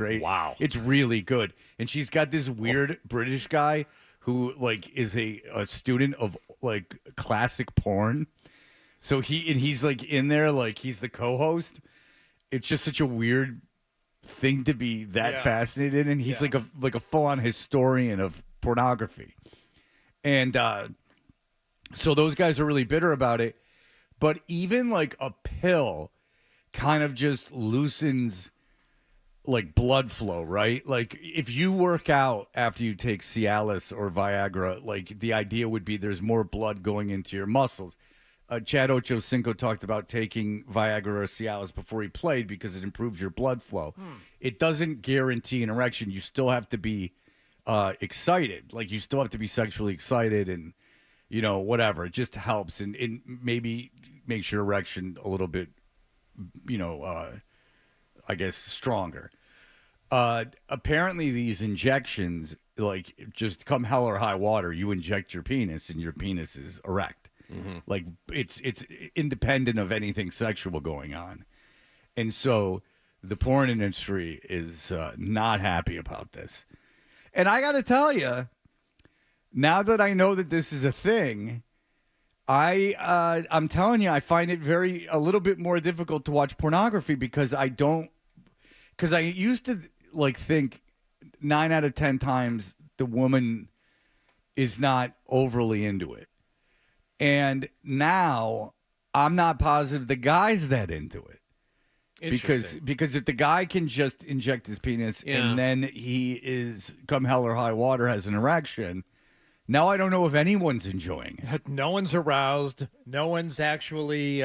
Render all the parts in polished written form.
great. Wow. It's really good. And she's got this weird British guy who like is a student of like classic porn. So he's like in there, like he's the co-host. It's just such a weird thing to be that fascinated in. He's like a full-on historian of pornography. And so those guys are really bitter about it. But even like a pill kind of just loosens like blood flow, right? Like if you work out after you take Cialis or Viagra, like the idea would be there's more blood going into your muscles. Chad Ochocinco talked about taking Viagra or Cialis before he played because it improves your blood flow. It doesn't guarantee an erection. You still have to be excited. Like you still have to be sexually excited and, you know, whatever. It just helps and maybe makes your erection a little bit, you know, I guess stronger. Apparently these injections, like just come hell or high water, you inject your penis and your penis is erect. Like it's independent of anything sexual going on. And so the porn industry is not happy about this. And I got to tell you, now that I know that this is a thing, I'm telling you, I find it a little bit more difficult to watch pornography because I used to like think 9 out of 10 times the woman is not overly into it. And now I'm not positive the guy's that into it. Because if the guy can just inject his penis and then he is, come hell or high water, has an erection, now I don't know if anyone's enjoying it. No one's aroused. No one's actually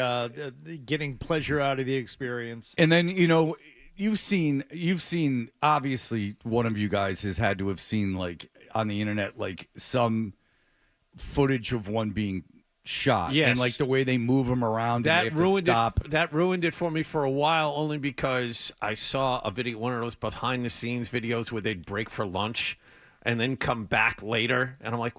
getting pleasure out of the experience. And then, you know, you've seen, obviously one of you guys has had to have seen like on the internet, like some footage of one being shot. Yes. And like the way they move them around That and they have ruined to stop. That ruined it for me for a while, only because I saw a video, one of those behind the scenes videos where they'd break for lunch and then come baback later, and I'm like,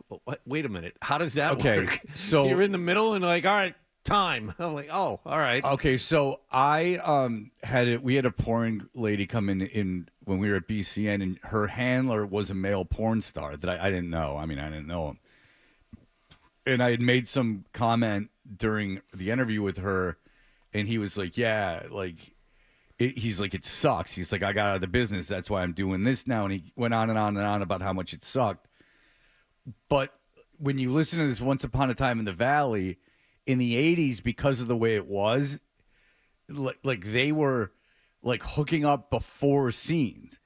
wait a minute, how does that work? So you're in the middle and like, all right, time. I'm like, oh, all right. Okay, so I we had a porn lady come in when we were at BCN, and her handler was a male porn star that I didn't know. I mean, I didn't know him. And I had made some comment during the interview with her, and he was like, yeah, like, he's like, it sucks. He's like, I got out of the business. That's why I'm doing this now. And he went on and on and on about how much it sucked. But when you listen to this Once Upon a Time in the Valley, in the 80s, because of the way it was, like they were like hooking up before scenes.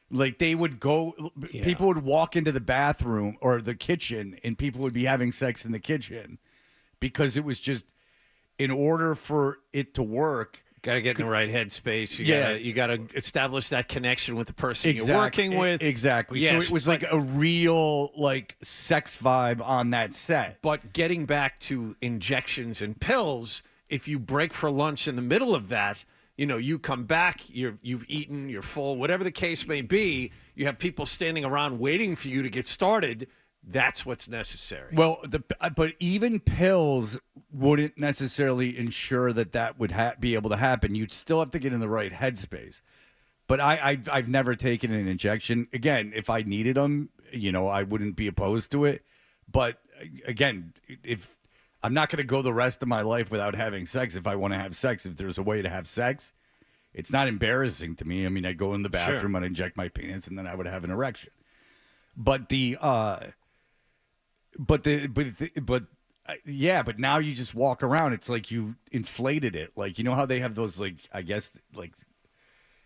Like they would go, people would walk into the bathroom or the kitchen and people would be having sex in the kitchen because it was just, in order for it to work. Got to get in the right headspace. You got to establish that connection with the person you're working with. Exactly. Yes, so it was like a real like sex vibe on that set. But getting back to injections and pills, if you break for lunch in the middle of that, you know, you come back, you've eaten, you're full, whatever the case may be, you have people standing around waiting for you to get started. That's what's necessary. Well, but even pills wouldn't necessarily ensure that would be able to happen. You'd still have to get in the right headspace. But I've never taken an injection. Again, if I needed them, you know, I wouldn't be opposed to it. But again, if I'm not going to go the rest of my life without having sex, if I want to have sex, if there's a way to have sex, it's not embarrassing to me. I mean, I go in the bathroom and inject my penis, and then I would have an erection. But But now you just walk around. It's like you inflated it. Like, you know how they have those, like, I guess, like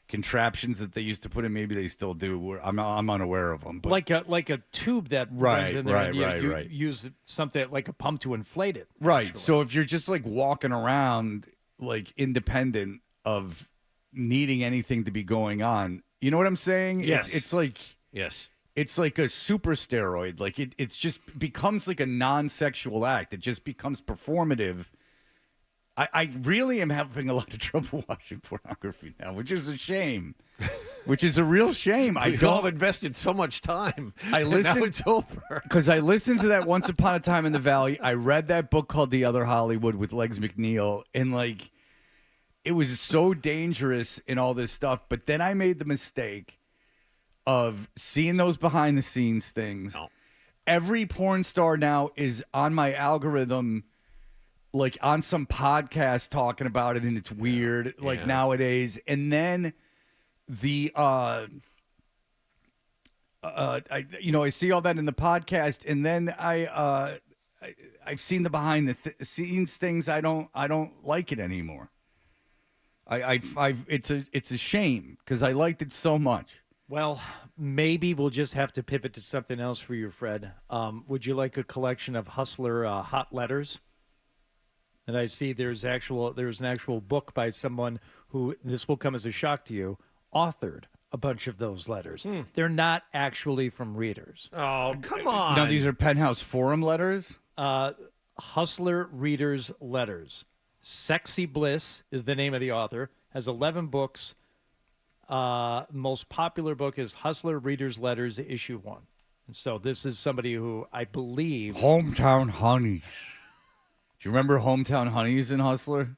contraptions that they used to put in. Maybe they still do. I'm unaware of them. But like a tube that runs in there. Right. You use something like a pump to inflate it. Right. Actually. So if you're just like walking around, like independent of needing anything to be going on, you know what I'm saying? Yes. It's like It's like a super steroid. Like it's just becomes like a non-sexual act. It just becomes performative. I really am having a lot of trouble watching pornography now, which is a shame. Which is a real shame. We've all invested so much time. I listened. Now it's over. Because I listened to that Once Upon a Time in the Valley. I read that book called The Other Hollywood with Legs McNeil, and like it was so dangerous and all this stuff. But then I made the mistake of seeing those behind the scenes things. No. Every porn star now is on my algorithm, like on some podcast talking about it, and it's weird, like nowadays. And then the I see all that in the podcast, and then I've seen the behind the scenes things. I don't like it anymore. It's a shame because I liked it so much. Well, maybe we'll just have to pivot to something else for you, Fred. Would you like a collection of Hustler hot letters? And I see there's an actual book by someone who, this will come as a shock to you, authored a bunch of those letters. They're not actually from readers. Oh, come on. No, these are Penthouse Forum letters? Hustler Readers Letters. Sexy Bliss is the name of the author. Has 11 books. Most popular book is Hustler Readers Letters, Issue 1. And so this is somebody who I believe... Hometown Honeys. Do you remember Hometown Honeys in Hustler?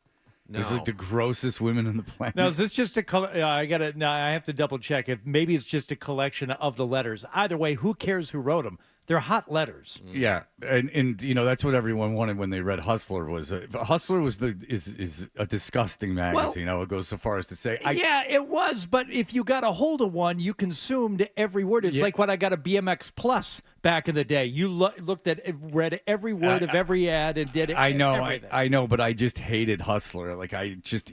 No. It was like the grossest women on the planet. Now, is this just a... I have to double check. If maybe it's just a collection of the letters. Either way, who cares who wrote them? They're hot letters. Yeah, and that's what everyone wanted when they read Hustler. Hustler is a disgusting magazine. I would go so far as to say. Yeah, it was. But if you got a hold of one, you consumed every word. It's like when I got a BMX Plus back in the day. You read every word of every ad and did it. I know, everything. I know, but I just hated Hustler. Like it just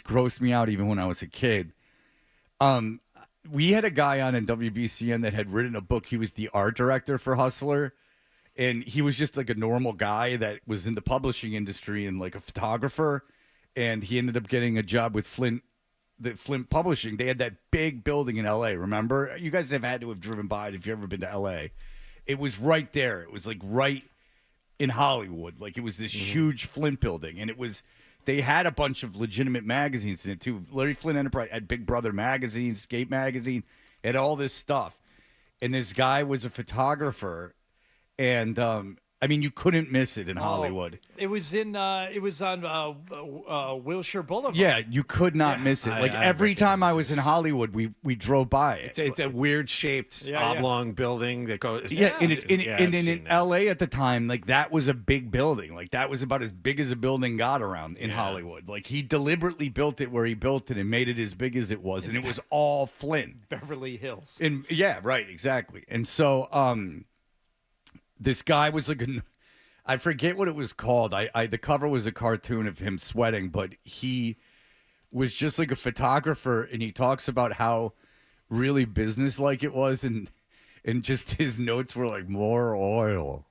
grossed me out even when I was a kid. We had a guy on in WBCN that had written a book. He was the art director for Hustler, and he was just like a normal guy that was in the publishing industry and like a photographer, and he ended up getting a job with Flynt Publishing. They had that big building in L.A., remember? You guys have had to have driven by it if you've ever been to L.A. It was right there. It was like right in Hollywood. Like it was this huge Flynt building, and they had a bunch of legitimate magazines in it, too. Larry Flynt Enterprise had Big Brother magazine, Skate magazine, had all this stuff. And this guy was a photographer, and, you couldn't miss it in Hollywood. It was on Wilshire Boulevard. Yeah, you could not miss it. Every time I was in Hollywood, we drove by it. It's a weird-shaped oblong building that goes... in L.A. at the time, like, that was a big building. Like, that was about as big as a building got around in Hollywood. Like, he deliberately built it where he built it and made it as big as it was, and it was all Flynt. Beverly Hills. Yeah, right, exactly. And so... this guy was like I forget what it was called. The cover was a cartoon of him sweating, but he was just like a photographer, and he talks about how really business-like it was, and just his notes were like, more oil.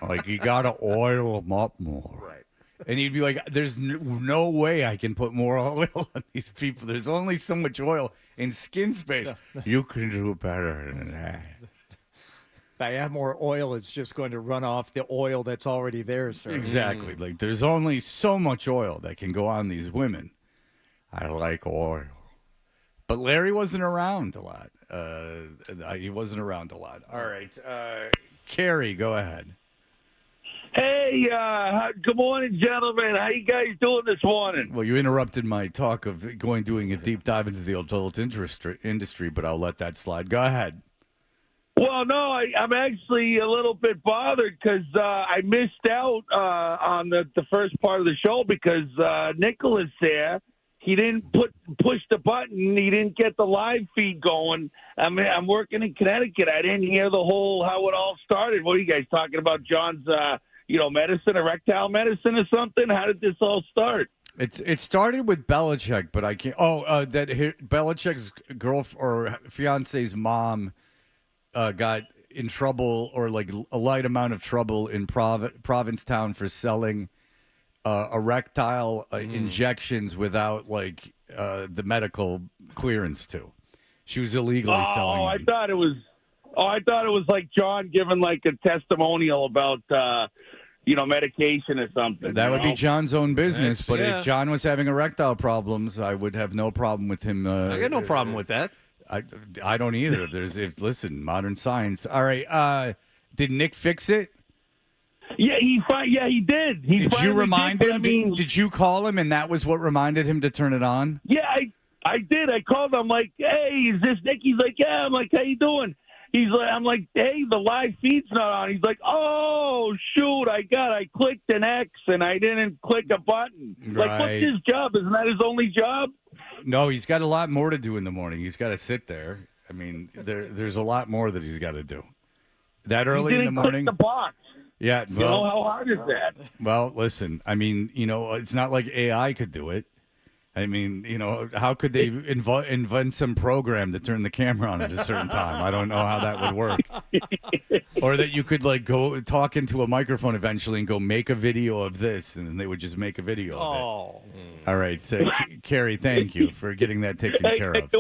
Like, you gotta oil them up more. Right. And he'd be like, there's no way I can put more oil on these people. There's only so much oil in skin space. No. You can do better than that. If I add more oil, it's just going to run off the oil that's already there, sir. Exactly. Like, there's only so much oil that can go on these women. I like oil. But Larry wasn't around a lot. He wasn't around a lot. All right. Carrie, go ahead. Hey, good morning, gentlemen. How you guys doing this morning? Well, you interrupted my talk of doing a deep dive into the adult industry, but I'll let that slide. Go ahead. Well, no, I'm actually a little bit bothered because I missed out on the first part of the show because Nicholas there, he didn't push the button. He didn't get the live feed going. I'm working in Connecticut. I didn't hear the whole how it all started. What are you guys talking about, John's medicine, erectile medicine or something? How did this all start? It started with Belichick, but I can't. Belichick's girlfriend or fiance's mom got in trouble, or like a light amount of trouble in Provincetown for selling erectile injections without the medical clearance too. She was illegally selling them. I thought it was like John giving like a testimonial about medication or something. That would be John's own business, but yeah. if John was having erectile problems, I would have no problem with him. I got no problem with that. I don't either. Listen, modern science. All right. Did Nick fix it? Yeah, he did. Did you remind him? Did you call him, and that was what reminded him to turn it on? Yeah, I did. I called. I'm like, hey, is this Nick? He's like, yeah. I'm like, how you doing? I'm like, hey, the live feed's not on. He's like, oh, shoot, I clicked an X and I didn't click a button. Right. Like, what's his job? Isn't that his only job? No, he's got a lot more to do in the morning. He's got to sit there. I mean, there's a lot more that he's got to do. That early in the morning? Click the box. Yeah. Well, you know, how hard is that? Well, listen, I mean, it's not like AI could do it. I mean, how could they invent some program to turn the camera on at a certain time? I don't know how that would work. Or that you could go talk into a microphone eventually and go make a video of this, and then they would just make a video of it. All right. So, Carrie, thank you for getting that taken care of.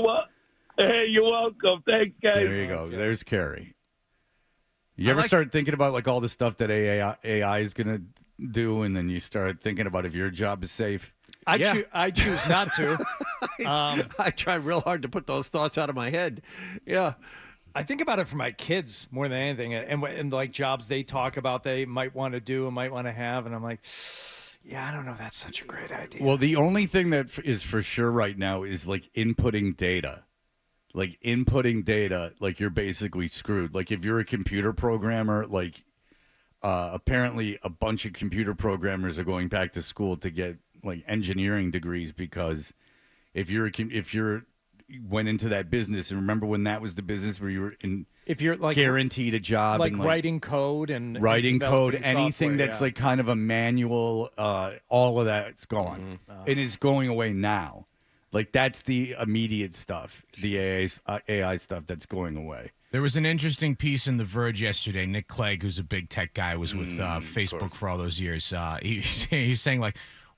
Hey, you're welcome. Thanks, guys. There you go. There's Carrie. You ever start thinking about all the stuff that AI is going to do, and then you start thinking about if your job is safe? I choose not to. I try real hard to put those thoughts out of my head. Yeah. I think about it for my kids more than anything, and like jobs they talk about they might want to do and might want to have, and I'm like, yeah, I don't know if that's such a great idea. Well, the only thing that is for sure right now is inputting data. Inputting data, you're basically screwed. If you're a computer programmer, apparently a bunch of computer programmers are going back to school to get engineering degrees, because if you're went into that business, and remember when that was the business where you were if you're guaranteed a job, and writing code and anything software, that's kind of a manual, all of that's gone and is going away now. That's the immediate stuff, the AI stuff that's going away. There was an interesting piece in The Verge yesterday. Nick Clegg, who's a big tech guy, was with Facebook for all those years. He's saying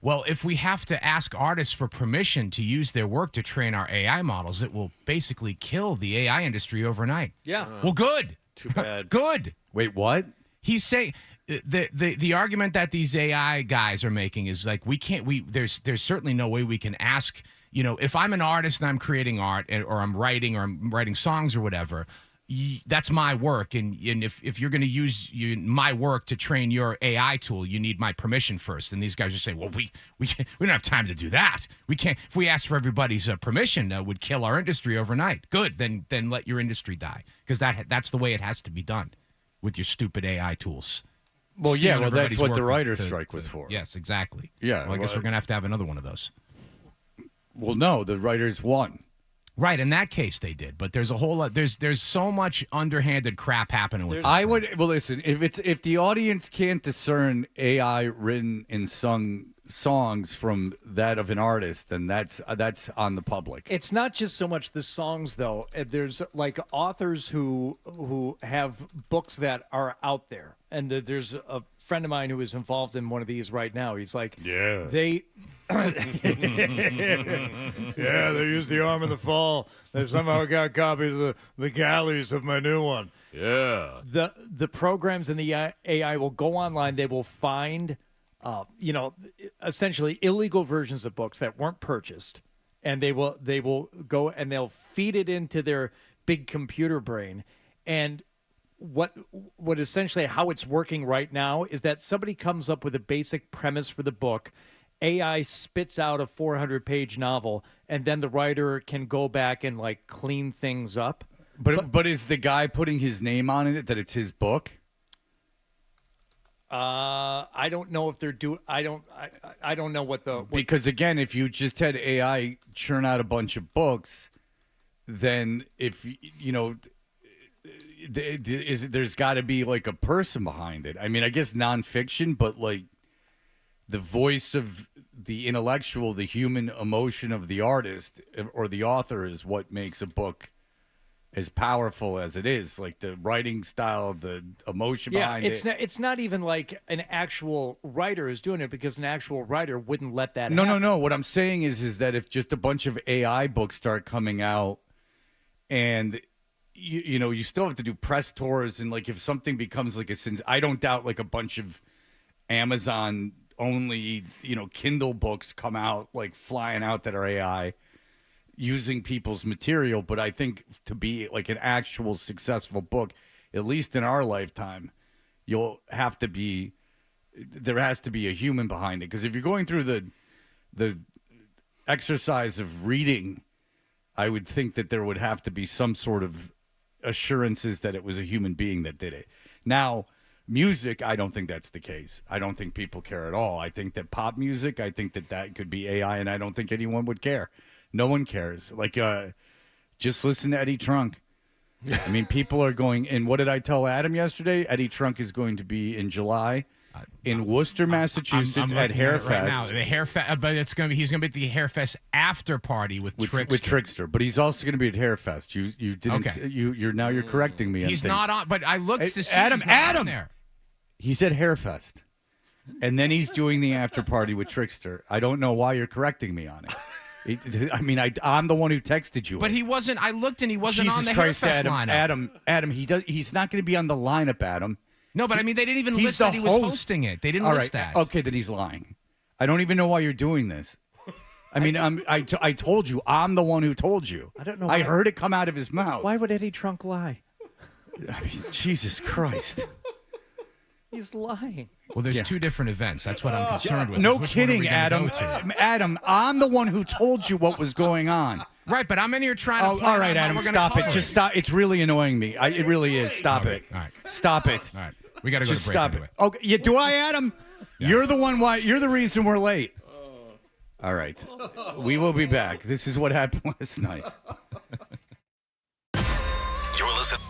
well, if we have to ask artists for permission to use their work to train our AI models, it will basically kill the AI industry overnight. Yeah. Well, good. Too bad. Good. Wait, what? He's saying the argument that these AI guys are making is there's certainly no way we can ask, if I'm an artist and I'm creating art or I'm writing songs or whatever, that's my work, and if you're going to use my work to train your AI tool, you need my permission first. And these guys are saying, well, we don't have time to do that. We can't. If we ask for everybody's permission, that would kill our industry overnight. Good, then let your industry die, because that's the way it has to be done with your stupid AI tools. Well, Stealing that's everybody's what work the writer's strike was for. Yes, exactly. Yeah. Well, I guess we're going to have another one of those. Well, no, the writers won. Right, in that case they did, but there's a whole lot. There's so much underhanded crap happening with. Listen, if the audience can't discern AI written and sung songs from that of an artist, then that's on the public. It's not just so much the songs, though. There's authors who have books that are out there, and there's a friend of mine who is involved in one of these right now. He's like, yeah, they used the Arm in the Fall. They somehow got copies of the galleys of my new one. Yeah. The programs in the AI will go online. They will find, essentially illegal versions of books that weren't purchased, and they will go and they'll feed it into their big computer brain. And what essentially how it's working right now is that somebody comes up with a basic premise for the book. AI spits out a 400-page novel, and then the writer can go back and clean things up. But is the guy putting his name on it that it's his book? I don't know if they're doing. I don't know what because again, if you just had AI churn out a bunch of books, then there's got to be a person behind it. I mean, I guess nonfiction, but the voice of the intellectual, the human emotion of the artist or the author is what makes a book as powerful as it is. The writing style, the emotion behind it. It's not even an actual writer is doing it, because an actual writer wouldn't let that happen. No. What I'm saying is that if just a bunch of AI books start coming out, and you still have to do press tours, and if something becomes a sense, I don't doubt a bunch of Amazon only Kindle books come out flying out that are AI using people's material. But I think to be an actual successful book, at least in our lifetime, there has to be a human behind it. Because if you're going through the exercise of reading I would think that there would have to be some sort of assurances that it was a human being that did it. Now, music, I don't think that's the case. I don't think people care at all. I think that pop music, I think that could be AI, and I don't think anyone would care. No one cares. Like, just listen to Eddie Trunk. I mean, people are going, and what did I tell Adam yesterday? Eddie Trunk is going to be in July in Worcester, Massachusetts I'm at looking Hairfest. it right now. The Hairfest, but he's going to be at the Hairfest after party with Trickster. But he's also going to be at Hairfest. You didn't. Okay. You're correcting me. He's not on. But I looked to see Adam. he's not on there. He's at Hairfest, and then he's doing the after party with Trickster. I don't know why you're correcting me on it. I'm the one who texted you. But he wasn't. I looked and he wasn't Jesus on the Christ, Hairfest lineup. Adam. He's not going to be on the lineup, Adam. No, but I mean, they didn't even He's list the that he was host. hosting it. They didn't All list right. that. Okay, then he's lying. I don't even know why you're doing this. I mean, I told you. I'm the one who told you. I don't know I why- heard it come out of his mouth. Why would Eddie Trunk lie? I mean, Jesus Christ. He's lying. Well, there's two different events. That's what I'm concerned with. No Which one are we kidding, gonna Adam. go to? Adam, I'm the one who told you what was going on. Right, but I'm in here trying to. Oh, plan all right, out how Adam, we're gonna stop it. cover Just stop. It's really annoying me. It really is. Stop it. All right. Stop it. All right, we got to go Just to break stop anyway. it. Okay, yeah, do I, Adam? Yeah. You're the one. Why? You're the reason we're late. All right, we will be back. This is what happened last night. You're listening.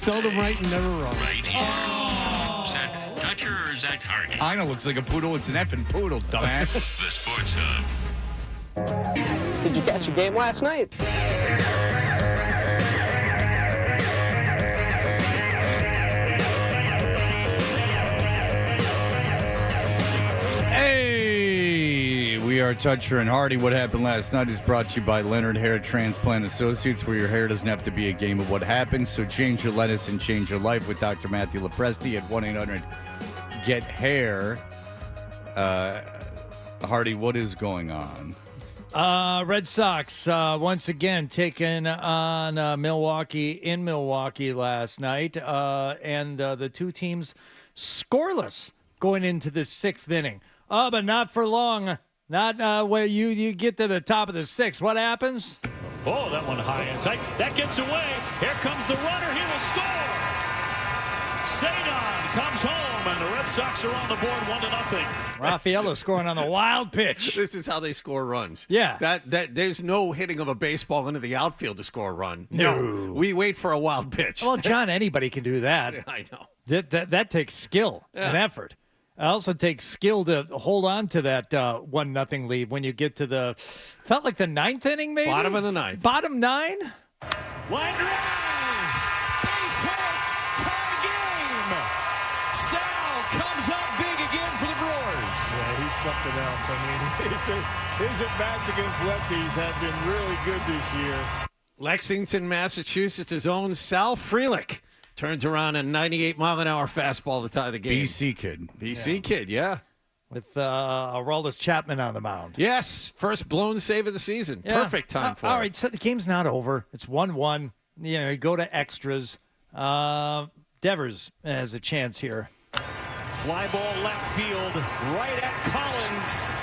Seldom right and never wrong. Right here. Is that Dutcher or is that Hardy? I know, looks like a poodle. It's an effing poodle, dumbass. The Sports Hub. Did you catch the game last night? Hey, we are Toucher and Hardy. What happened last night is brought to you by Leonard Hair Transplant Associates, where your hair doesn't have to be a game of what happened. So change your lettuce and change your life with Dr. Matthew Lepresti at 1-800-GET-HAIR. Hardy, what is going on? Red Sox once again taking on Milwaukee in Milwaukee last night, and the two teams scoreless going into the sixth inning. But not for long. Not where you get to the top of the sixth. What happens? Oh, that one high and tight. That gets away. Here comes the runner. He will score. Sadon comes home, and the Red Sox are on the board 1-0. Rafaela scoring on the wild pitch. This is how they score runs. Yeah. That there's no hitting of a baseball into the outfield to score a run. No. We wait for a wild pitch. Well, John, anybody can do that. I know. That takes skill and effort. It also takes skill to hold on to that 1-0 lead when you get to the felt like the ninth inning, maybe Bottom of the ninth. Bottom nine. Line drive. Base hit. Tie game. Sal comes up big again for the Brewers. Yeah, he's something else. I mean, his at-bats against lefties have been really good this year. Lexington, Massachusetts' own Sal Frelick turns around a 98-mile-an-hour fastball to tie the game. BC kid. BC kid, yeah. With Aroldis Chapman on the mound. Yes, first blown save of the season. Yeah. Perfect time for All it. right, so the game's not over. It's 1-1. You go to extras. Devers has a chance here. Fly ball left field, right at Collins.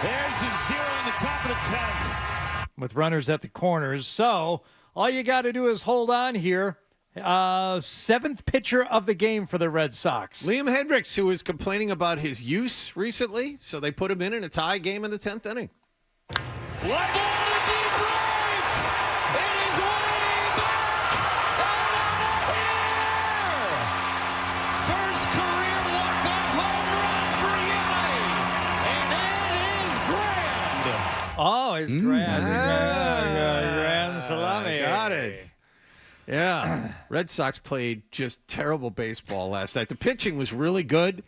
There's a zero in the top of the 10th. With runners at the corners. So all you got to do is hold on here. Seventh pitcher of the game for the Red Sox. Liam Hendricks, who was complaining about his use recently, so they put him in a tie game in the 10th inning. Fly ball to deep right. It is way back out of here. First career walk-off home run for Yelly, and it is grand. Oh, it's grand. Grand salami. Got it. Yeah. Red Sox played just terrible baseball last night. The pitching was really good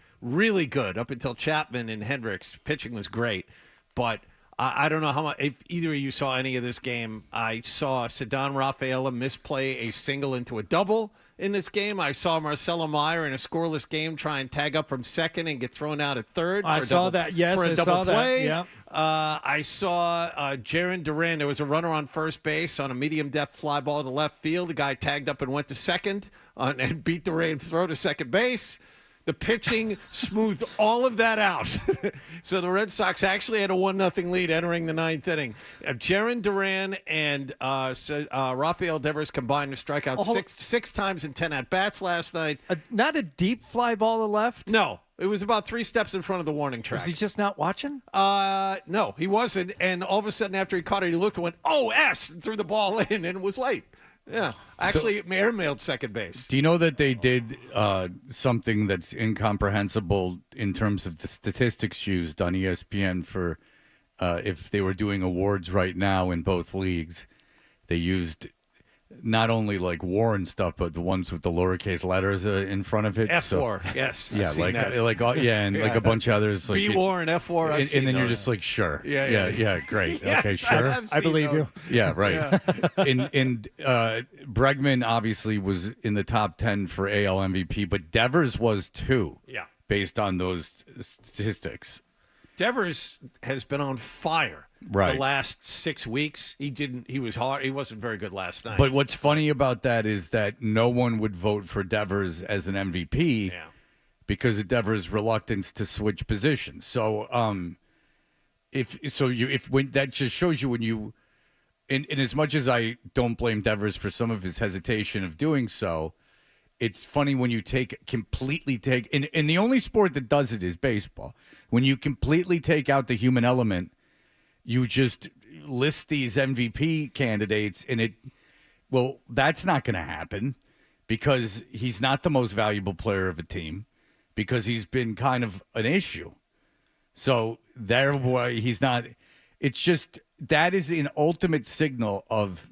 up until Chapman and Hendricks. Pitching was great. But I don't know how much, if either of you saw any of this game. I saw Ceddanne Rafaela misplay a single into a double in this game. I saw Marcelo Meyer in a scoreless game try and tag up from second and get thrown out at third. I saw that. Yes, for a I double saw play. that. Yeah. I saw Jaron Duran. There was a runner on first base on a medium-depth fly ball to left field. The guy tagged up and went to second and beat Duran's throw to second base. The pitching smoothed all of that out. So the Red Sox actually had a 1-0 lead entering the ninth inning. Jaron Duran and Rafael Devers combined to strike out six times in 10 at-bats last night. Not a deep fly ball to left? No. It was about 3 steps in front of the warning track. Was he just not watching? No, he wasn't. And all of a sudden, after he caught it, he looked and went, "Oh, S!" and threw the ball in, and it was late. Yeah, actually, it airmailed second base. Do you know that they did something that's incomprehensible in terms of the statistics used on ESPN for if they were doing awards right now in both leagues? They used not only like war and stuff, but the ones with the lowercase letters in front of it. F-war, yes. Yeah, I've seen that. and like a bunch of others. Like B-war and F-war. And then you're just like, sure. Yeah, great. Yeah, okay, sure. I believe you. Yeah, right. And Bregman obviously was in the top 10 for AL MVP, but Devers was too. Yeah. Based on those statistics. Devers has been on fire the last 6 weeks. He was hard. He wasn't very good last night. But what's funny about that is that no one would vote for Devers as an MVP because of Devers' reluctance to switch positions. So that just shows you when you in as much as I don't blame Devers for some of his hesitation of doing so, it's funny when you completely take and the only sport that does it is baseball. When you completely take out the human element, you just list these MVP candidates, and that's not going to happen because he's not the most valuable player of a team, because he's been kind of an issue. So therefore, he's not. It's just that is an ultimate signal of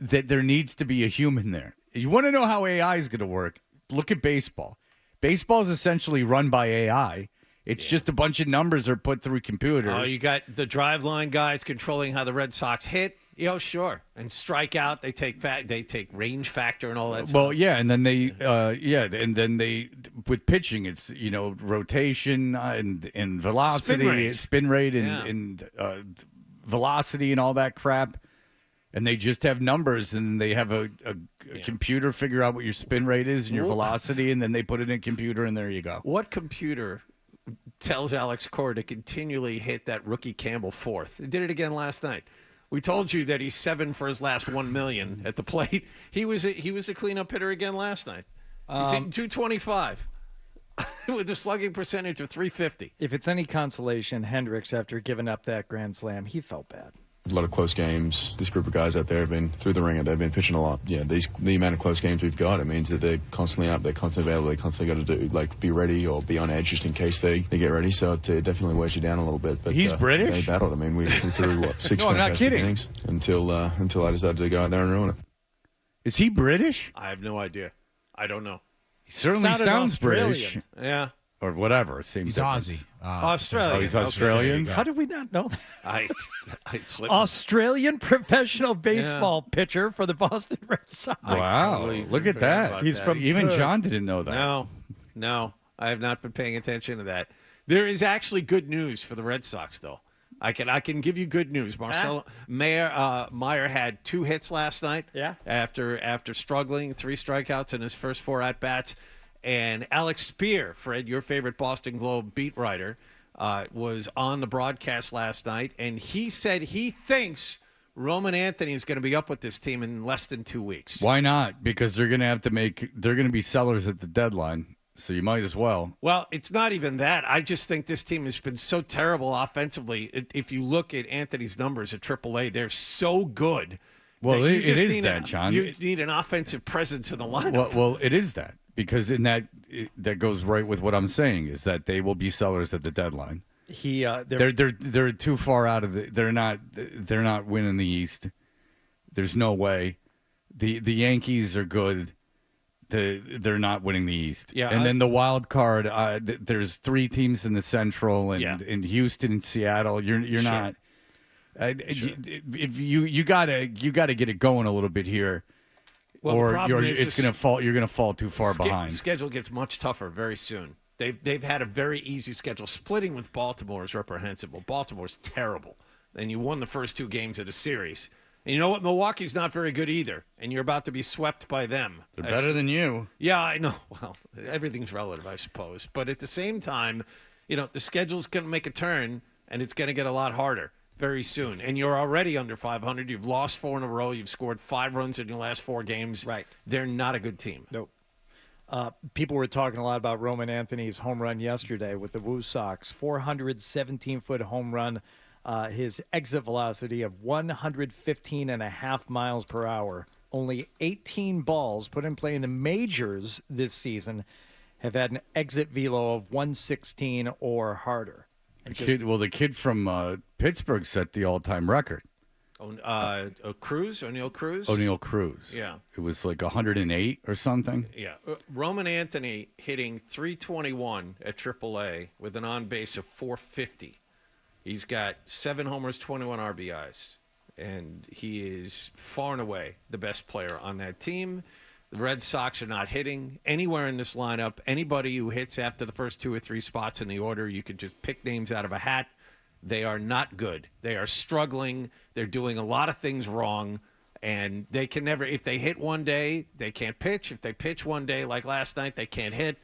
that there needs to be a human there. You want to know how AI is going to work? Look at baseball. Baseball is essentially run by AI. It's just a bunch of numbers are put through computers. Oh, you got the driveline guys controlling how the Red Sox hit. Sure. And strike out. They take range factor and all that stuff. Well, yeah, and then they, with pitching, it's rotation and velocity, spin rate, and velocity and all that crap. And they just have numbers, and they have a computer figure out what your spin rate is and your velocity, and then they put it in a computer, and there you go. What computer tells Alex Cora to continually hit that rookie Campbell fourth? He did it again last night. We told you that he's 7 for his last 1 million at the plate. He was a cleanup hitter again last night. He's hitting 225 with a slugging percentage of 350. If it's any consolation, Hendricks, after giving up that grand slam, he felt bad. A lot of close games. This group of guys out there have been through the ringer. They've been pitching a lot. Yeah, the amount of close games we've got, it means that they're constantly up. They're constantly available. They constantly got to be ready or be on edge just in case they get ready. So it definitely wears you down a little bit. But he's British? They battled. I mean, we threw, 6 No, I'm not kidding. innings until I decided to go out there and ruin it. Is he British? I have no idea. I don't know. He certainly sounds British. Yeah. Or whatever. Same He's difference. Aussie. Australian. Oh, he's Australian? How did we not know that? I slipped. Australian professional baseball pitcher for the Boston Red Sox. Wow. totally Look at forgot that. about He's that. from Even Perth. John didn't know that. No, I have not been paying attention to that. There is actually good news for the Red Sox, though. I can give you good news. Marcelo Meyer had 2 hits last night. Yeah. After struggling, 3 strikeouts in his first 4 at bats, and Alex Spear, Fred, your favorite Boston Globe beat writer, was on the broadcast last night, and he said he thinks Roman Anthony is going to be up with this team in less than 2 weeks. Why not? Because they're going to be sellers at the deadline. So you might as well. Well, it's not even that. I just think this team has been so terrible offensively. If you look at Anthony's numbers at AAA, they're so good. Well, that you it just is need that, John. You need an offensive presence in the lineup. Well, it is that. Because in that goes right with what I'm saying, is that they will be sellers at the deadline. They're too far out of they're not winning the East. There's no way. The Yankees are good. They're not winning the East. Yeah, and then the wild card. There's 3 teams in the Central, and in Houston and Seattle. You're not. If you gotta get it going a little bit here. Well, or the problem is it's going to fall. You're going to fall too far behind. Schedule gets much tougher very soon. They've had a very easy schedule. Splitting with Baltimore is reprehensible. Baltimore's terrible. And you won the first 2 games of the series. And you know what? Milwaukee's not very good either. And you're about to be swept by them. They're better than you. Yeah, I know. Well, everything's relative, I suppose. But at the same time, the schedule's going to make a turn, and it's going to get a lot harder very soon. And you're already under 500. You've lost 4 in a row. You've scored 5 runs in your last 4 games. Right. They're not a good team. Nope. People were talking a lot about Roman Anthony's home run yesterday with the Woo Sox. 417-foot home run. His exit velocity of 115.5 miles per hour. Only 18 balls put in play in the majors this season have had an exit velo of 116 or harder. The kid from Pittsburgh set the all-time record. O'Neal Cruz? O'Neal Cruz. Yeah. It was like 108 or something. Yeah. Roman Anthony hitting 321 at AAA with an on-base of 450. He's got 7 homers, 21 RBIs, and he is far and away the best player on that team. The Red Sox are not hitting anywhere in this lineup. Anybody who hits after the first 2 or 3 spots in the order, you could just pick names out of a hat. They are not good. They are struggling. They're doing a lot of things wrong, and they can never – if they hit one day, they can't pitch. If they pitch one day like last night, they can't hit.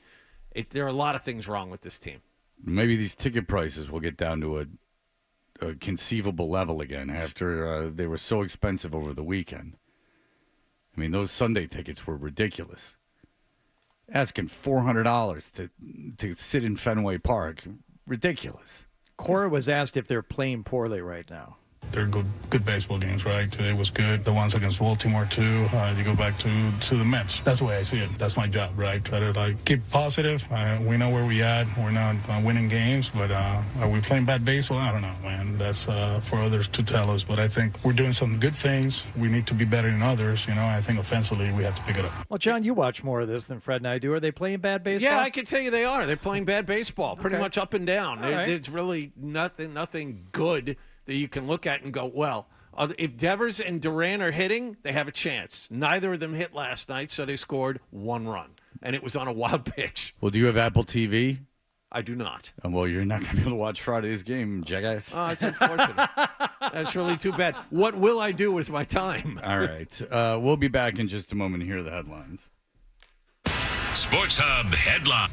There are a lot of things wrong with this team. Maybe these ticket prices will get down to a conceivable level again after they were so expensive over the weekend. I mean, those Sunday tickets were ridiculous. Asking $400 to sit in Fenway Park. Ridiculous. Cora was asked if they're playing poorly right now. they're good baseball games, right? Today was good. The ones against Baltimore too. You go back to the Mets. That's the way I see it. That's my job, right? Try to like keep positive. We know where we at. We're not winning games, but are we playing bad baseball? I don't know, man. That's for others to tell us. But I think we're doing some good things. We need to be better than others. You know, I think offensively we have to pick it up. Well, John, you watch more of this than Fred and I do. Are they playing bad baseball? Yeah, I can tell you they are. They're playing bad baseball, pretty much up and down. All right. It's really nothing good that you can look at and go, well, if Devers and Duran are hitting, they have a chance. Neither of them hit last night, so they scored 1 run, and it was on a wild pitch. Well, do you have Apple TV? I do not. Well, you're not going to be able to watch Friday's game, jackass. Oh, it's unfortunate. That's really too bad. What will I do with my time? All right. We'll be back in just a moment. Here are the headlines. Sports Hub headline.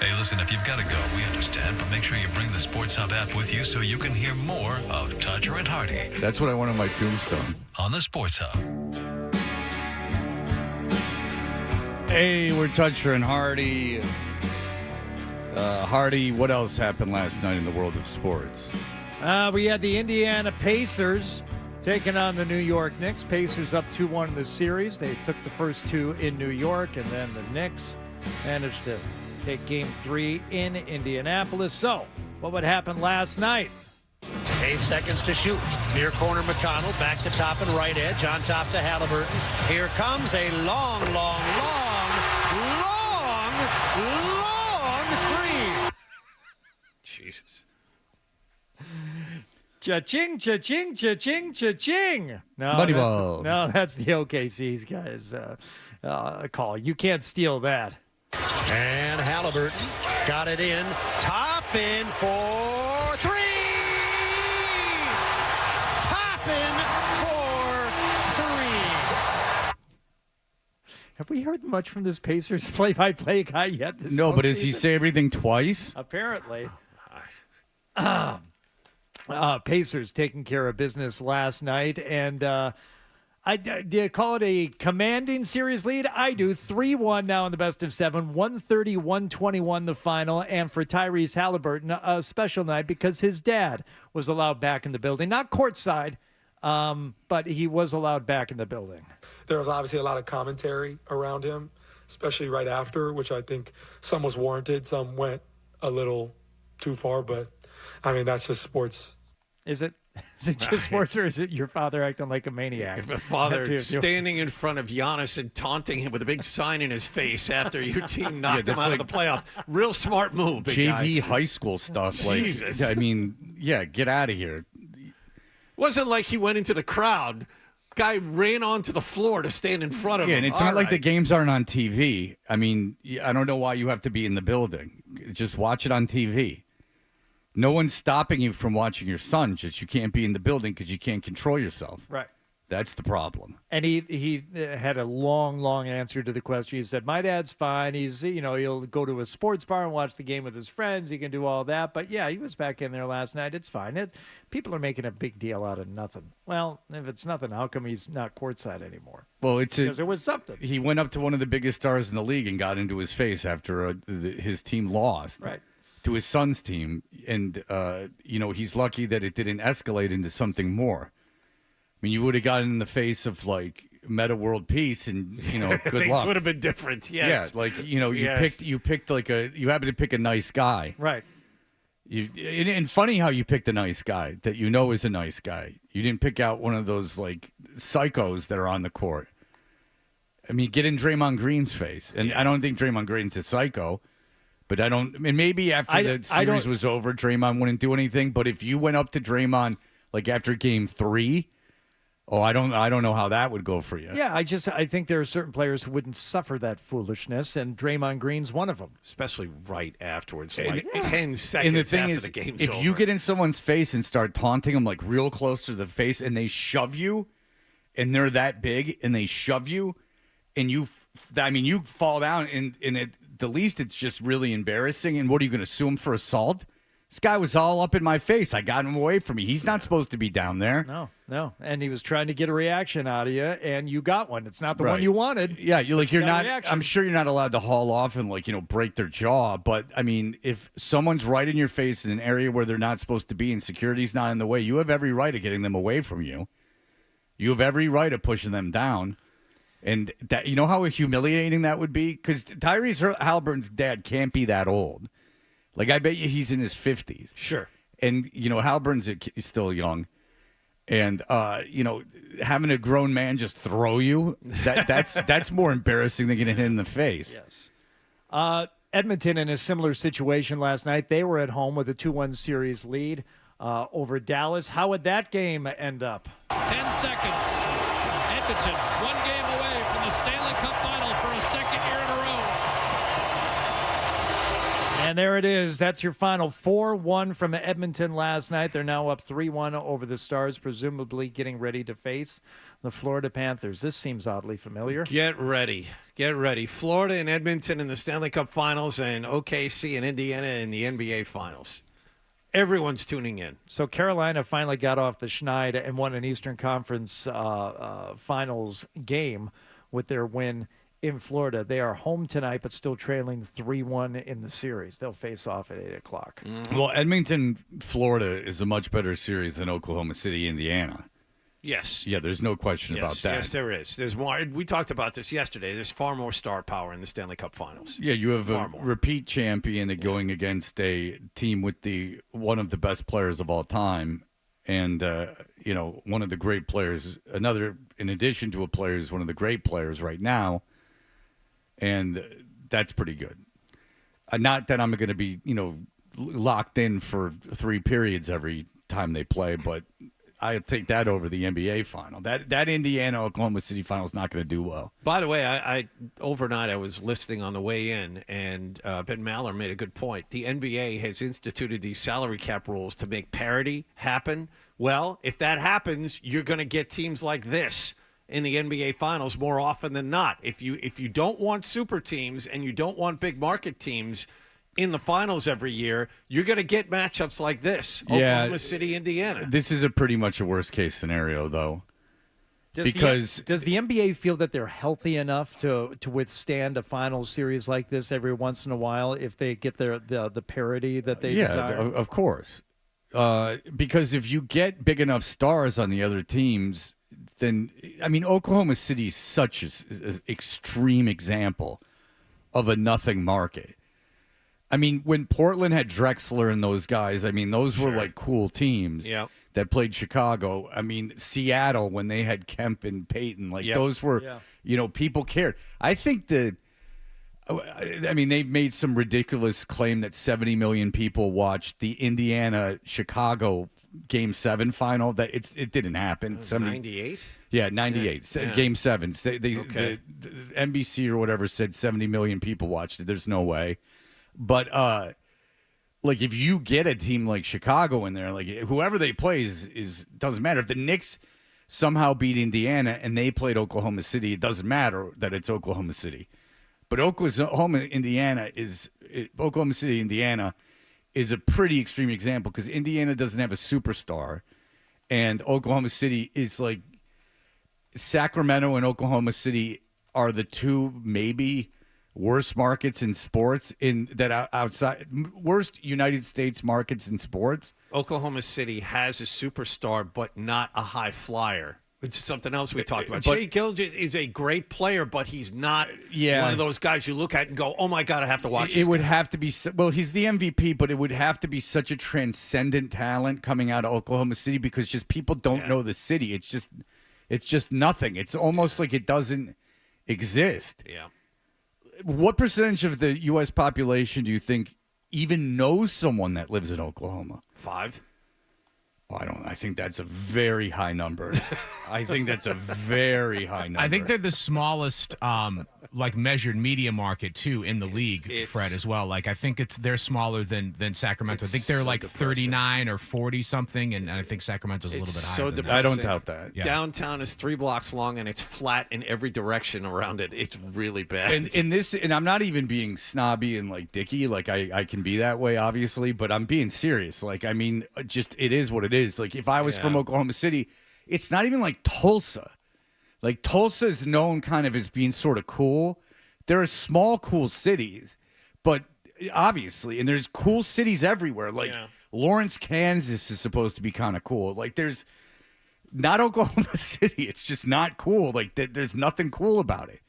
Hey, listen, if you've got to go, we understand, but make sure you bring the Sports Hub app with you so you can hear more of Toucher and Hardy. That's what I want on my tombstone. On the Sports Hub. Hey, we're Toucher and Hardy. Hardy, what else happened last night in the world of sports? We had the Indiana Pacers taking on the New York Knicks. Pacers up 2-1 in the series. They took the first two in New York, and then the Knicks managed to take Game 3 in Indianapolis. So, what would happen last night? 8 seconds to shoot. Near corner McConnell, back to top and right edge, on top to Halliburton. Here comes a long three. Jesus. Cha-ching, cha-ching, cha-ching, cha-ching. No, that's the OKC's guys call. You can't steal that. And Halliburton got it in. Top in for three. Top in for three. Have we heard much from this Pacers play-by-play guy yet? No, but does he say everything twice? Apparently. Pacers taking care of business last night, and do you call it a commanding series lead? I do. 3-1 now in the best of 7, 130-121 the final, and for Tyrese Halliburton, a special night because his dad was allowed back in the building, not courtside, but he was allowed back in the building. There was obviously a lot of commentary around him, especially right after, which I think some was warranted, some went a little too far, but I mean, that's just sports. Is it? Is it just sports, or is it your father acting like a maniac? If a father standing in front of Giannis and taunting him with a big sign in his face after your team knocked him out of the playoffs. Real smart move, big JV guy. high school stuff. Jesus. Like, I mean, yeah, get out of here. Wasn't like he went into the crowd. Guy ran onto the floor to stand in front of him. Yeah, and it's not like the games aren't on TV. I mean, I don't know why you have to be in the building. Just watch it on TV. No one's stopping you from watching your son. Just you can't be in the building because you can't control yourself. Right. That's the problem. And he had a long answer to the question. He said, my dad's fine. He'll go to a sports bar and watch the game with his friends. He can do all that. But, yeah, he was back in there last night. It's fine. People are making a big deal out of nothing. Well, if it's nothing, how come he's not courtside anymore? Well, because it was something. He went up to one of the biggest stars in the league and got into his face after his team lost. Right. To his son's team. And, he's lucky that it didn't escalate into something more. I mean, you would have gotten in the face of, like, meta world peace and, good Things luck. would have been different, yes. Yeah, like, you picked you happened to pick a nice guy. Right. And funny how you picked a nice guy that you know is a nice guy. You didn't pick out one of those, like, psychos that are on the court. I mean, get in Draymond Green's face. And I don't think Draymond Green's a psycho. But maybe after the series was over, Draymond wouldn't do anything. But if you went up to Draymond, like, after Game 3... Oh, I don't know how that would go for you. Yeah, I think there are certain players who wouldn't suffer that foolishness, and Draymond Green's one of them. Especially right afterwards, like 10 seconds and the thing after is, the game's if over. you get in someone's face and start taunting them, like, real close to the face, and they shove you, and they're that big, and they shove you, and you fall down, and at the least it's just really embarrassing, and what are you going to sue him for assault? This guy was all up in my face. I got him away from me. He's not supposed to be down there. No. And he was trying to get a reaction out of you, and you got one. It's not the one you wanted. Yeah, you're not. Reaction. I'm sure you're not allowed to haul off and, like, break their jaw. But I mean, if someone's right in your face in an area where they're not supposed to be, and security's not in the way, you have every right of getting them away from you. You have every right of pushing them down. And that, you know how humiliating that would be? Because Tyrese Halliburton's dad can't be that old. Like, I bet you he's in his 50s. Sure. And, Halliburton's still young. And, having a grown man just throw you, that's more embarrassing than getting hit in the face. Yes. Edmonton in a similar situation last night. They were at home with a 2-1 series lead over Dallas. How would that game end up? 10 seconds. Edmonton, one game away from the Stanley Cup final for a second year in a row. And there it is. That's your final 4-1 from Edmonton last night. They're now up 3-1 over the Stars, presumably getting ready to face the Florida Panthers. This seems oddly familiar. Get ready. Get ready. Florida and Edmonton in the Stanley Cup Finals and OKC and Indiana in the NBA Finals. Everyone's tuning in. So Carolina finally got off the schneid and won an Eastern Conference Finals game with their win in Florida. They are home tonight, but still trailing 3-1 in the series. They'll face off at 8 o'clock. Well, Edmonton, Florida is a much better series than Oklahoma City, Indiana. Yes. Yeah, there's no question about that. Yes, there is. There's more. We talked about this yesterday. There's far more star power in the Stanley Cup Finals. Yeah, you have Far a more. repeat champion going against a team with one of the best players of all time, and one of the great players. Another, in addition to a player, is one of the great players right now, and that's pretty good. Not that I'm going to be locked in for 3 periods every time they play, but I take that over the NBA final. That Indiana Oklahoma City final is not going to do well. By the way, I overnight I was listening on the way in, and Ben Maller made a good point. The NBA has instituted these salary cap rules to make parity happen. Well, if that happens, you're going to get teams like this in the NBA finals more often than not. If you don't want super teams and you don't want big market teams in the finals every year, you're going to get matchups like this. Oklahoma City, Indiana. This is a pretty much a worst case scenario, though. Does the NBA feel that they're healthy enough to withstand a finals series like this every once in a while if they get the parity that they desire? Yeah, of course. Because if you get big enough stars on the other teams, then Oklahoma City is such an extreme example of a nothing market. When Portland had Drexler and those guys, those were like cool teams that played Chicago. Seattle, when they had Kemp and Payton, those were, people cared. I think they made some ridiculous claim that 70 million people watched the Indiana-Chicago Game 7 final. That it didn't happen. 98? Yeah, 98. Yeah. Game 7. The NBC or whatever said 70 million people watched it. There's no way. But if you get a team like Chicago in there, whoever they play is doesn't matter. If the Knicks somehow beat Indiana and they played Oklahoma City, it doesn't matter that it's Oklahoma City. But Oklahoma City, Indiana is a pretty extreme example because Indiana doesn't have a superstar, and Oklahoma City is like Sacramento and Oklahoma City are the two maybe worst markets in sports worst United States markets in sports. Oklahoma City has a superstar, but not a high flyer. It's something else we talked about. But- Shea Gilgeous is a great player, but he's not one of those guys you look at and go, oh, my God, I have to watch this It would guy." have to be he's the MVP, but it would have to be such a transcendent talent coming out of Oklahoma City because just people don't know the city. It's just nothing. It's almost like it doesn't exist. Yeah. What percentage of the U.S. population do you think even knows someone that lives in Oklahoma? 5. Oh, I think that's a very high number. I think that's a very high number. I think they're the smallest, measured media market too in the league, Fred, as well. I think they're smaller than Sacramento. I think they're so 39 or 40 something, and I think Sacramento's a little bit higher. Than that. I don't doubt that. Yeah. Downtown is 3 blocks long, and it's flat in every direction around it. It's really bad. And I'm not even being snobby and dicky. I can be that way, obviously, but I'm being serious. It is what it is. If I was from Oklahoma City, it's not even like Tulsa. Tulsa is known kind of as being sort of cool. There are small, cool cities, but obviously, and there's cool cities everywhere. Lawrence, Kansas is supposed to be kind of cool. There's not Oklahoma City. It's just not cool. There's nothing cool about it.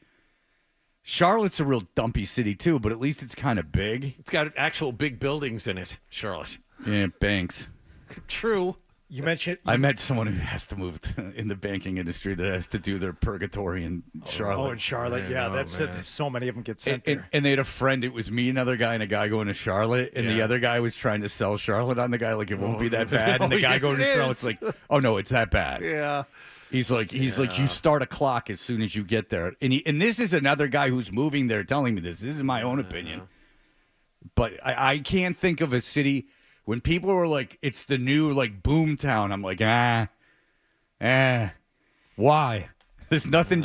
Charlotte's a real dumpy city too, but at least it's kind of big. It's got actual big buildings in it, Charlotte. Yeah, banks. True. You mentioned I met someone who has to move in the banking industry that has to do their purgatory in Charlotte. Oh, in Charlotte, that's it. So many of them get sent there. And they had a friend. It was me, another guy, and a guy going to Charlotte. And the other guy was trying to sell Charlotte on the guy, it won't be that bad. And the guy going to Charlotte's like, oh no, it's that bad. Yeah. He's like, you start a clock as soon as you get there. And this is another guy who's moving there telling me this. This is my own opinion. But I can't think of a city when people were like, it's the new like boom town. I'm like, why? There's nothing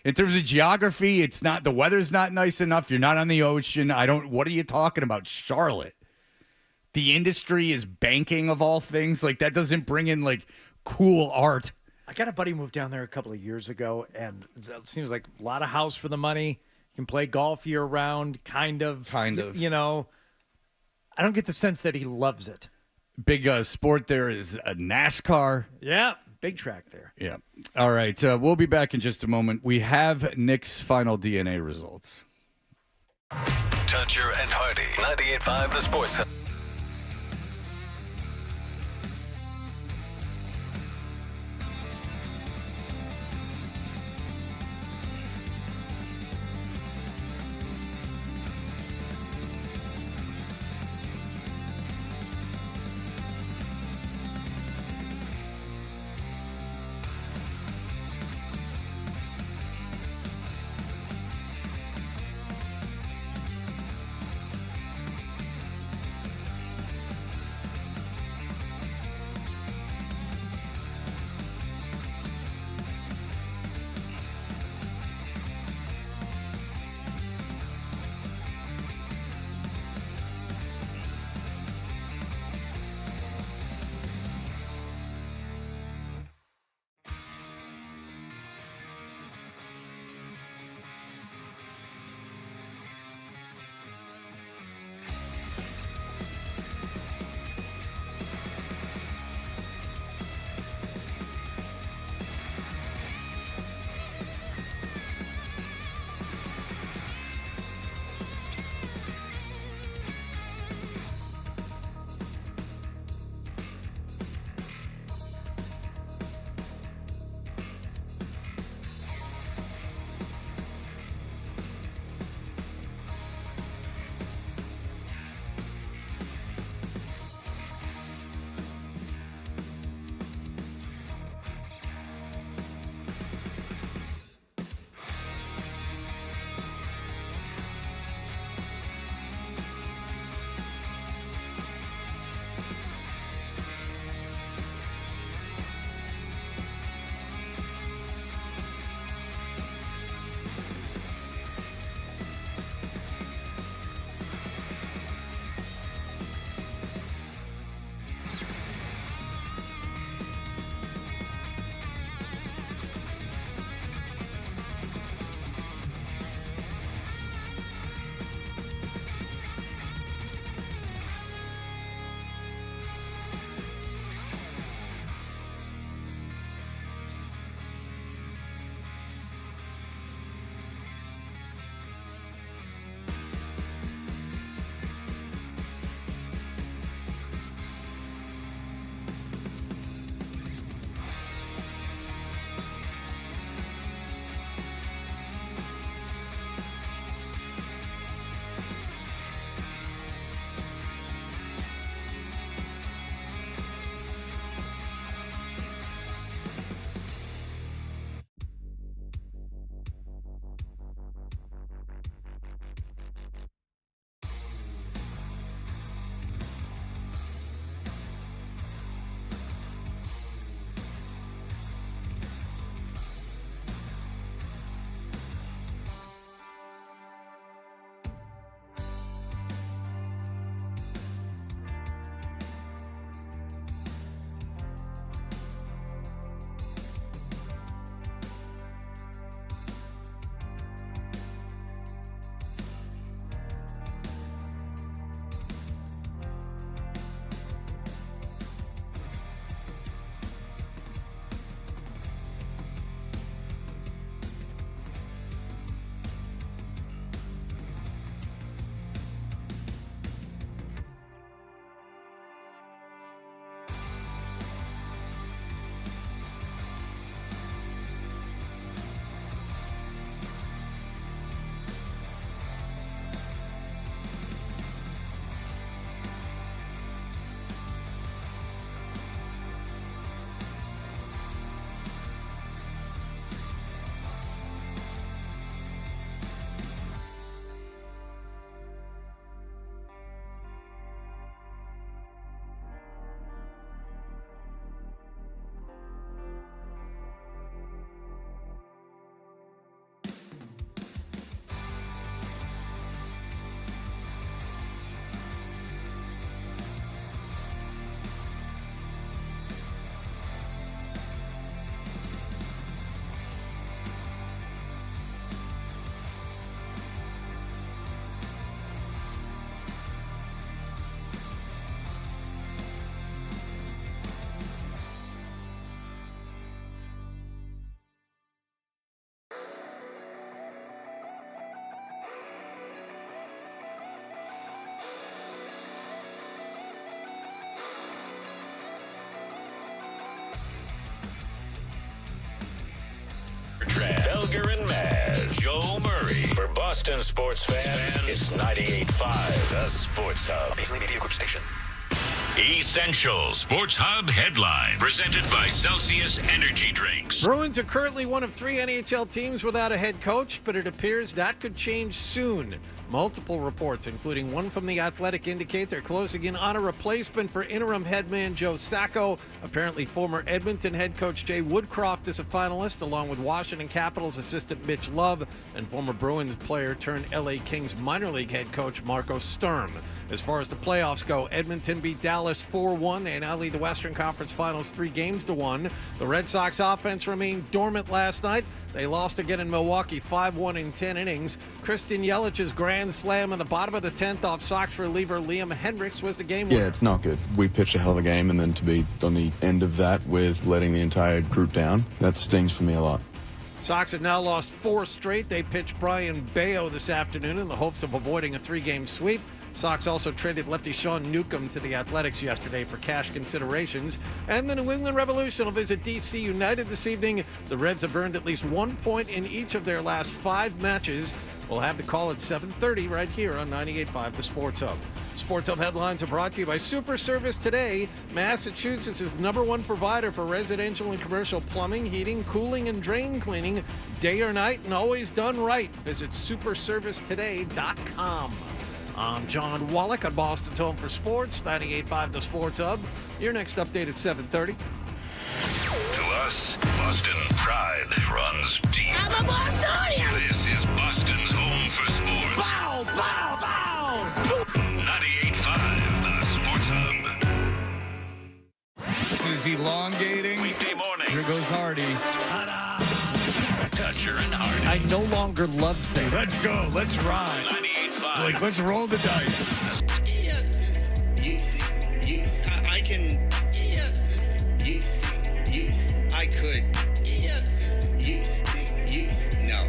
in terms of geography. It's not, the weather's not nice enough. You're not on the ocean. What are you talking about? Charlotte. The industry is banking of all things. Like that doesn't bring in like cool art. I got a buddy moved down there a couple of years ago, and it seems like a lot of house for the money. You can play golf year round, kind of. You know, I don't get the sense that he loves it. Big sport there is NASCAR. Yeah, big track there. Yeah. All right. We'll be back in just a moment. We have Nick's final DNA results. Toucher and Hardy, 98.5 The Sports Center. Boston sports fans, it's 98.5, the Sports Hub. Paisley Media Group Station. Essential Sports Hub headline presented by Celsius Energy Drinks. Bruins are currently one of 3 NHL teams without a head coach, but it appears that could change soon. Multiple reports, including one from The Athletic, indicate they're closing in on a replacement for interim headman Joe Sacco. Apparently, former Edmonton head coach Jay Woodcroft is a finalist, along with Washington Capitals assistant Mitch Love and former Bruins player turned LA Kings minor league head coach Marco Sturm. As far as the playoffs go, Edmonton beat Dallas 4-1. They now lead the Western Conference Finals 3-1. The Red Sox offense remained dormant last night. They lost again in Milwaukee 5-1 in 10 innings. Christian Yelich's grand slam in the bottom of the 10th off Sox reliever Liam Hendricks was the game winner. Yeah, it's not good. We pitched a hell of a game, and then to be on the end of that with letting the entire group down, that stings for me a lot. Sox have now lost 4 straight. They pitched Brian Bayo this afternoon in the hopes of avoiding a 3-game sweep. Sox also traded lefty Sean Newcomb to the Athletics yesterday for cash considerations. And the New England Revolution will visit D.C. United this evening. The Reds have earned at least 1 point in each of their last 5 matches. We'll have the call at 7:30 right here on 98.5 The Sports Hub. Sports Hub headlines are brought to you by Super Service Today, Massachusetts' #1 provider for residential and commercial plumbing, heating, cooling, and drain cleaning, day or night, and always done right. Visit superservicetoday.com. I'm John Wallach on Boston's Home for Sports, 98.5 The Sports Hub. Your next update at 7:30. To us, Boston pride runs deep. I'm a Bostonian! This is Boston's Home for Sports. Bow, bow, bow! 98.5 The Sports Hub. Is elongating. Weekday morning. Here goes Hardy. Toucher and Hardy. I no longer love things. Let's go. Let's ride. 98.5. Like, let's roll the dice. I could. No.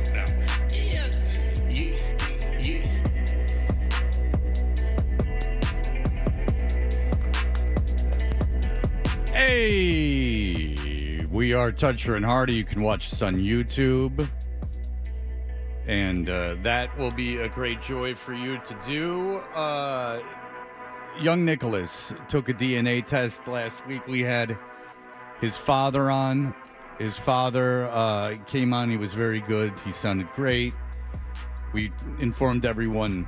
Hey, we are Toucher and Hardy. You can watch us on YouTube. And that will be a great joy for you to do. Young Nicholas took a DNA test last week. We had his father on. His father came on. He was very good. He sounded great. We informed everyone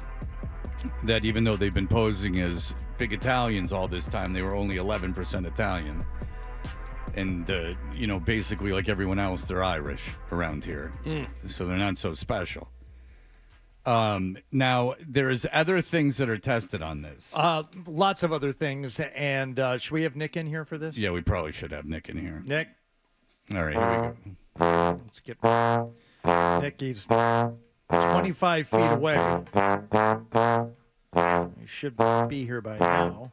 that even though they've been posing as big Italians all this time, they were only 11% Italian. And, basically like everyone else, they're Irish around here. So they're not so special. Now, there's other things that are tested on this. Lots of other things. And should we have Nick in here for this? Yeah, we probably should have Nick in here. Nick? All right, here we go. Let's get Nick. He's 25 feet away. He should be here by now.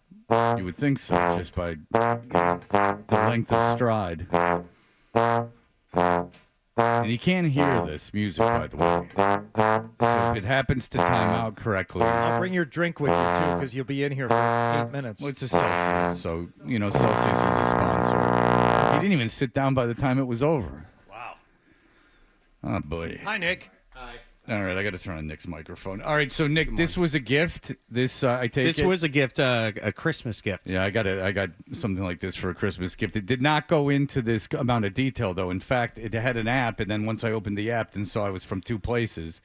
You would think so, just by the length of stride. And you can't hear this music, by the way. So if it happens to time out correctly. I'll bring your drink with you, too, because you'll be in here for 8 minutes. Well, it's a Celsius, so, Celsius is a sponsor. He didn't even sit down by the time it was over. Wow. Oh, boy. Hi, Nick. Hi. All right, I got to turn on Nick's microphone. All right, so Nick, this was a gift. This I take This was a gift, a Christmas gift. Yeah, I got something like this for a Christmas gift. It did not go into this amount of detail, though. In fact, it had an app, and then once I opened the app and saw I was from 2 places,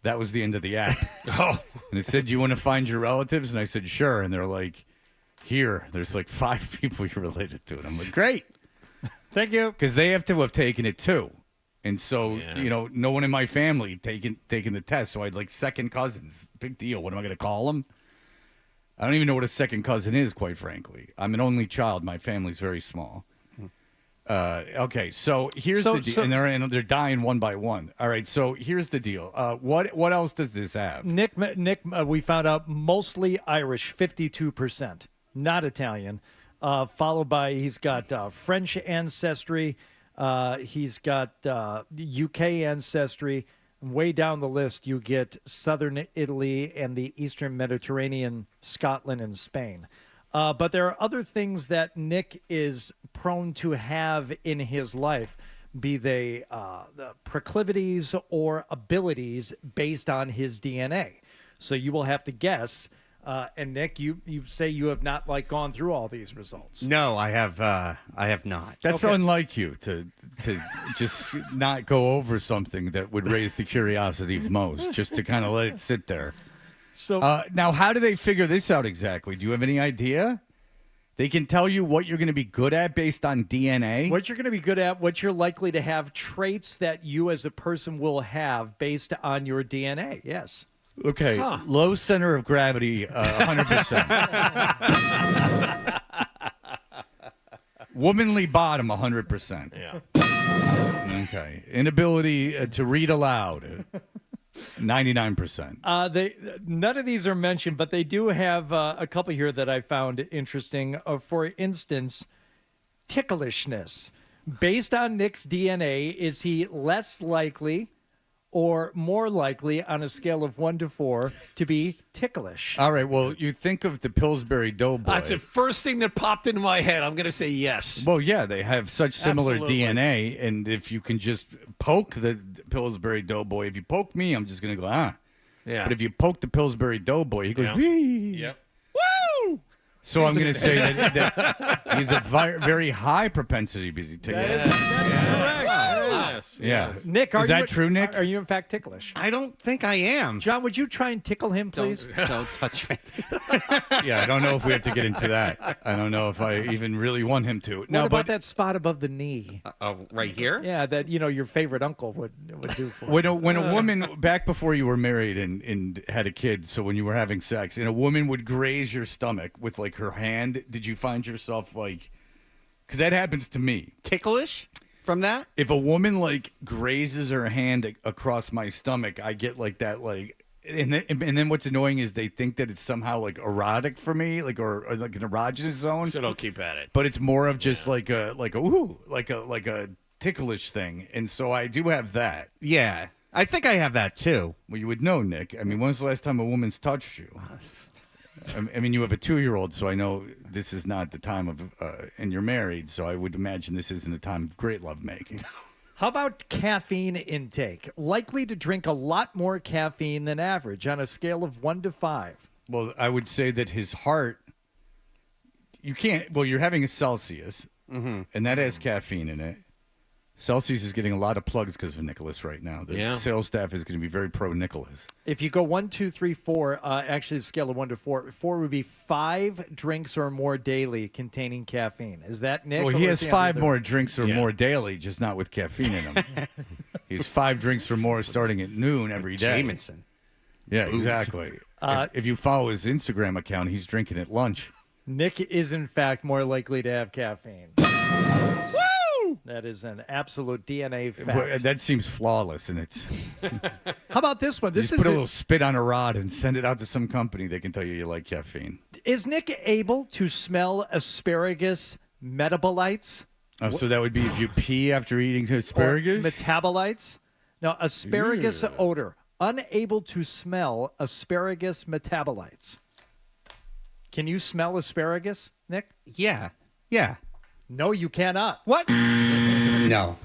that was the end of the app. Oh. And it said, "Do you want to find your relatives?" And I said, "Sure." And they're like, "Here, there's like 5 people you're related to." And I'm like, "Great, thank you," because they have to have taken it too. And so, no one in my family taking the test. So I had like second cousins. Big deal. What am I going to call them? I don't even know what a second cousin is, quite frankly. I'm an only child. My family's very small. Okay, so here's the deal. And they're dying one by one. All right, so here's the deal. What else does this have? Nick, we found out mostly Irish, 52%, not Italian. Followed by he's got French ancestry. He's got UK ancestry. Way down the list, you get southern Italy and the eastern Mediterranean, Scotland, and Spain. But there are other things that Nick is prone to have in his life. be they the proclivities or abilities based on his DNA. So you will have to guess. And Nick, you say you have not gone through all these results. No, I have not. That's unlike you to just not go over something that would raise the curiosity of most, just to kind of let it sit there. So now, how do they figure this out exactly? Do you have any idea? They can tell you what you're going to be good at based on DNA? What you're going to be good at, what you're likely to have, traits that you as a person will have based on your DNA, yes. Okay, low center of gravity, 100%. Womanly bottom, 100%. Yeah. Okay. Inability to read aloud, 99%. None of these are mentioned, but they do have a couple here that I found interesting. For instance, ticklishness. Based on Nick's DNA, is he less likely or more likely on a scale of 1 to 4 to be ticklish? All right, well, you think of the Pillsbury Doughboy. That's the first thing that popped into my head. I'm going to say yes. Well, yeah, they have such similar Absolutely. DNA, and if you can just poke the Pillsbury Doughboy, if you poke me, I'm just going to go, Yeah. But if you poke the Pillsbury Doughboy, he goes, Yeah. wee. Yep. Woo! So I'm going to say that he's a very high propensity to be ticklish. Yes. Yeah. Nick, Is that true, Nick? Are you in fact ticklish? I don't think I am. John, would you try and tickle him, please? Don't touch me. Yeah, I don't know if we have to get into that. I don't know if I even really want him to. What about that spot above the knee? Right here? Yeah, that your favorite uncle would do for When you. when a woman, back before you were married and had a kid, so when you were having sex, and a woman would graze your stomach with her hand, did you find yourself because that happens to me. Ticklish from that? If a woman grazes her hand across my stomach, I get that and then what's annoying is they think that it's somehow erotic for me, or an erogenous zone. So don't keep at it. But it's more of just like a ticklish thing, and so I do have that. Yeah. I think I have that too. Well, you would know, Nick. I mean, when's the last time a woman's touched you? I mean, you have a 2-year-old, so I know this is not the time of, and you're married, so I would imagine this isn't a time of great lovemaking. How about caffeine intake? Likely to drink a lot more caffeine than average on a scale of 1 to 5. Well, I would say that his heart, you're having a Celsius, and that has caffeine in it. Celsius is getting a lot of plugs because of Nicholas right now. The sales staff is going to be very pro Nicholas. If you go 1, 2, 3, 4, actually, the scale of 1 to 4, 4 would be 5 drinks or more daily containing caffeine. Is that Nick? Well, or he is has on 5 the more drinks or more daily, just not with caffeine in them. He's 5 drinks or more starting at noon every day. Jameson. Yeah, exactly. If you follow his Instagram account, he's drinking at lunch. Nick is, in fact, more likely to have caffeine. Woo! That is an absolute DNA fact. Well, that seems flawless, and it's. How about this one? This just put a little spit on a rod and send it out to some company. They can tell you like caffeine. Is Nick able to smell asparagus metabolites? Oh, so that would be if you pee after eating asparagus? Or metabolites? No, asparagus odor. Unable to smell asparagus metabolites. Can you smell asparagus, Nick? Yeah. Yeah. No, you cannot. What? No.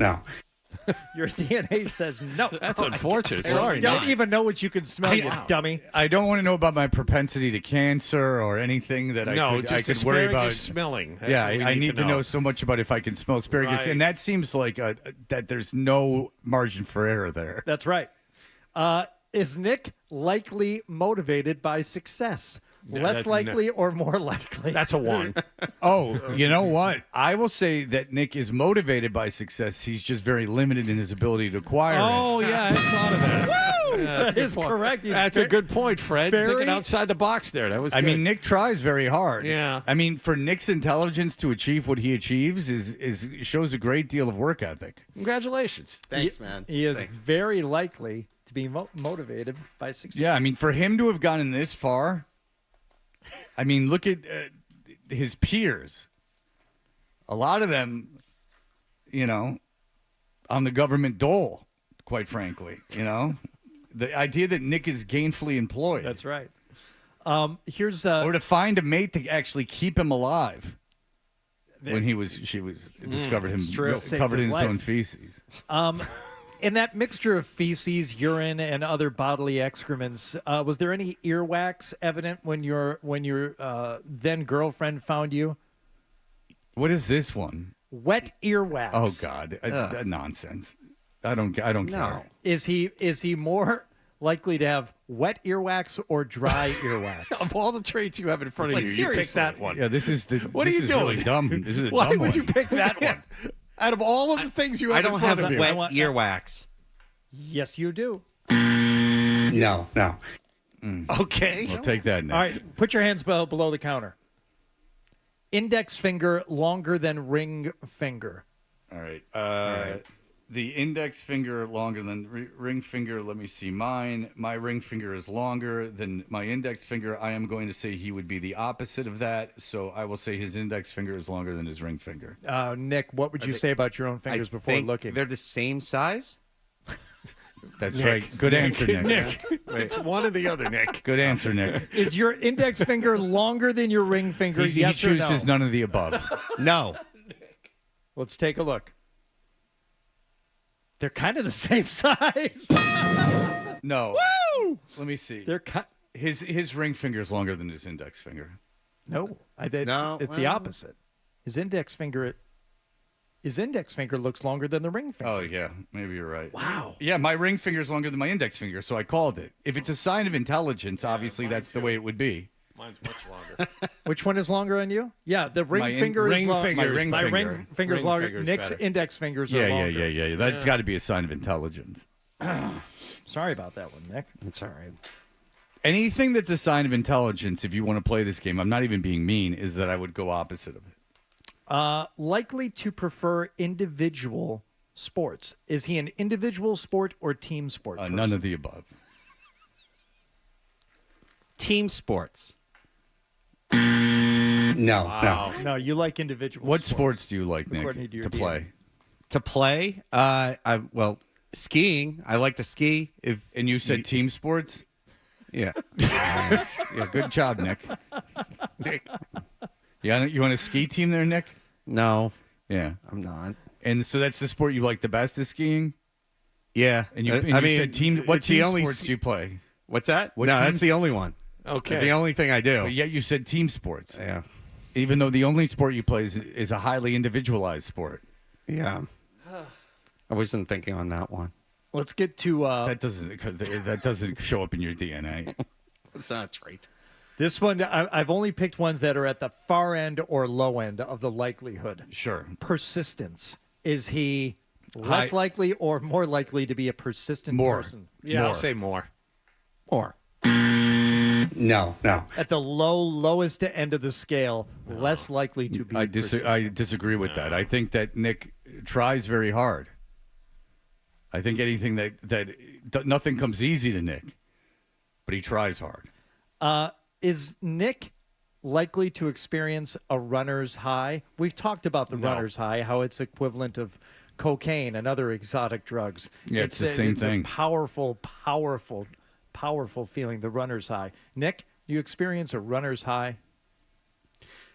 Your DNA says no. That's unfortunate. Sorry. You don't even know what you can smell, you dummy. I don't want to know about my propensity to cancer or anything that I could worry about. Smelling. That's Yeah, what we I need to know so much about if I can smell asparagus, Right. and that seems like that there's no margin for error there. That's right. Is Nick likely motivated by success? Less likely or more likely? That's a 1. Oh, you know what? I will say that Nick is motivated by success. He's just very limited in his ability to acquire it. Oh, yeah, I hadn't thought of that. Woo! Yeah, That is correct. He's That's a good point, Fred. very- Thinking outside the box there. That was I good. mean, Nick tries very hard. Yeah. I mean, for Nick's intelligence to achieve what he achieves shows a great deal of work ethic. Congratulations. Thanks, man. He is very likely to be motivated by success. Yeah, I mean, for him to have gotten this far, I mean, look at his peers. A lot of them, on the government dole, quite frankly, The idea that Nick is gainfully employed. That's right. Here's or to find a mate to actually keep him alive. when she was discovered him true. covered in his Saved his own life. feces. In that mixture of feces, urine, and other bodily excrements, was there any earwax evident when your then girlfriend found you? What is this one? Wet earwax. Oh God, nonsense. I don't care. Is he more likely to have wet earwax or dry earwax? Of all the traits you have in front of Like, you, you seriously. pick that one. Yeah, this is the. What this are you is doing? Really dumb. This is a Why dumb would one. you pick that one? Out of all of the things you have I don't in front have of you. wet earwax. Yes, you do. No. Okay. We'll take that now. All right, put your hands below the counter. Index finger longer than ring finger. All right. The index finger longer than ring finger. Let me see mine. My ring finger is longer than my index finger. I am going to say he would be the opposite of that. So I will say his index finger is longer than his ring finger. Nick, what would you say about your own fingers before looking? They're the same size. That's Nick. right. Good answer, Nick. It's one or the other, Nick. Good answer, Nick. Is your index finger longer than your ring finger? He yes or no? chooses none of the above. No. Let's take a look. They're kind of the same size. No. Woo! Let me see. They're his ring finger is longer than his index finger. No, it's the well- opposite. His index finger looks longer than the ring finger. Oh yeah, maybe you're right. Wow. Yeah, my ring finger is longer than my index finger, so I called it. If it's a sign of intelligence, obviously that's the way it would be. Mine's much longer. Which one is longer on you? Yeah, the ring finger is longer. My ring My finger. ring finger's Ring longer. finger's Nick's better. index fingers are longer. Yeah. That's got to be a sign of intelligence. Sorry about that one, Nick. It's all right. Anything that's a sign of intelligence, if you want to play this game, I'm not even being mean, is that I would go opposite of it. Likely to prefer individual sports. Is he an individual sport or team sport? None of the above. Team sports. No. No, you like individual. What sports do you like, According Nick, to your to DNA. play? To play, skiing. I like to ski. And you said team sports? Yeah. Yeah, good job, Nick. Nick. Yeah, you want a ski team there, Nick? No, Yeah. I'm not. And so that's the sport you like the best is skiing? Yeah. And you said team. What it's the team only sports do you play? What's that? What no, teams? that's the only one. Okay. It's the only thing I do. But yet you said team sports. Yeah. Even though the only sport you play is a highly individualized sport. Yeah. I wasn't thinking on that one. Let's get to That doesn't show up in your DNA. It's not a trait. this one. I've only picked ones that are at the far end or low end of the likelihood. Sure. Persistence. Is he less likely or more likely to be a persistent More. person? Yeah, I'll say more. Or No. at the lowest end of the scale, less likely to be. I persistent. disagree with that. I think that Nick tries very hard. I think anything that nothing comes easy to Nick, but he tries hard. Is Nick likely to experience a runner's high? We've talked about the runner's high, how it's equivalent of cocaine and other exotic drugs. Yeah, it's the same thing. A powerful feeling, the runner's high. Nick, you experience a runner's high?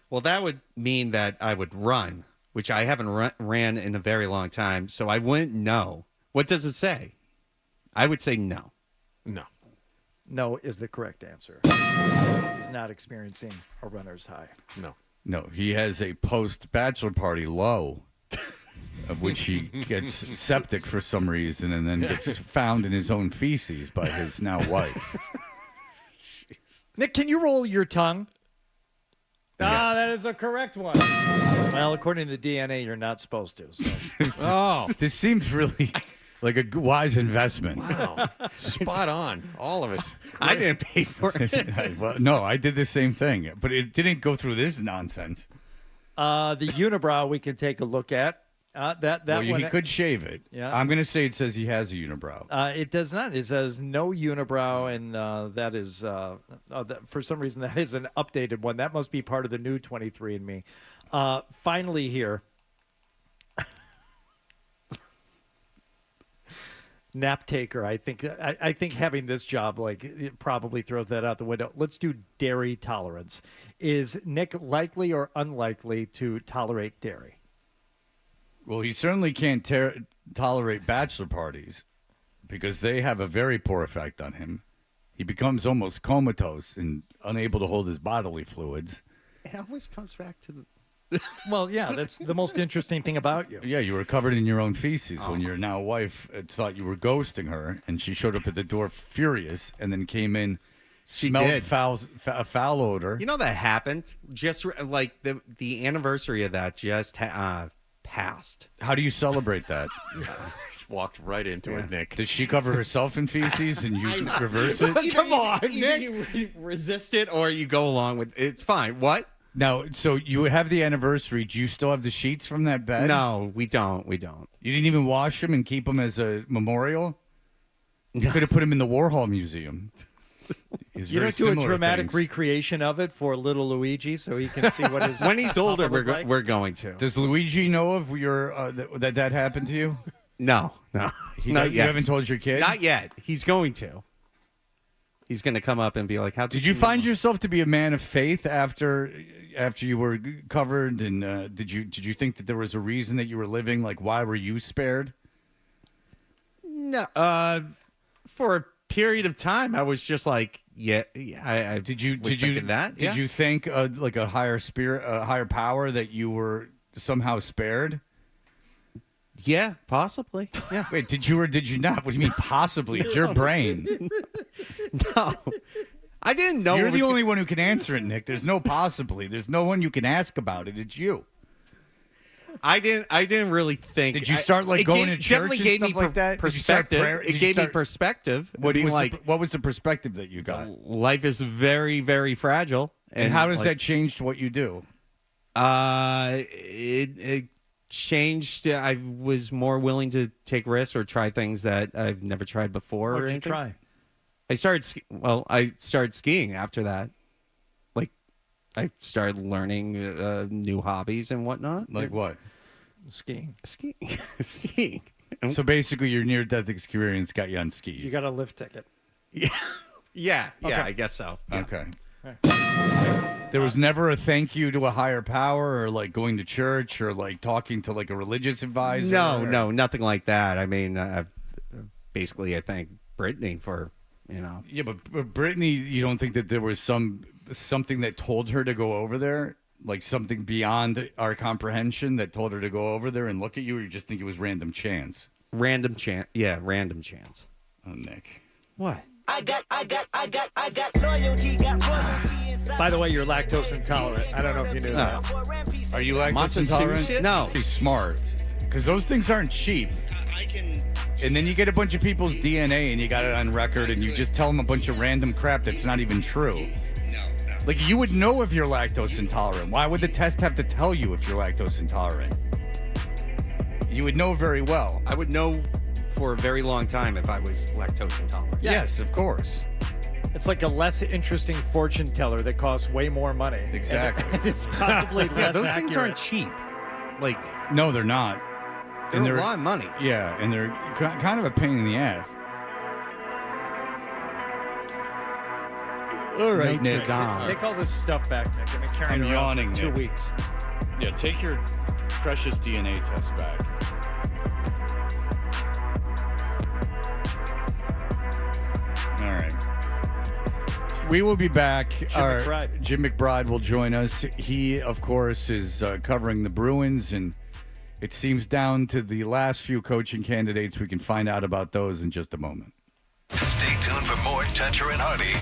Well, that would mean that I would run, which I haven't ran in a very long time, so I wouldn't know. What does it say? I would say no. No. No is the correct answer. He's not experiencing a runner's high. No, he has a post-bachelor party low, of which he gets septic for some reason and then gets found in his own feces by his now wife. Nick, can you roll your tongue? Yes. That is a correct one. Well, according to DNA, you're not supposed to. So. This seems really like a wise investment. Wow. Spot on. All of us. I didn't pay for it. Well, no, I did the same thing, but it didn't go through this nonsense. The unibrow we can take a look at. Well, one, he could shave it. Yeah. I'm going to say it says he has a unibrow. It does not. It says no unibrow, and that is for some reason that is an updated one. That must be part of the new 23andMe. Finally, here, nap taker. I think having this job it probably throws that out the window. Let's do dairy tolerance. Is Nick likely or unlikely to tolerate dairy? Well, he certainly can't tolerate bachelor parties because they have a very poor effect on him. He becomes almost comatose and unable to hold his bodily fluids. It always comes back to the. Well, yeah, that's the most interesting thing about you. Yeah, you were covered in your own feces when your now wife thought you were ghosting her, and she showed up at the door furious, and then came in, smelled did. a foul odor. You know that happened. Just like the anniversary of that just passed. How do you celebrate that? Just walked right into it, Nick. Does she cover herself in feces and you reverse it? Come on, Nick. You resist it or you go along with it's fine. What? Now, so you have the anniversary. Do you still have the sheets from that bed? No, we don't. We don't. You didn't even wash them and keep them as a memorial? You could have put them in the Warhol Museum. You don't do a dramatic recreation of it for little Luigi so he can see what his when he's older, papa was like? we're going to. Does Luigi know of your that happened to you? No. Not yet. You haven't told your kid? Not yet. He's going to. He's going to come up and be like, "How did you find yourself to be a man of faith after you were covered? And did you think that there was a reason that you were living? Like, why were you spared? No. For a period of time, I was just like, I did you that? Did you think like a higher spirit, a higher power that you were somehow spared? Yeah, possibly. Yeah. Wait, did you or did you not? What do you mean possibly? It's your brain. No. I didn't know. You're the only one who can answer it, Nick. There's no possibly. There's no one you can ask about it. It's you. I didn't really think. Did you start going to church definitely and gave stuff me like that? perspective. Did you It gave me start- perspective. What Being was the perspective that you got? Life is very, very fragile. And how does that change to what you do? It changed. I was more willing to take risks or try things that I've never tried before. What or did you anything. try? I started skiing after that. Like, I started learning new hobbies and whatnot. Like what? Skiing. Skiing. So basically, your near-death experience got you on skis. You got a lift ticket. Yeah, Okay. I guess so. Yeah. Okay. There was never a thank you to a higher power, or like going to church, or like talking to like a religious advisor. No, nothing like that. I mean, basically, I thank Brittany for, Yeah, but Brittany, you don't think that there was something that told her to go over there, like something beyond our comprehension that told her to go over there and look at you, or you just think it was random chance? Random chance. Yeah, random chance. Oh, Nick. What? I got loyalty, By the way, you're lactose intolerant. I don't know if you knew that. Are you lactose Matsu intolerant? shit? No. Be smart, because those things aren't cheap. And then you get a bunch of people's DNA and you got it on record and you just tell them a bunch of random crap that's not even true. Like, you would know if you're lactose intolerant. Why would the test have to tell you if you're lactose intolerant? You would know very well. I would know for a very long time if I was lactose intolerant. Yes, of course. It's like a less interesting fortune teller that costs way more money. Exactly. And it's probably less Yeah, those things accurate. aren't cheap. Like, No, they're not. they're a lot of money. Yeah, and they're kind of a pain in the ass. All right, No Nick. trick. Take all this stuff back, Nick. I've been carrying I'm it around yawning, for 2 Nick. weeks. Yeah, take your precious DNA test back. All right. We will be back. Jim McBride will join us. He, of course, is covering the Bruins, and it seems down to the last few coaching candidates. We can find out about those in just a moment. Stay tuned for more Toucher and Hardy.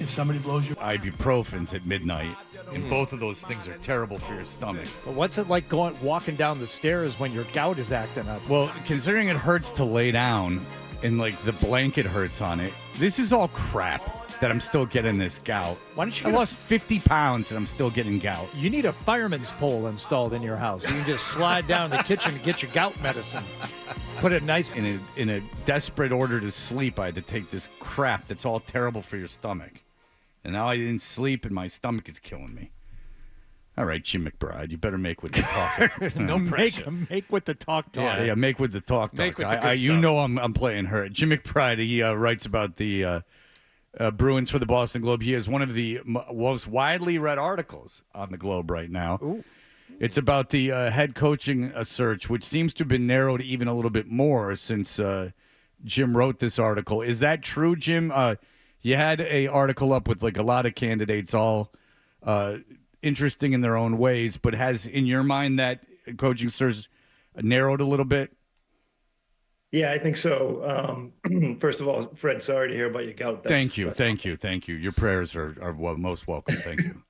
if somebody blows you. Ibuprofens at midnight, and both of those things are terrible for your stomach. But what's it like walking down the stairs when your gout is acting up? Well, considering it hurts to lay down and like the blanket hurts on it, this is all crap that I'm still getting this gout. Why don't you I lost 50 pounds and I'm still getting gout. You need a fireman's pole installed in your house. You can just slide down the kitchen to get your gout medicine. Put it nice. In a desperate order to sleep, I had to take this crap that's all terrible for your stomach. And now I didn't sleep and my stomach is killing me. All right, Jim McBride, you better make with the talk. No pressure. Make with the talk. Yeah, make with the talk. Make with the good you stuff. know I'm playing hurt. Jim McBride, he writes about the Bruins for the Boston Globe. He has one of the most widely read articles on the Globe right now. Ooh. It's about the head coaching search, which seems to have been narrowed even a little bit more since Jim wrote this article. Is that true, Jim? You had a article up with like a lot of candidates, all interesting in their own ways, but has in your mind that coaching search narrowed a little bit? Yeah, I think so. First of all, Fred, sorry to hear about your gout. Thank you. Your prayers are most welcome. Thank you.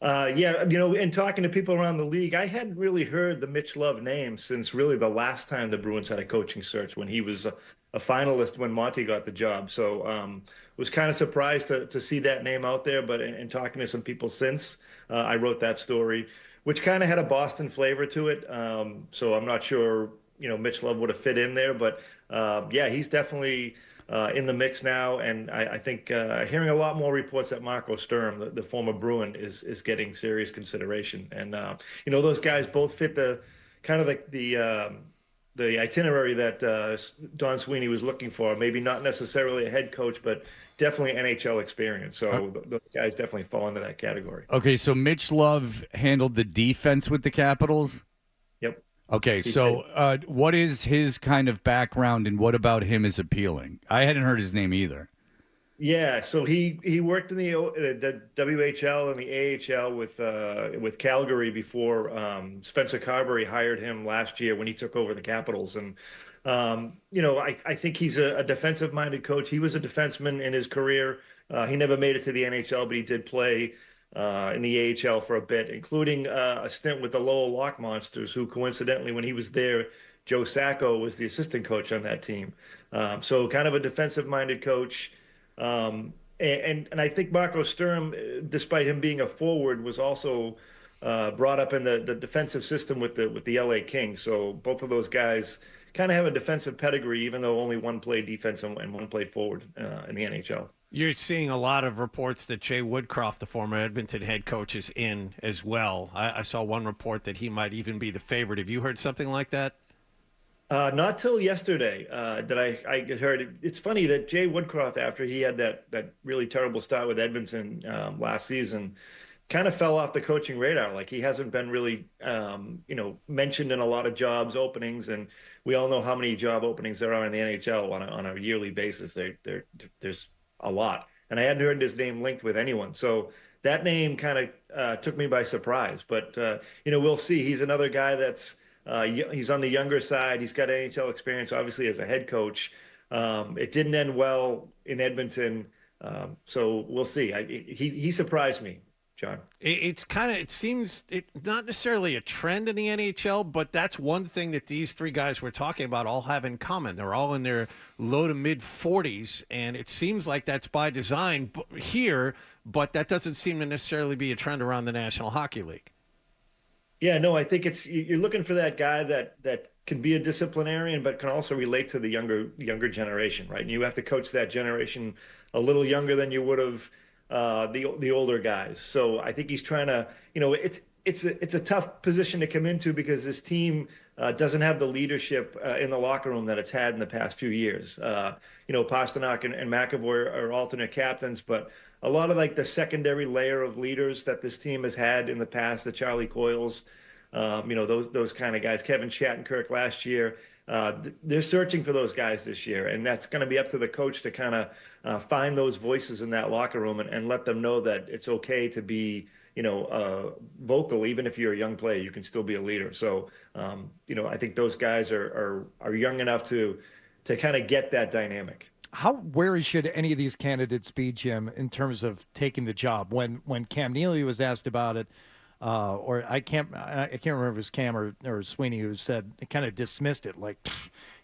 Yeah, in talking to people around the league, I hadn't really heard the Mitch Love name since really the last time the Bruins had a coaching search, when he was a finalist when Monty got the job. So was kind of surprised to see that name out there. But in talking to some people since, I wrote that story, which kind of had a Boston flavor to it. So I'm not sure, Mitch Love would have fit in there. But yeah, he's definitely in the mix now. And I think hearing a lot more reports that Marco Sturm, the former Bruin, is getting serious consideration. And, those guys both fit the kind of the itinerary that Don Sweeney was looking for. Maybe not necessarily a head coach, but definitely NHL experience. So those guys definitely fall into that category. Okay, so Mitch Love handled the defense with the Capitals? Yep. Okay, so what is his kind of background, and what about him is appealing? I hadn't heard his name either. Yeah, so he worked in the WHL and the AHL with Calgary before Spencer Carberry hired him last year when he took over the Capitals. And I think he's a defensive-minded coach. He was a defenseman in his career. He never made it to the NHL, but he did play in the AHL for a bit, including a stint with the Lowell Lock Monsters, who coincidentally, when he was there, Joe Sacco was the assistant coach on that team. So kind of a defensive-minded coach. And I think Marco Sturm, despite him being a forward, was also brought up in the defensive system with the LA Kings. So both of those guys kind of have a defensive pedigree, even though only one played defense and one played forward in the NHL. You're seeing a lot of reports that Jay Woodcroft, the former Edmonton head coach, is in as well. I saw one report that he might even be the favorite. Have you heard something like that? Not till yesterday that I heard it. It's funny that Jay Woodcroft, after he had that really terrible start with Edmonton last season, kind of fell off the coaching radar. Like, he hasn't been really, mentioned in a lot of jobs openings, and we all know how many job openings there are in the NHL on a yearly basis. There's a lot, and I hadn't heard his name linked with anyone. So that name kind of took me by surprise. But we'll see. He's another guy that's he's on the younger side. He's got NHL experience, obviously, as a head coach. It didn't end well in Edmonton, so we'll see. He surprised me, John. It seems not necessarily a trend in the NHL, but that's one thing that these three guys we're talking about all have in common. They're all in their low to mid 40s, and it seems like that's by design here, but that doesn't seem to necessarily be a trend around the National Hockey League. Yeah, no, I think you're looking for that guy that can be a disciplinarian, but can also relate to the younger generation, right? And you have to coach that generation a little younger than you would have the older guys. So I think he's trying to, it's a tough position to come into because this team doesn't have the leadership in the locker room that it's had in the past few years. Pasternak and McAvoy are alternate captains, but a lot of like the secondary layer of leaders that this team has had in the past, the Charlie Coyles, those kind of guys, Kevin Shattenkirk last year, they're searching for those guys this year. And that's going to be up to the coach to kind of find those voices in that locker room and let them know that it's okay to be, vocal. Even if you're a young player, you can still be a leader. So, I think those guys are young enough to kind of get that dynamic. how wary should any of these candidates be, Jim, in terms of taking the job? When Cam Neely was asked about it, or I can't remember if it was Cam or Sweeney who said, kind of dismissed it, like,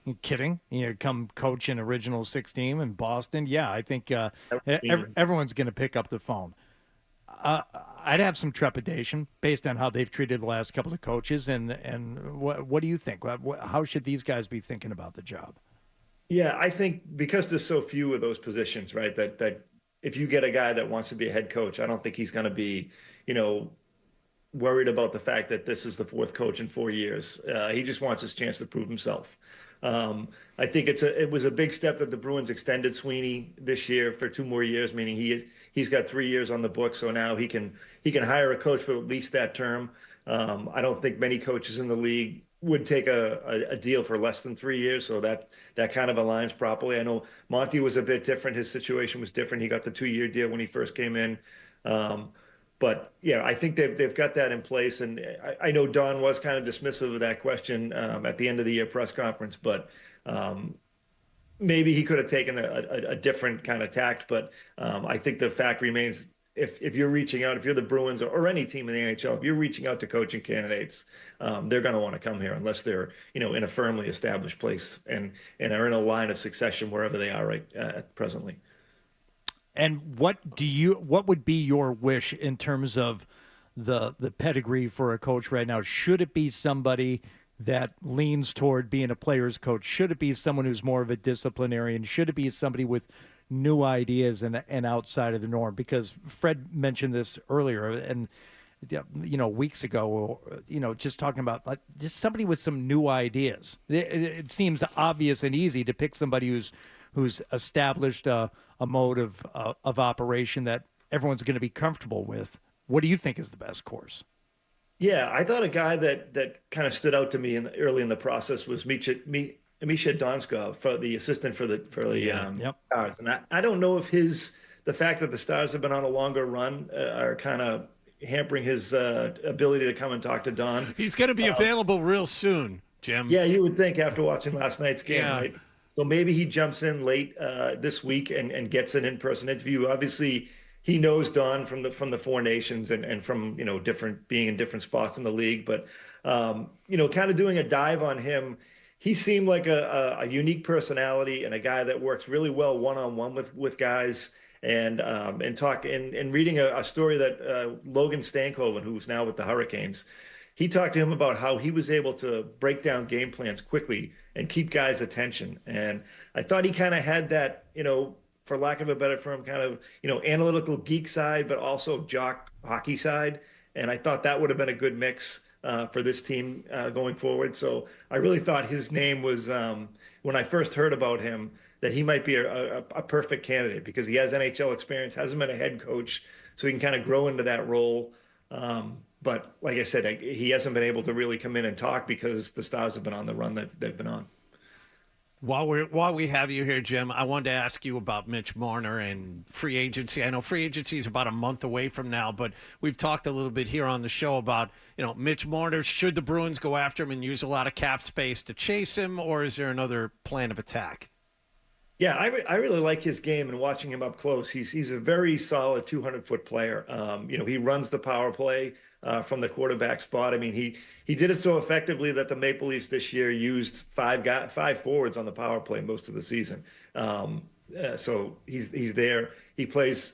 you kidding? Come coach an original 6 team in Boston? Yeah, I think everyone's going to pick up the phone. I'd have some trepidation based on how they've treated the last couple of coaches. And what do you think? How should these guys be thinking about the job? Yeah, I think because there's so few of those positions, right, that if you get a guy that wants to be a head coach, I don't think he's going to be, worried about the fact that this is the 4th coach in 4 years. He just wants his chance to prove himself. I think it was a big step that the Bruins extended Sweeney this year for 2 more years, meaning he's got 3 years on the book, so now he can hire a coach for at least that term. I don't think many coaches in the league would take a deal for less than 3 years, so that kind of aligns properly. I know Monty was a bit different. His situation was different. He got the 2-year deal when he first came in. But yeah, I think they've got that in place. And I know Don was kind of dismissive of that question at the end of the year press conference, but maybe he could have taken a different kind of tact. But I think the fact remains, if you're reaching out, if you're the Bruins or any team in the NHL, if you're reaching out to coaching candidates, they're going to want to come here unless they're, in a firmly established place and are in a line of succession wherever they are presently. And what would be your wish in terms of the pedigree for a coach right now? Should it be somebody that leans toward being a player's coach? Should it be someone who's more of a disciplinarian? Should it be somebody with new ideas and outside of the norm? Because Fred mentioned this earlier, and weeks ago, just talking about just somebody with some new ideas. It seems obvious and easy to pick somebody who's established a mode of operation that everyone's going to be comfortable with. What do you think is the best course? Yeah, I thought a guy that kind of stood out to me early in the process was Misha Donskov, for the assistant for the Stars. And I don't know if the fact that the Stars have been on a longer run are kind of hampering his ability to come and talk to Don. He's going to be available real soon, Jim. Yeah, you would think after watching last night's game, Yeah. right? So maybe he jumps in late this week and gets an in-person interview. Obviously, he knows Don from the 4 Nations and from being in different spots in the league. But kind of doing a dive on him, he seemed like a unique personality and a guy that works really well one-on-one with guys. And reading a story that Logan Stankoven, who's now with the Hurricanes, he talked to him about how he was able to break down game plans quickly and keep guys' attention. And I thought he kind of had that, for lack of a better term, kind of, analytical geek side, but also jock hockey side. And I thought that would have been a good mix for this team going forward. So I really thought his name was, when I first heard about him, that he might be a perfect candidate because he has NHL experience, hasn't been a head coach, so he can kind of grow into that role. But like I said, he hasn't been able to really come in and talk because the Stars have been on the run that they've been on. While we have you here, Jim, I wanted to ask you about Mitch Marner and free agency. I know free agency is about a month away from now, but we've talked a little bit here on the show about, Mitch Marner. Should the Bruins go after him and use a lot of cap space to chase him, or is there another plan of attack? Yeah, I really like his game and watching him up close. He's a very solid 200-foot player. He runs the power play from the quarterback spot. I mean, he did it so effectively that the Maple Leafs this year used 5 forwards on the power play most of the season. So he's there. He plays.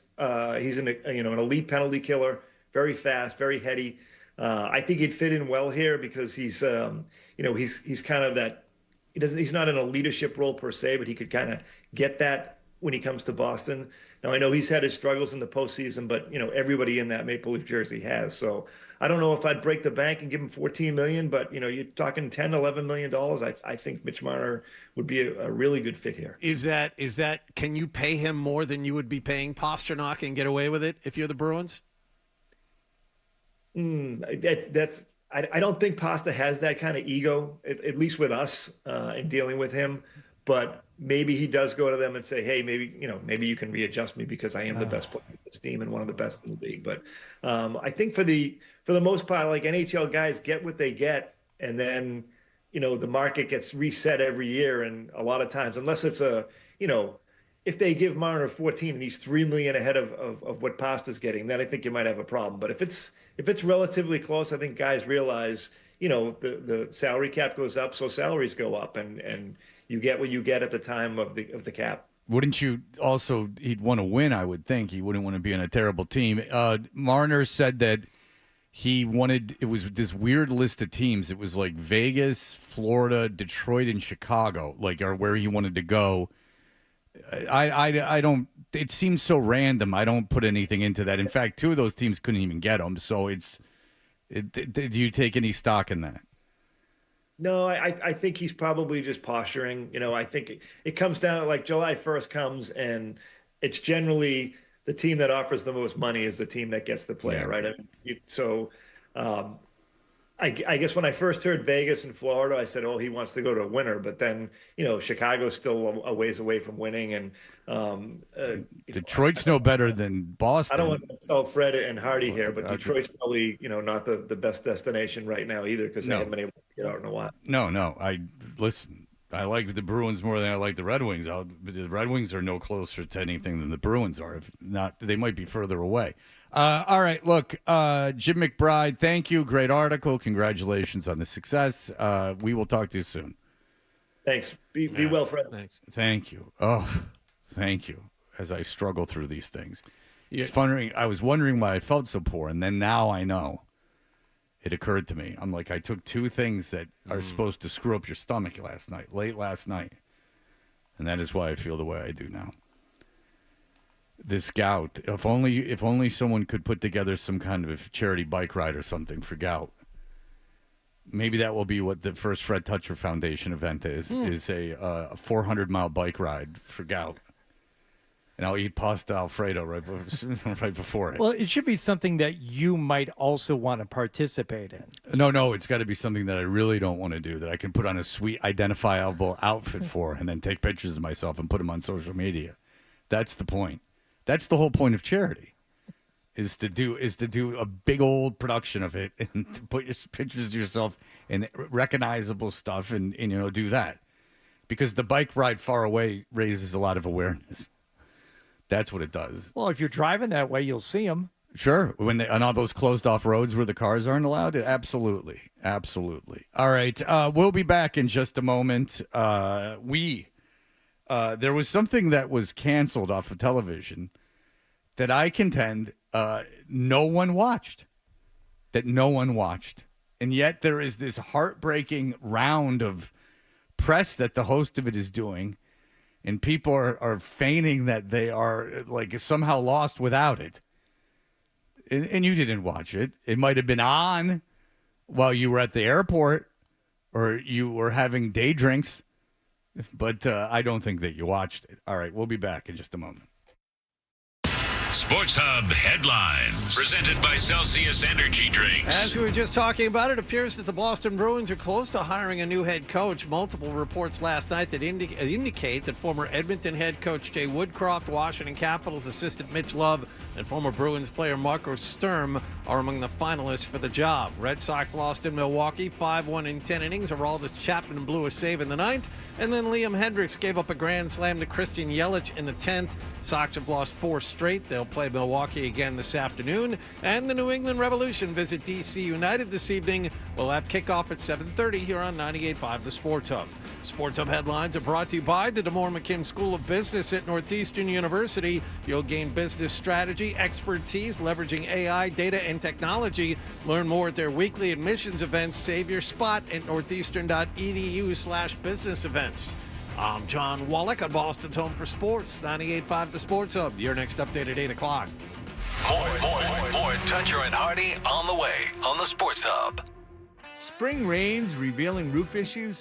He's an elite penalty killer. Very fast, very heady. I think he'd fit in well here because he's kind of that. He's not in a leadership role per se, but he could kind of get that when he comes to Boston. Now, I know he's had his struggles in the postseason, but, everybody in that Maple Leaf jersey has. So I don't know if I'd break the bank and give him $14 million, but, you're talking $10, $11 million. I think Mitch Marner would be a really good fit here. Is that can you pay him more than you would be paying Pastrnak and get away with it if you're the Bruins? I don't think Pasta has that kind of ego, at least with us in dealing with him. But maybe he does go to them and say, hey, maybe you can readjust me because I am the best player in this team and one of the best in the league. But I think for the most part, like NHL guys get what they get, and then the market gets reset every year. And a lot of times, unless it's if they give Marner 14 and he's $3 million ahead of what Pasta's getting, then I think you might have a problem. But if it's relatively close, I think guys realize, the salary cap goes up, so salaries go up, and you get what you get at the time of the cap. Wouldn't you also, he'd want to win, I would think. He wouldn't want to be on a terrible team. Marner said that it was this weird list of teams. It was like Vegas, Florida, Detroit, and Chicago, are where he wanted to go. I don't, it seems so random. I don't put anything into that. In fact, 2 of those teams couldn't even get him. So do you take any stock in that? No, I think he's probably just posturing. I think it comes down to July 1st comes, and it's generally the team that offers the most money is the team that gets the player, right? I guess when I first heard Vegas and Florida, I said, "Oh, he wants to go to a winner." But then, Chicago's still a ways away from winning, and Detroit's no better than Boston. I don't want to sell Fred and Hardy here, but Detroit's probably not the best destination right now either, because they haven't been able to get out in a while. No. I like the Bruins more than I like the Red Wings. The Red Wings are no closer to anything than the Bruins are. If not, they might be further away. All right, look, Jim McBride, thank you. Great article. Congratulations on the success. We will talk to you soon. Thanks. Be well, Fred. Thanks. Thank you. Oh, thank you. As I struggle through these things. I was wondering why I felt so poor, and then now I know. It occurred to me. I'm like, I took 2 things that are supposed to screw up your stomach late last night. And that is why I feel the way I do now. This gout. If only someone could put together some kind of charity bike ride or something for gout. Maybe that will be what the first Fred Toucher Foundation event is a 400-mile bike ride for gout. And I'll eat pasta Alfredo right before it. Well, it should be something that you might also want to participate in. No, it's got to be something that I really don't want to do, that I can put on a sweet identifiable outfit for and then take pictures of myself and put them on social media. That's the point. That's the whole point of charity, is to do a big old production of it and to put your pictures of yourself in recognizable stuff and do that. Because the bike ride far away raises a lot of awareness. That's what it does. Well, if you're driving that way, you'll see them. Sure. On all those closed off roads where the cars aren't allowed? Absolutely. All right. We'll be back in just a moment. There was something that was canceled off of television that I contend no one watched. And yet there is this heartbreaking round of press that the host of it is doing. And people are feigning that they are somehow lost without it. And you didn't watch it. It might have been on while you were at the airport or you were having day drinks. But I don't think that you watched it. All right, we'll be back in just a moment. Sports Hub headlines, presented by Celsius Energy Drinks. As we were just talking about, it appears that the Boston Bruins are close to hiring a new head coach. Multiple reports last night that indicate that former Edmonton head coach Jay Woodcroft, Washington Capitals assistant Mitch Love, and former Bruins player Marco Sturm are among the finalists for the job. Red Sox lost in Milwaukee 5-1 in 10 innings. Aroldis Chapman blew a save in the 9th, and then Liam Hendricks gave up a grand slam to Christian Yelich in the 10th. Sox have lost 4 straight. They'll play Milwaukee again this afternoon. And the New England Revolution visit DC United this evening. We'll have kickoff at 7:30 here on 98.5 The Sports Hub. Sports Hub headlines are brought to you by the DeMore McKim School of Business at Northeastern University. You'll gain business strategy, expertise, leveraging AI, data, and technology. Learn more at their weekly admissions events. Save your spot at northeastern.edu/business events. I'm John Wallach on Boston's Home for Sports, 98.5 The Sports Hub. Your next update at 8 o'clock. More Toucher and Hardy on the way on the Sports Hub. Spring rains revealing roof issues?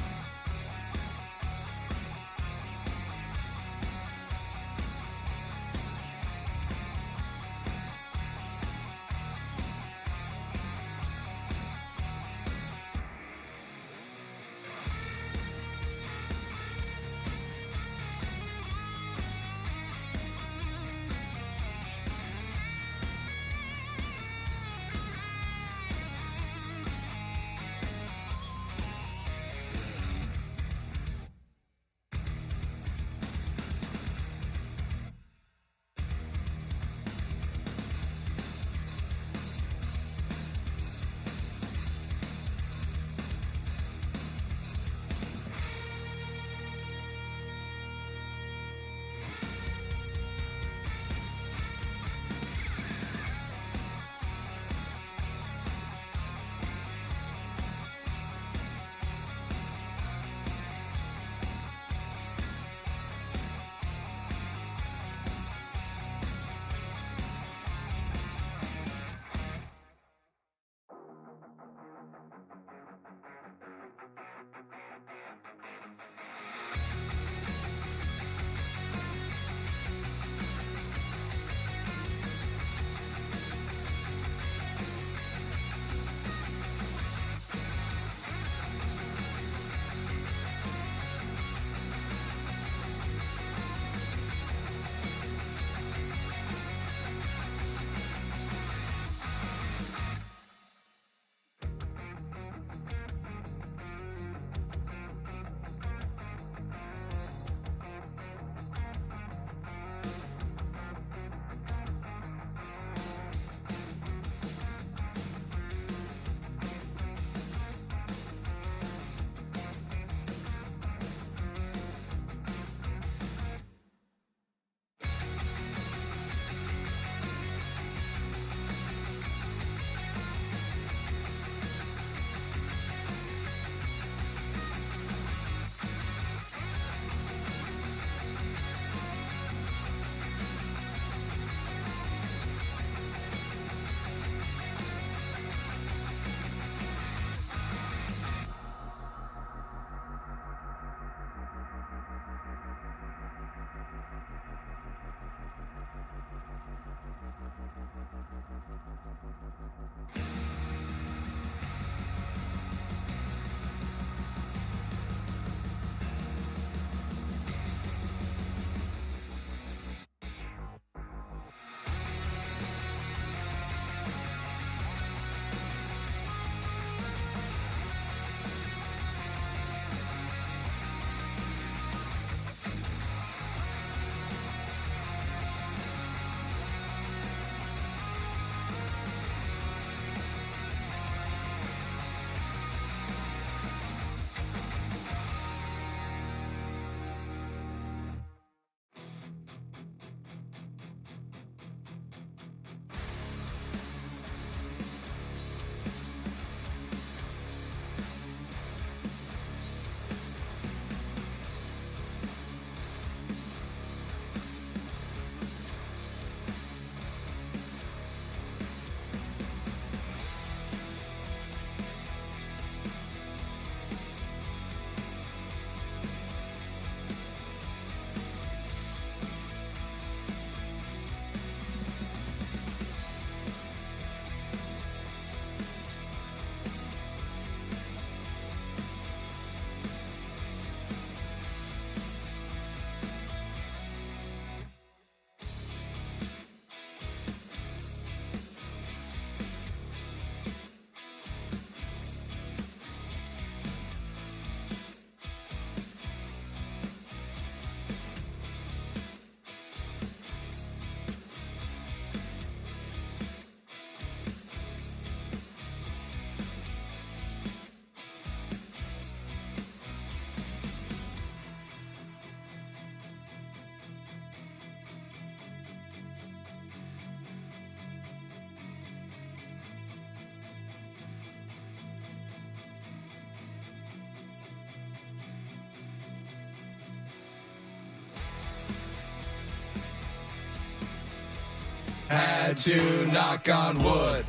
Had to knock on wood,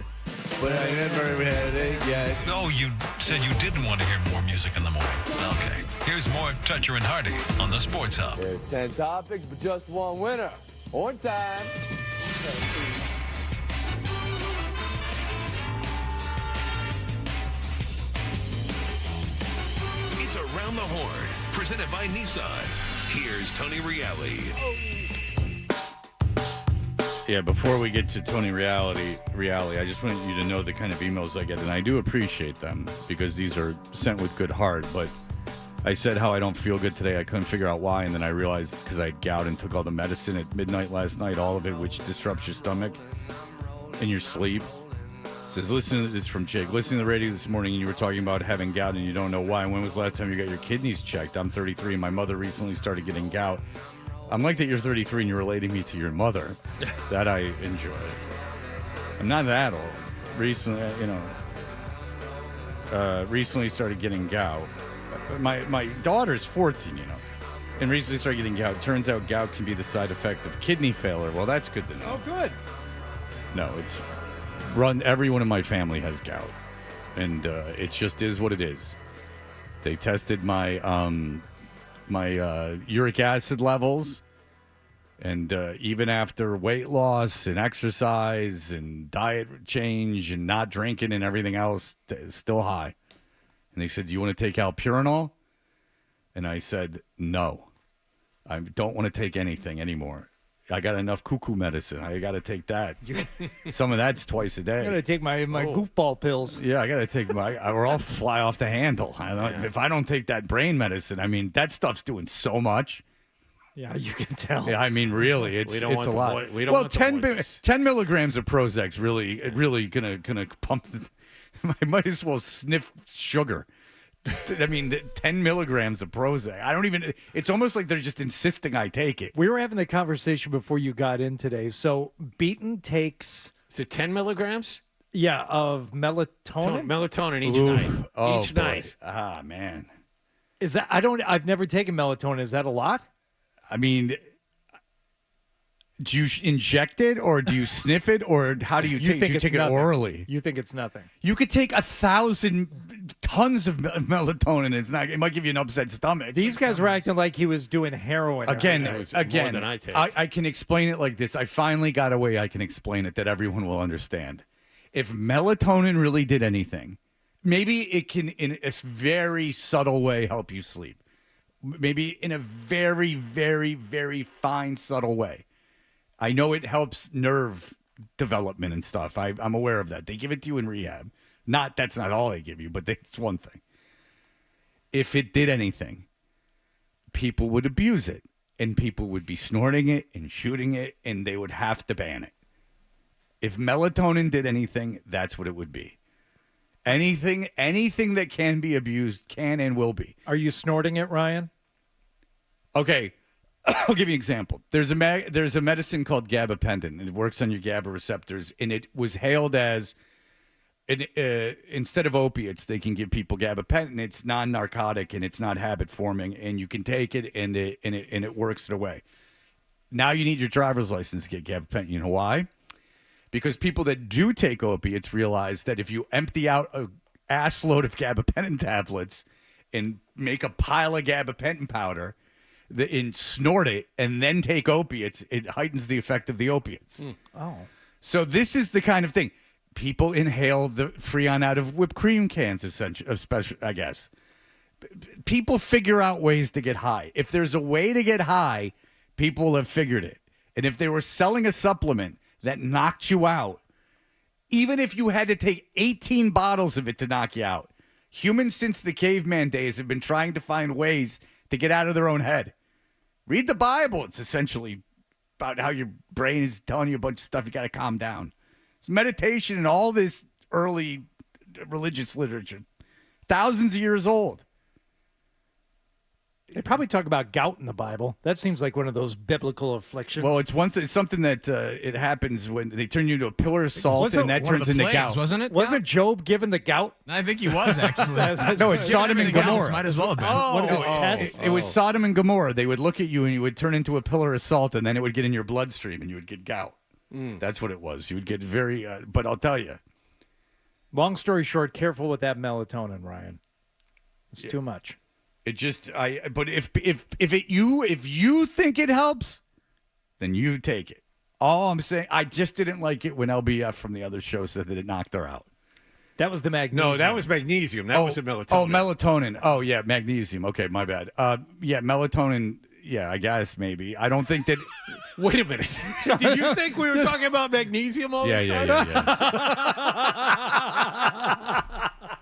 but I never had it yet. Oh, you said you didn't want to hear more music in the morning. Okay. Here's more Toucher and Hardy on the Sports Hub. There's 10 topics, but just one winner. On time. It's Around the Horn, presented by Nissan. Here's Tony Reale. Yeah, before we get to Tony Reality, I just want you to know the kind of emails I get, and I do appreciate them because these are sent with good heart. But I said how I don't feel good today. I couldn't figure out why, and then I realized it's because I had gout and took all the medicine at midnight last night, all of it, which disrupts your stomach and your sleep. It says, listen to this from Jake. Listening to the radio this morning, and you were talking about having gout, and you don't know why. When was the last time you got your kidneys checked? I'm 33, and my mother recently started getting gout. I'm like that you're 33 and you're relating me to your mother. That I enjoy. I'm not that old. Recently, recently started getting gout. My daughter's 14, and recently started getting gout. Turns out gout can be the side effect of kidney failure. Well, that's good to know. Oh, good. No, everyone in my family has gout, and it just is what it is. They tested my uric acid levels, and even after weight loss and exercise and diet change and not drinking and everything else, it's still high. And they said, do you want to take alpurinol? And I said, no, I don't want to take anything anymore. I got enough cuckoo medicine. I got to take that. Some of that's twice a day. I got to take my goofball pills. Yeah, I got to take or I'll fly off the handle. If I don't take that brain medicine, I mean, that stuff's doing so much. Yeah, you can tell. Yeah, I mean, really, it's a lot. Well, 10 milligrams of Prozac's really gonna pump. I might as well sniff sugar. I mean, 10 milligrams of Prozac. It's almost like they're just insisting I take it. We were having the conversation before you got in today. So Beaton takes... Is it 10 milligrams? Yeah, of melatonin? Melatonin each night. Oh, each night. Ah, man. Is that... I've never taken melatonin. Is that a lot? I mean... Do you inject it, or do you sniff it, or how do you take it? Do you take it orally? You think it's nothing? You could take 1,000 tons of melatonin. It's not. It might give you an upset stomach. These guys were acting like he was doing heroin. Again, more than I take. I can explain it like this. I finally got a way I can explain it that everyone will understand. If melatonin really did anything, maybe it can, in a very subtle way, help you sleep. Maybe in a very, very, very fine, subtle way. I know it helps nerve development and stuff. I'm aware of that. They give it to you in rehab. That's not all they give you, but it's one thing. If it did anything, people would abuse it, and people would be snorting it and shooting it, and they would have to ban it. If melatonin did anything, that's what it would be. Anything that can be abused can and will be. Are you snorting it, Ryan? Okay. I'll give you an example. There's a medicine called gabapentin. It works on your GABA receptors, and it was hailed as instead of opiates, they can give people gabapentin. It's non-narcotic and it's not habit-forming, and you can take it and it works it away. Now you need your driver's license to get gabapentin. You know why? Because people that do take opiates realize that if you empty out an ass load of gabapentin tablets and make a pile of gabapentin powder, and snort it and then take opiates, it heightens the effect of the opiates. Oh. So this is the kind of thing. People inhale the Freon out of whipped cream cans, especially, I guess. People figure out ways to get high. If there's a way to get high, people have figured it. And if they were selling a supplement that knocked you out, even if you had to take 18 bottles of it to knock you out, humans since the caveman days have been trying to find ways to get out of their own head. Read the Bible. It's essentially about how your brain is telling you a bunch of stuff. You got to calm down. It's meditation and all this early religious literature. Thousands of years old. They probably talk about gout in the Bible. That seems like one of those biblical afflictions. Well, it's something that it happens when they turn you into a pillar of salt, and that turns into gout. Wasn't it? Wasn't Job given the gout? I think he was, actually. No, it's Sodom and Gomorrah. Might as well have been. One of his tests? It was Sodom and Gomorrah. They would look at you, and you would turn into a pillar of salt, and then it would get in your bloodstream, and you would get gout. That's what it was. You would get very, but I'll tell you. Long story short, careful with that melatonin, Ryan. It's too much. It just, but if you think it helps, then you take it. All I'm saying, I just didn't like it when LBF from the other show said that it knocked her out. That was the magnesium. No, that was magnesium. That was the melatonin. Oh, melatonin. Oh, yeah, magnesium. Okay, my bad. Yeah, melatonin. Yeah, I guess maybe. I don't think that. Wait a minute. Did you think we were talking about magnesium all this time? Yeah.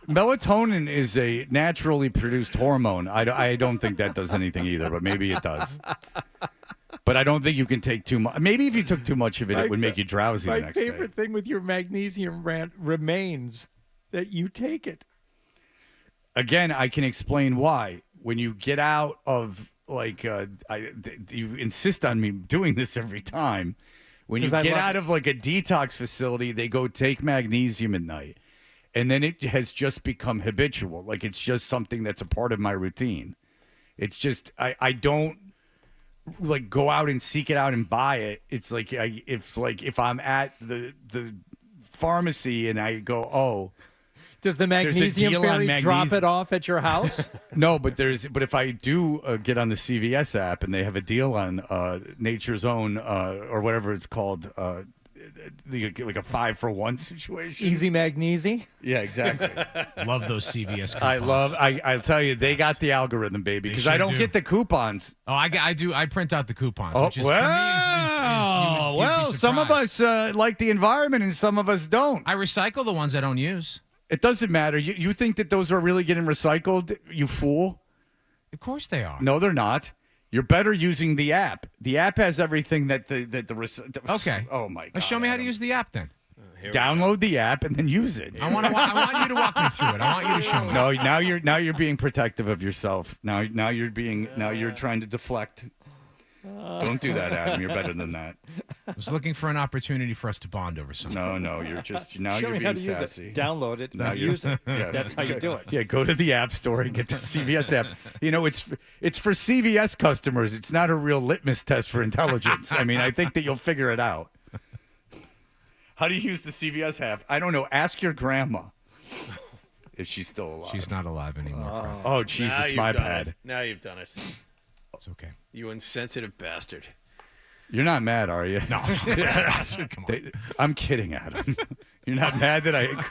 Melatonin is a naturally produced hormone. I don't think that does anything either, but maybe it does. But I don't think you can take too much. Maybe if you took too much of it, it would make you drowsy the next day. My favorite thing with your magnesium rant remains that you take it. Again, I can explain why. When you get out of, you insist on me doing this every time. When you get out of like a detox facility, they go take magnesium at night. And then it has just become habitual. Like it's just something that's a part of my routine. It's just, I don't like go out and seek it out and buy it. It's like, if I'm at the pharmacy and I go, oh, does the magnesium fairy drop it off at your house? No, but if I do get on the CVS app and they have a deal on Nature's Own or whatever it's called, like a 5-for-1 situation. Easy Magnesi? Yeah, exactly. Love those CVS coupons. I'll tell you, they got the algorithm, baby, because I don't get the coupons. Oh, I do. I print out the coupons, Oh, which is, well, for me, well, some of us like the environment and some of us don't. I recycle the ones I don't use. It doesn't matter. You think that those are really getting recycled, you fool? Of course they are. No, they're not. You're better using the app. The app has everything that the Okay. Oh my God. Show me how to use the app then. Download the app and then use it. I want you to walk me through it. I want you to show me. No, now you're being protective of yourself. Now you're trying to deflect. Don't do that, Adam. You're better than that. I was looking for an opportunity for us to bond over something. No, you're just Show you're me being how to use sassy. it. Download it. Now Use it. Yeah. That's how you do it. Yeah, go to the App Store and get the CVS app. You know, it's for CVS customers. It's not a real litmus test for intelligence. I mean, I think that you'll figure it out. How do you use the CVS app? I don't know. Ask your grandma if she's still alive. She's not alive anymore, friend. Oh, Jesus, my bad. Now you've done it. It's okay. You insensitive bastard. You're not mad, are you? No. Come on. I'm kidding, Adam. You're not mad that I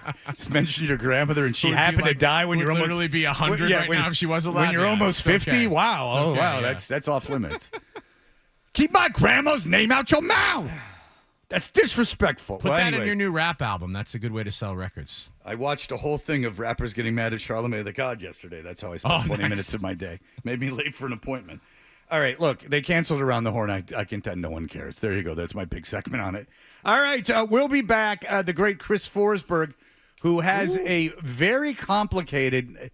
mentioned your grandmother and she Would be happened to like- die when would you're almost literally be 100 right now if she was alive? When you're Yeah, almost it's 50? okay. Wow. It's Oh, okay, wow. yeah. That's off limits. Keep my grandma's name out your mouth. That's disrespectful. Put Well, that anyway, in your new rap album. That's a good way to sell records. I watched a whole thing of rappers getting mad at Charlamagne the God yesterday. That's how I spent 20 nice. minutes of my day. Made me late for an appointment. All right, look, they canceled Around the Horn. I contend no one cares. There you go. That's my big segment on it. All right, we'll be back. The great Chris Forsberg, who has a very complicated,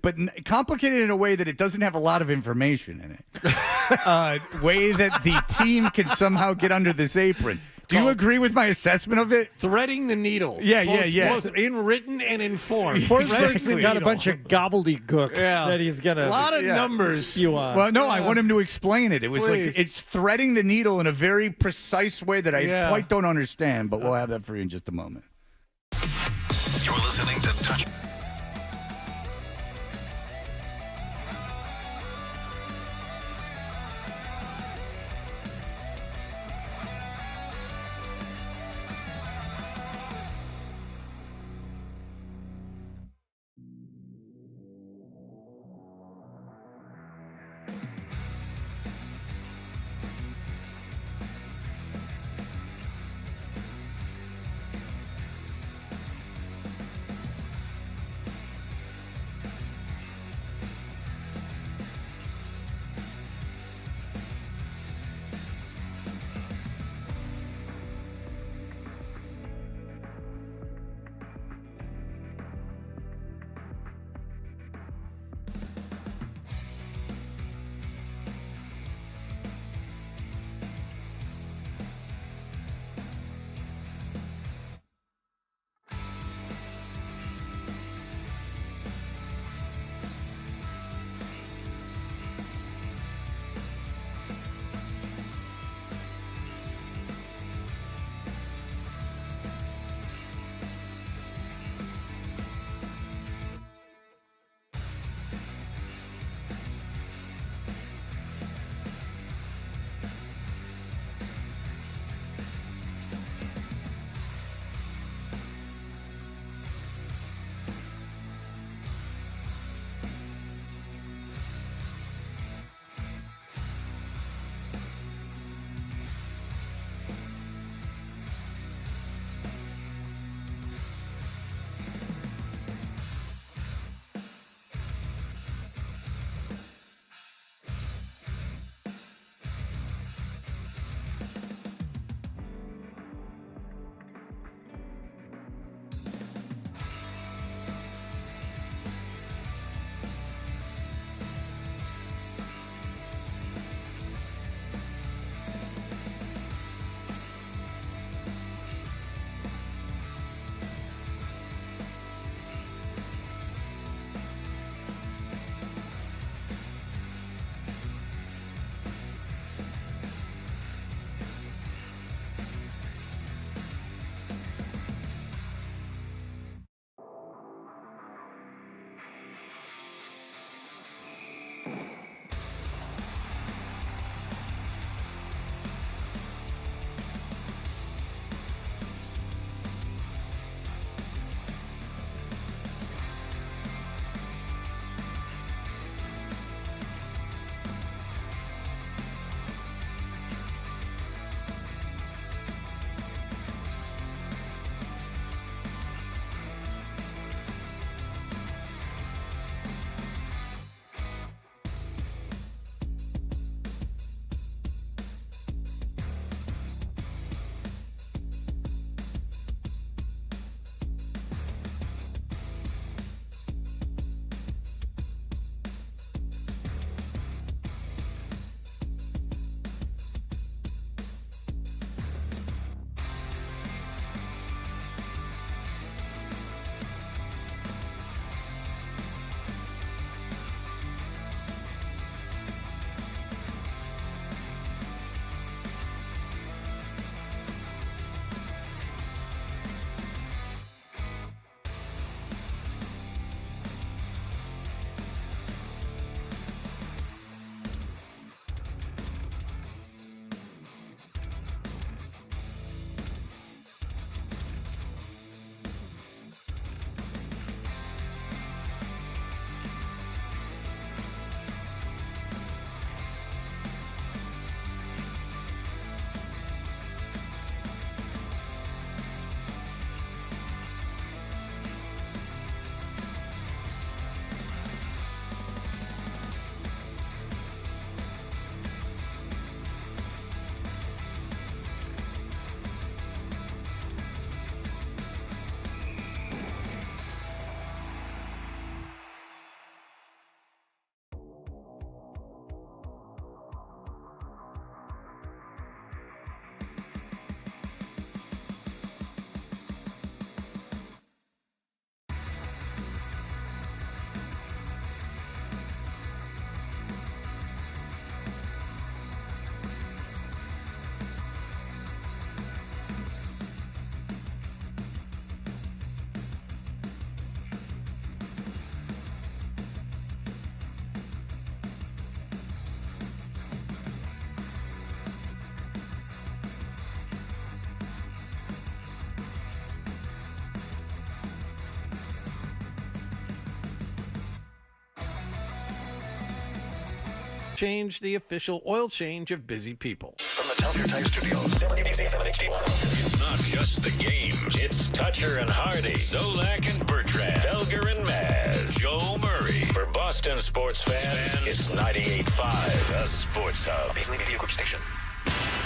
but complicated in a way that it doesn't have a lot of information in it, way that the team can somehow get under this apron. Do you agree with my assessment of it? Threading the needle. Yeah. Both in written and in form. Forsberg's got a bunch of gobbledygook that he's going to a lot of numbers. spew on. Well, no, I want him to explain it. It was Please. like it's threading the needle in a very precise way that I quite don't understand, but we'll have that for you in just a moment. You're listening to Touch. Change the official oil change of busy people. From the Tell Your Tire Studios, It's not just the games. It's Toucher and Hardy, Zolak and Bertrand, Felger and Maz, Joe Murray. For Boston sports fans, it's 98.5, the Sports Hub. Beasley Media Group Station.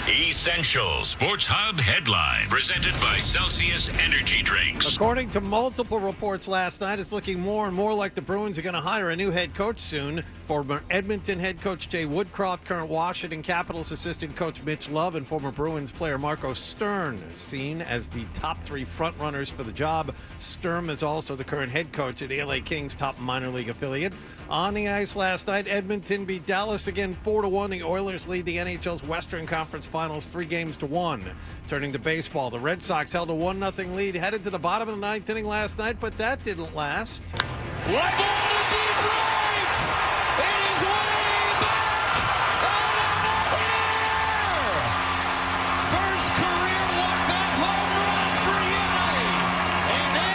Essential Sports Hub headline presented by Celsius Energy Drinks. According to multiple reports last night, it's looking more and more like the Bruins are going to hire a new head coach soon. Former Edmonton head coach Jay Woodcroft, current Washington Capitals assistant coach Mitch Love, and former Bruins player Marco Stern seen as the top 3 frontrunners for the job. Sturm is also the current head coach at the LA Kings' top minor league affiliate. On the ice last night, Edmonton beat Dallas again 4-1. The Oilers lead the NHL's Western Conference Finals 3-1. Turning to baseball, the Red Sox held a 1-0 lead headed to the bottom of the 9th inning last night, but that didn't last. Fly ball to deep right. It is way back. And first career walk-off home run for Yelly. And it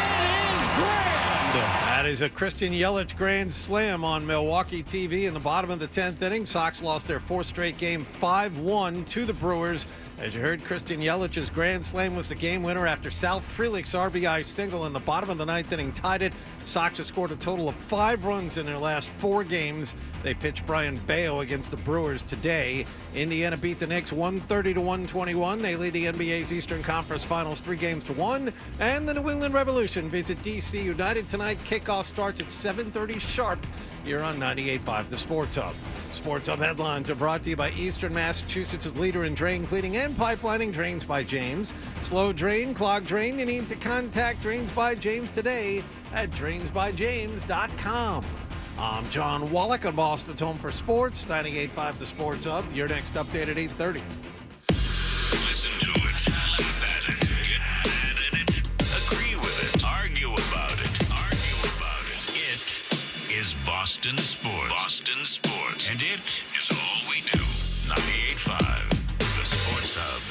is grand. That is a Christian Yelich grand slam on Milwaukee TV in the bottom of the 10th inning. Sox lost their 4th straight game 5-1 to the Brewers. As you heard, Christian Yelich's grand slam was the game winner after Sal Frelick's RBI single in the bottom of the 9th inning tied it. Sox have scored a total of 5 runs in their last 4 games. They pitch Brian Bayo against the Brewers today. Indiana beat the Knicks 130-121. They lead the NBA's Eastern Conference Finals 3-1. And the New England Revolution visit DC United tonight. Kickoff starts at 7:30 sharp here on 98.5 The Sports Hub. Sports Hub headlines are brought to you by Eastern Massachusetts' leader in drain cleaning and pipelining, Drains by James. Slow drain, clog drain. You need to contact Drains by James today at drainsbyjames.com. I'm John Wallach on Boston's Home for Sports, 98.5 The Sports Hub. Your next update at 8:30. Listen to it, laugh at it, get mad at it, agree with it, argue about it. It is Boston Sports. Boston Sports. And it is all we do. 98.5, The Sports Hub.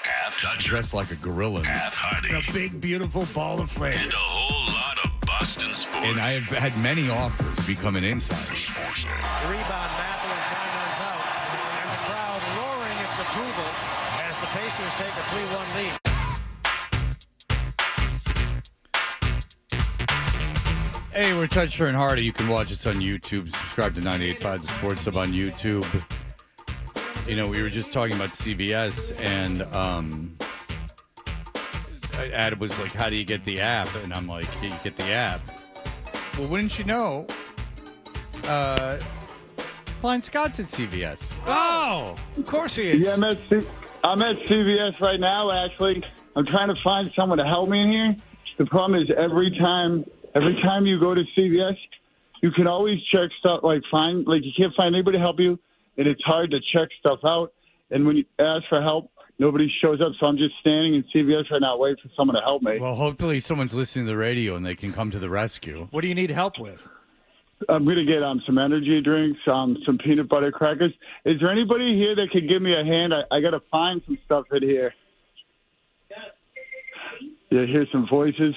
Half Toucher. Dressed like a gorilla. Half Hardy. A big, beautiful ball of flame. And a whole lot of Boston sports. And I have had many offers to become an insider. The rebound, Matherin, time runs out. And the crowd roaring its approval as the Pacers take a 3-1 lead. Hey, we're Toucher and Hardy. You can watch us on YouTube. Subscribe to 98.5 The Sports Hub on YouTube. You know, we were just talking about CVS, and Adam was like, how do you get the app? And I'm like, you get the app. Well, wouldn't you know, Blind Scott's at CVS. Oh, of course he is. Yeah, I'm at CVS right now, actually. I'm trying to find someone to help me in here. The problem is every time you go to CVS, you can always check stuff, you can't find anybody to help you, and it's hard to check stuff out. And when you ask for help, nobody shows up. So I'm just standing in CVS right now waiting for someone to help me. Well, hopefully someone's listening to the radio and they can come to the rescue. What do you need help with? I'm going to get some energy drinks, some peanut butter crackers. Is there anybody here that could give me a hand? I got to find some stuff in here. Yeah, hear some voices.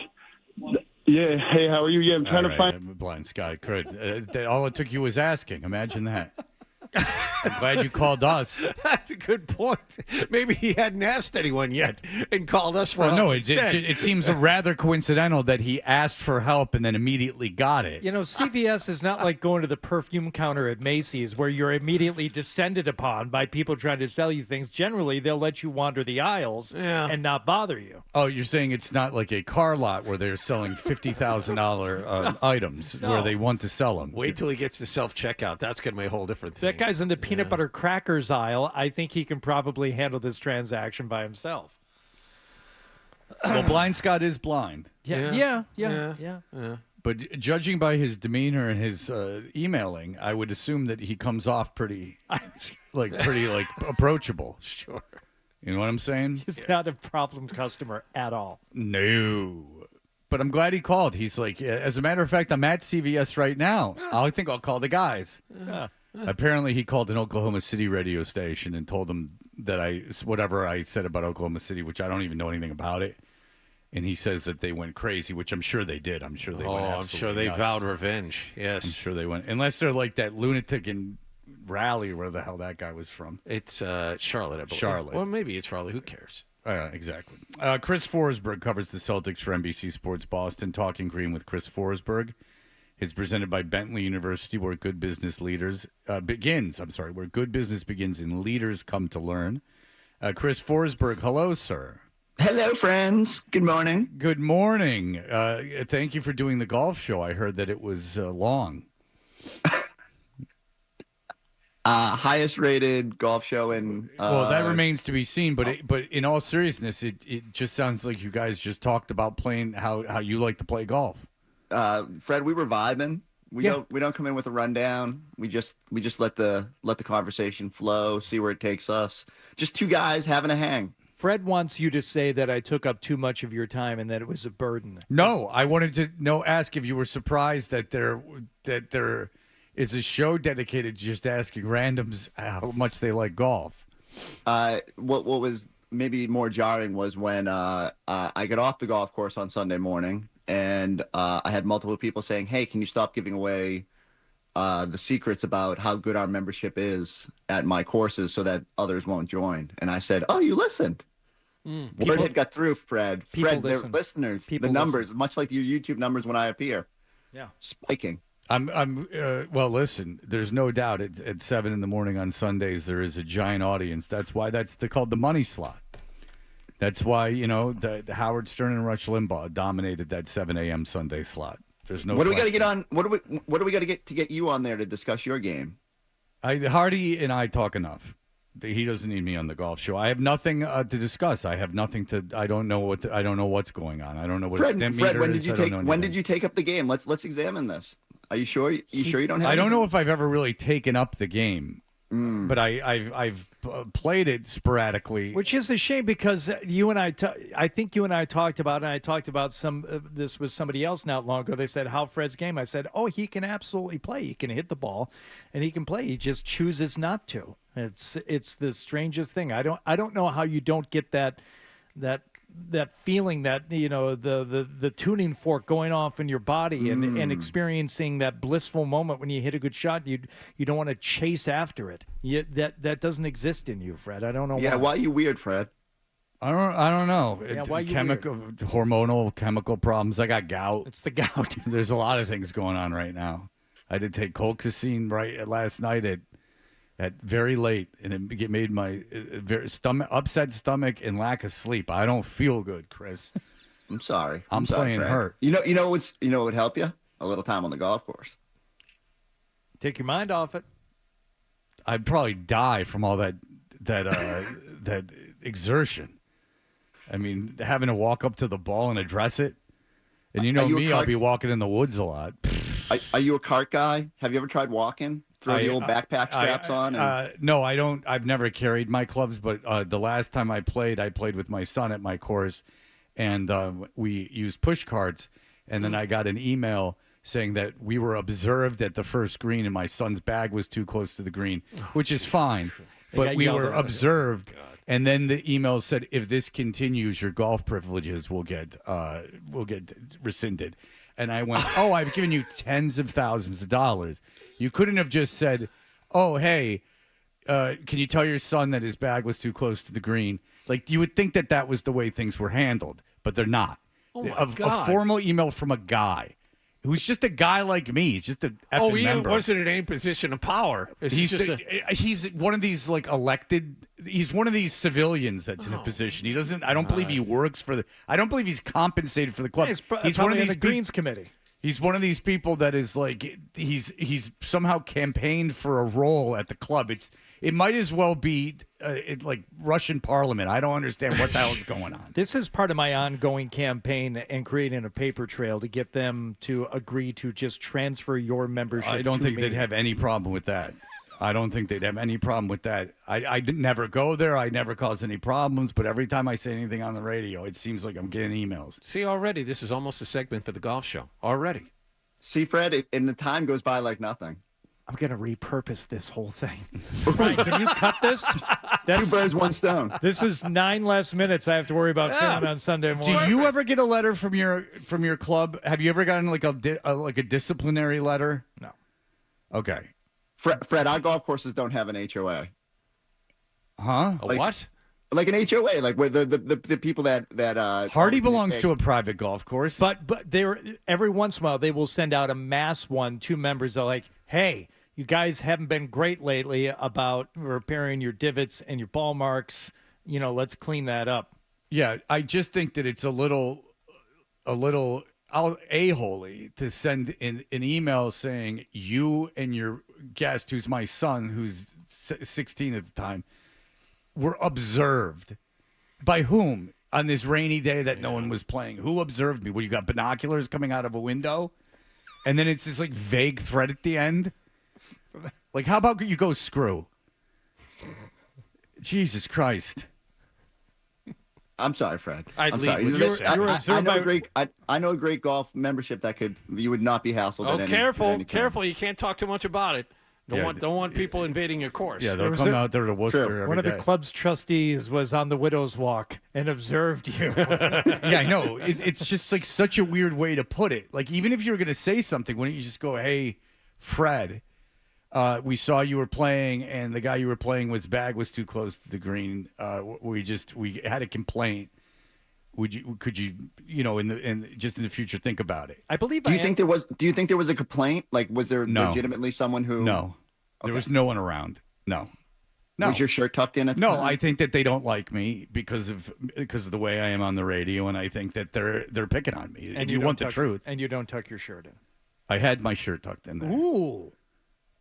Yeah, hey, how are you? Yeah, I'm trying to find... Blind Scott, all it took you was asking. Imagine that. I'm glad you called us. That's a good point. Maybe he hadn't asked anyone yet and called us for help. No, it seems rather coincidental that he asked for help and then immediately got it. You know, CVS is not like going to the perfume counter at Macy's where you're immediately descended upon by people trying to sell you things. Generally, they'll let you wander the aisles and not bother you. Oh, you're saying it's not like a car lot where they're selling $50,000 items where they want to sell them. Wait till he gets to self-checkout. That's going to be a whole different thing. That guy's in the peanut butter crackers aisle. I think he can probably handle this transaction by himself. Well, Blind Scott is blind. Yeah. But judging by his demeanor and his emailing, I would assume that he comes off pretty approachable. Sure. You know what I'm saying? He's not a problem customer at all. No. But I'm glad he called. He's like, as a matter of fact, I'm at CVS right now. I think I'll call the guys. Apparently, he called an Oklahoma City radio station and told them that whatever I said about Oklahoma City, which I don't even know anything about it. And he says that they went crazy, which I'm sure they did. I'm sure they went absolutely I'm sure they nuts. vowed revenge. Yes. I'm sure they went. Unless they're like that lunatic in Raleigh, where the hell that guy was from. It's Charlotte, I believe. Charlotte. Or maybe it's Raleigh. Who cares? Exactly. Chris Forsberg covers the Celtics for NBC Sports Boston. Talking Green with Chris Forsberg. It's presented by Bentley University, where good business begins and leaders come to learn. Chris Forsberg, hello, sir. Hello, friends. Good morning. Good morning. Thank you for doing the golf show. I heard that it was long. Highest rated golf show in. Well, that remains to be seen. But in all seriousness, it just sounds like you guys just talked about playing how you like to play golf. Fred, we were vibing. We don't come in with a rundown. We just let the conversation flow, see where it takes us. Just two guys having a hang. Fred wants you to say that I took up too much of your time and that it was a burden. No, I wanted to ask if you were surprised that there is a show dedicated to just asking randoms how much they like golf. What was maybe more jarring was when I got off the golf course on Sunday morning, and I had multiple people saying, "Hey, can you stop giving away the secrets about how good our membership is at my courses so that others won't join?" And I said, "Oh, you listened." Word had got through, Fred. Fred, they're listeners. The numbers, much like your YouTube numbers when I appear, spiking. Well, listen, there's no doubt at 7 a.m. on Sundays there is a giant audience. That's why called the money slot. That's why, the Howard Stern and Rush Limbaugh dominated that 7 a.m. Sunday slot. There's no. What do we got to get on? What do we got to get you on there to discuss your game? Hardy and I talk enough. He doesn't need me on the golf show. I have nothing to discuss. I have nothing to. I don't know what's going on. I don't know what Fred, a stem meter is. When did you take up the game? Let's examine this. Are you sure? You sure you don't have? I don't know if I've ever really taken up the game, but I've played it sporadically, which is a shame because you and I think you and I talked about it. And I talked about this with somebody else not long ago. They said, "How Fred's game?" I said, "Oh, he can absolutely play. He can hit the ball, and he can play. He just chooses not to." It's the strangest thing. I don't know how you don't get that feeling that the tuning fork going off in your body and experiencing that blissful moment when you hit a good shot. You don't want to chase after it. That doesn't exist in you, Fred. I don't know. Yeah, why are you weird, Fred? I don't know. Yeah, why you hormonal chemical problems. I got gout. It's the gout. There's a lot of things going on right now. I did take colchicine last night at very late, and it made my upset stomach and lack of sleep. I don't feel good, Chris. I'm sorry. I'm sorry, playing Fred. hurt. You know what would help you? A little time on the golf course. Take your mind off it. I'd probably die from all that exertion. I mean, having to walk up to the ball and address it. And I'll be walking in the woods a lot. Are you a cart guy? Have you ever tried walking? Throw the old backpack straps on? No, I don't. I've never carried my clubs, but the last time I played with my son at my course, and we used push carts. And then I got an email saying that we were observed at the first green, and my son's bag was too close to the green, which is fine. But we were observed. And then the email said, if this continues, your golf privileges will get rescinded. And I went, oh, I've given you tens of thousands of dollars. You couldn't have just said, oh, hey, can you tell your son that his bag was too close to the green? Like, you would think that was the way things were handled, but they're not. Oh, my God. A formal email from a guy who's just a guy like me. He's just a effing member. Wasn't in any position of power. He's one of these elected. He's one of these civilians that's in a position. He doesn't. I don't believe he works for the. I don't believe he's compensated for the club. He's one of these Greens committee. He's one of these people that is he's somehow campaigned for a role at the club. It might as well be like Russian parliament. I don't understand what the hell is going on. This is part of my ongoing campaign and creating a paper trail to get them to agree to just transfer your membership. I don't think me. they'd have any problem with that. I don't think they'd have any problem with that. I never go there. I never cause any problems. But every time I say anything on the radio, it seems like I'm getting emails. See, already, this is almost a segment for the golf show. Already. See, Fred, and the time goes by like nothing. I'm going to repurpose this whole thing. Right, can you cut this? Two birds, one stone. This is 9 less minutes I have to worry about filming on Sunday morning. Do you ever get a letter from your club? Have you ever gotten like a disciplinary letter? No. Okay. Fred, our golf courses don't have an HOA. Huh? What? Like an HOA, like where the people that Hardy belongs to a private golf course. But they're every once in a while they will send out a mass one to members. They're like, hey, you guys haven't been great lately about repairing your divots and your ball marks. Let's clean that up. Yeah, I just think that it's a little a-holy to send an email saying you and your guest, who's my son, who's 16 at the time, were observed. By whom? On this rainy day that no one was playing. Who observed me? Well, you got binoculars coming out of a window? And then it's this like vague threat at the end? Like, how about you go screw? Jesus Christ. I'm sorry, Fred. I'd I'm leave sorry. with I know a great golf membership that you would not be hassled. Oh, at any, careful, at any careful! You can't talk too much about it. Don't want people invading your course. Yeah, they'll come out there to Worcester every One of the day. club's trustees was on the widow's walk and observed you. Yeah, I know. It's just like such a weird way to put it. Like, even if you were going to say something, why don't you just go, hey, Fred, we saw you were playing, and the guy you were playing with, his bag was too close to the green. We had a complaint. Could you in the future think about it? I believe. Do you think there was a complaint? Like, was there No. legitimately someone who? No, there was no one around. No. Was your shirt tucked in at the No, time? I think that they don't like me because of the way I am on the radio, and I think that they're picking on me. And you want the truth. And you don't tuck your shirt in. I had my shirt tucked in there. Ooh.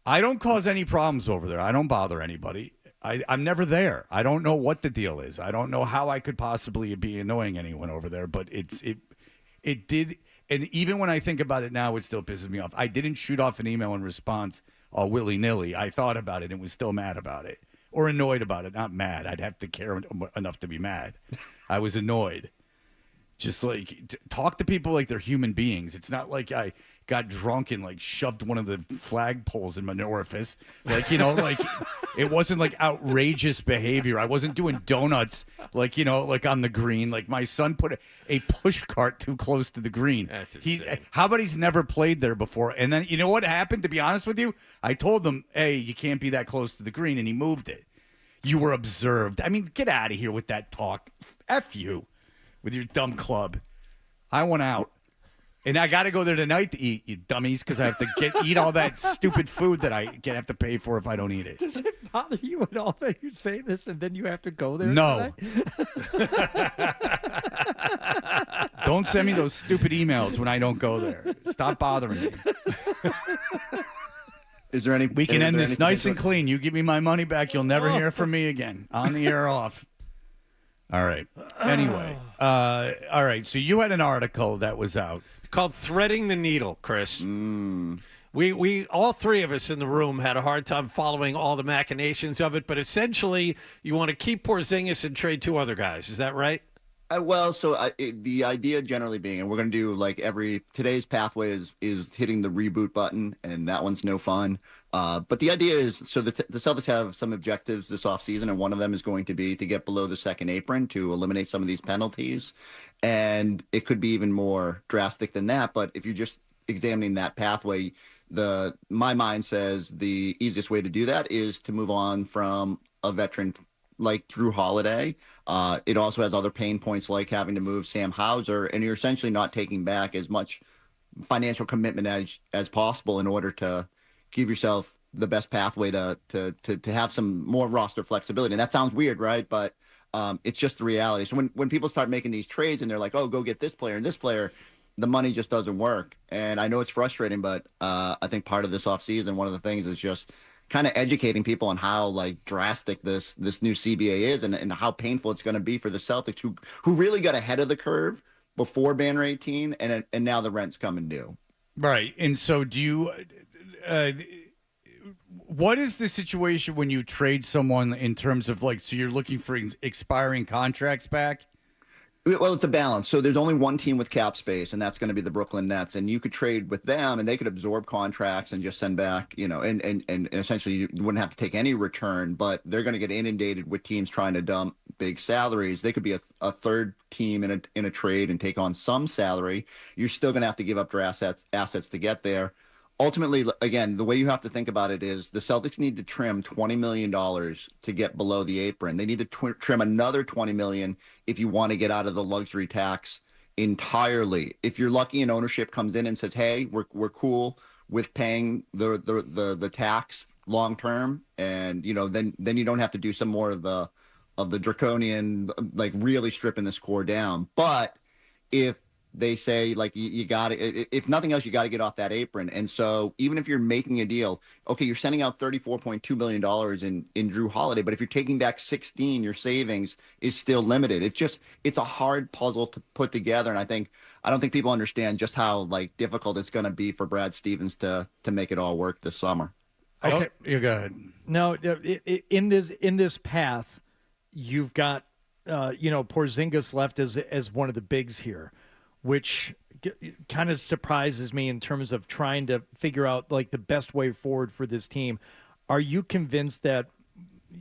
I don't cause any problems over there. I don't bother anybody. I'm never there. I don't know what the deal is. I don't know how I could possibly be annoying anyone over there, but it did. And even when I think about it now, it still pisses me off. I didn't shoot off an email in response willy-nilly. I thought about it and was still mad about it, or annoyed about it. Not mad. I'd have to care enough to be mad. I was annoyed. Just like talk to people like they're human beings. It's not like I got drunk and like shoved one of the flagpoles in my orifice. Like, like it wasn't like outrageous behavior. I wasn't doing donuts like on the green. Like my son put a push cart too close to the green. That's insane. How about he's never played there before? And then you know what happened? To be honest with you, I told him, hey, you can't be that close to the green, and he moved it. You were observed. I mean, get out of here with that talk. F you. With your dumb club. I want out. And I got to go there tonight to eat, you dummies, because I have to eat all that stupid food that I have to pay for if I don't eat it. Does it bother you at all that you say this and then you have to go there? No. Don't send me those stupid emails when I don't go there. Stop bothering me. Is there any? We can end this nice and clean. You give me my money back, you'll never hear from me again. On the air, off. All right. Anyway. All right. So you had an article that was out called "Threading the Needle," Chris. We all three of us in the room had a hard time following all the machinations of it, but essentially, you want to keep Porzingis and trade two other guys. Is that right? The idea generally being, and we're going to do like today's pathway is hitting the reboot button, and that one's no fun. But the idea is, so the Celtics have some objectives this offseason, and one of them is going to be to get below the second apron to eliminate some of these penalties. And it could be even more drastic than that. But if you're just examining that pathway, my mind says the easiest way to do that is to move on from a veteran like Drew Holiday. It also has other pain points like having to move Sam Hauser, and you're essentially not taking back as much financial commitment as possible in order to give yourself the best pathway to have some more roster flexibility. And that sounds weird, right? But it's just the reality. So when people start making these trades and they're like, oh, go get this player and this player, the money just doesn't work. And I know it's frustrating, but I think part of this offseason, one of the things is just kind of educating people on how like drastic this new CBA is and how painful it's going to be for the Celtics who really got ahead of the curve before Banner 18 and now the rent's coming due. Right. And so do you what is the situation when you trade someone in terms of like, so you're looking for expiring contracts back? Well, it's a balance. So there's only one team with cap space, and that's going to be the Brooklyn Nets. And you could trade with them, and they could absorb contracts and just send back, and essentially you wouldn't have to take any return. But they're going to get inundated with teams trying to dump big salaries. They could be a third team in a trade and take on some salary. You're still going to have to give up their assets to get there. Ultimately, again, the way you have to think about it is the Celtics need to trim $20 million to get below the apron. They need to trim another $20 million if you want to get out of the luxury tax entirely. If you're lucky and ownership comes in and says, "Hey, we're cool with paying the tax long term," and then you don't have to do some more of the draconian, like really stripping this core down. But if they say, like, you got to, if nothing else, you got to get off that apron. And so even if you're making a deal, okay, you're sending out $34.2 million in Drew Holiday, but if you're taking back 16, your savings is still limited. It's a hard puzzle to put together. And I don't think people understand just how difficult it's going to be for Brad Stevens to make it all work this summer. Okay, you go ahead. No, in this path, you've got Porzingis left as one of the bigs here, which kind of surprises me in terms of trying to figure out the best way forward for this team. Are you convinced that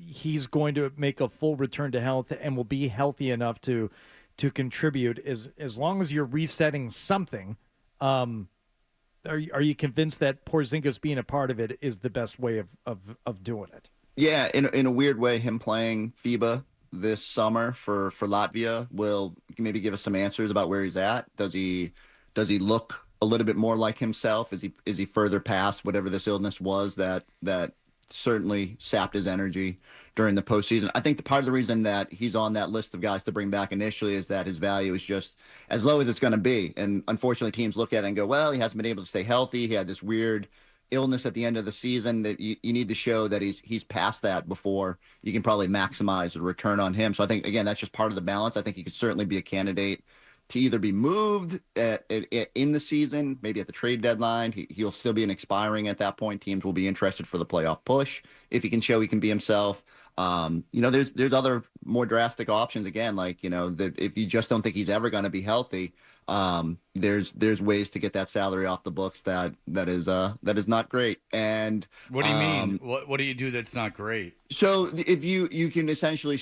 he's going to make a full return to health and will be healthy enough to contribute as long as you're resetting something? Are you convinced that Porzingis being a part of it is the best way of doing it? Yeah, in a weird way, him playing FIBA this summer for Latvia will maybe give us some answers about where he's at. Does he look a little bit more like himself? Is he further past whatever this illness was that certainly sapped his energy during the postseason? I think part of the reason that he's on that list of guys to bring back initially is that his value is just as low as it's going to be. And unfortunately, teams look at it and go, well, he hasn't been able to stay healthy. He had this weird illness at the end of the season that you need to show that he's past that before you can probably maximize the return on him. So I think, again, that's just part of the balance. I think he could certainly be a candidate to either be moved in the season, maybe at the trade deadline. He'll still be an expiring at that point. Teams will be interested for the playoff push if he can show he can be himself. There's other more drastic options. Again, that if you just don't think he's ever going to be healthy, there's ways to get that salary off the books that is not great. And what do you mean? What do you do that's not great? So if you can essentially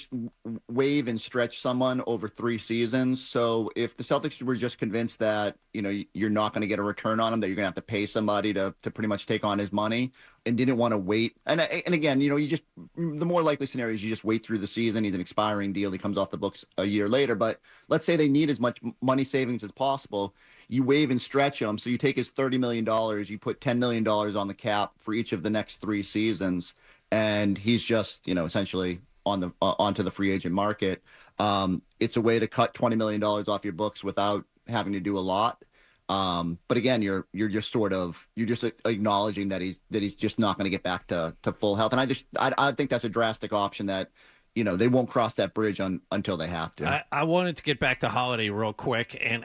waive and stretch someone over 3 seasons. So if the Celtics were just convinced that you're not going to get a return on him, that you're going to have to pay somebody to pretty much take on his money, and didn't want to wait, and again, you just, the more likely scenario is you just wait through the season. He's an expiring deal. He comes off the books a year later. But let's say they need as much money savings as possible. You waive and stretch him. So you take his $30 million, you put $10 million on the cap for each of the next 3 seasons, and he's just, essentially onto the free agent market. It's a way to cut $20 million off your books without having to do a lot. But again, you're just acknowledging that he's just not going to get back to full health. And I think that's a drastic option that, they won't cross that bridge until they have to. I wanted to get back to Holiday real quick, and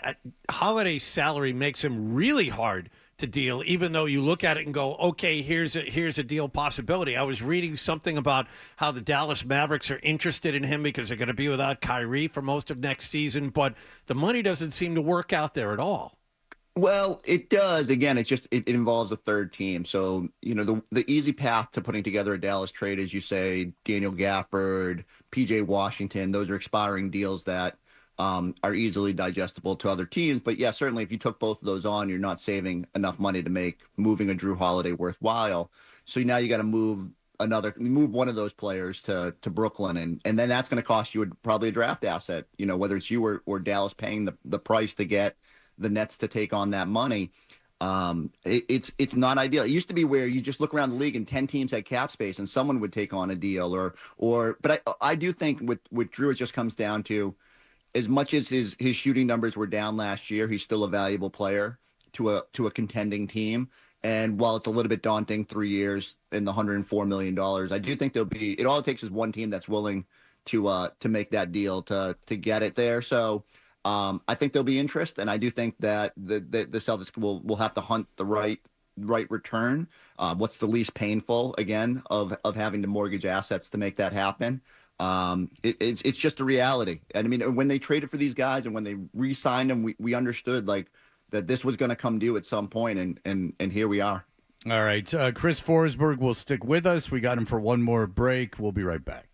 Holiday's salary makes him really hard to deal, even though you look at it and go, okay, here's a deal possibility. I was reading something about how the Dallas Mavericks are interested in him because they're going to be without Kyrie for most of next season, but the money doesn't seem to work out there at all. Well, it does. Again, it involves a third team. So, the easy path to putting together a Dallas trade is, you say, Daniel Gafford, PJ Washington. Those are expiring deals that are easily digestible to other teams. But yeah, certainly if you took both of those on, you're not saving enough money to make moving a Drew Holiday worthwhile. So now you got to move one of those players to Brooklyn, and then that's going to cost you probably a draft asset. Whether it's you or Dallas paying the price to get the Nets to take on that money. It's not ideal. It used to be where you just look around the league and 10 teams had cap space and someone would take on a deal but I do think with Drew, it just comes down to, as much as his shooting numbers were down last year, he's still a valuable player to a contending team. And while it's a little bit daunting, 3 years and the $104 million, I do think it all it takes is one team that's willing to make that deal to get it there. So I think there'll be interest, and I do think that the Celtics will have to hunt the right return. What's the least painful, again, of having to mortgage assets to make that happen? It's just a reality. And I mean, when they traded for these guys and when they re-signed them, we understood like that this was going to come due at some point, and here we are. All right. Chris Forsberg will stick with us. We got him for one more break. We'll be right back.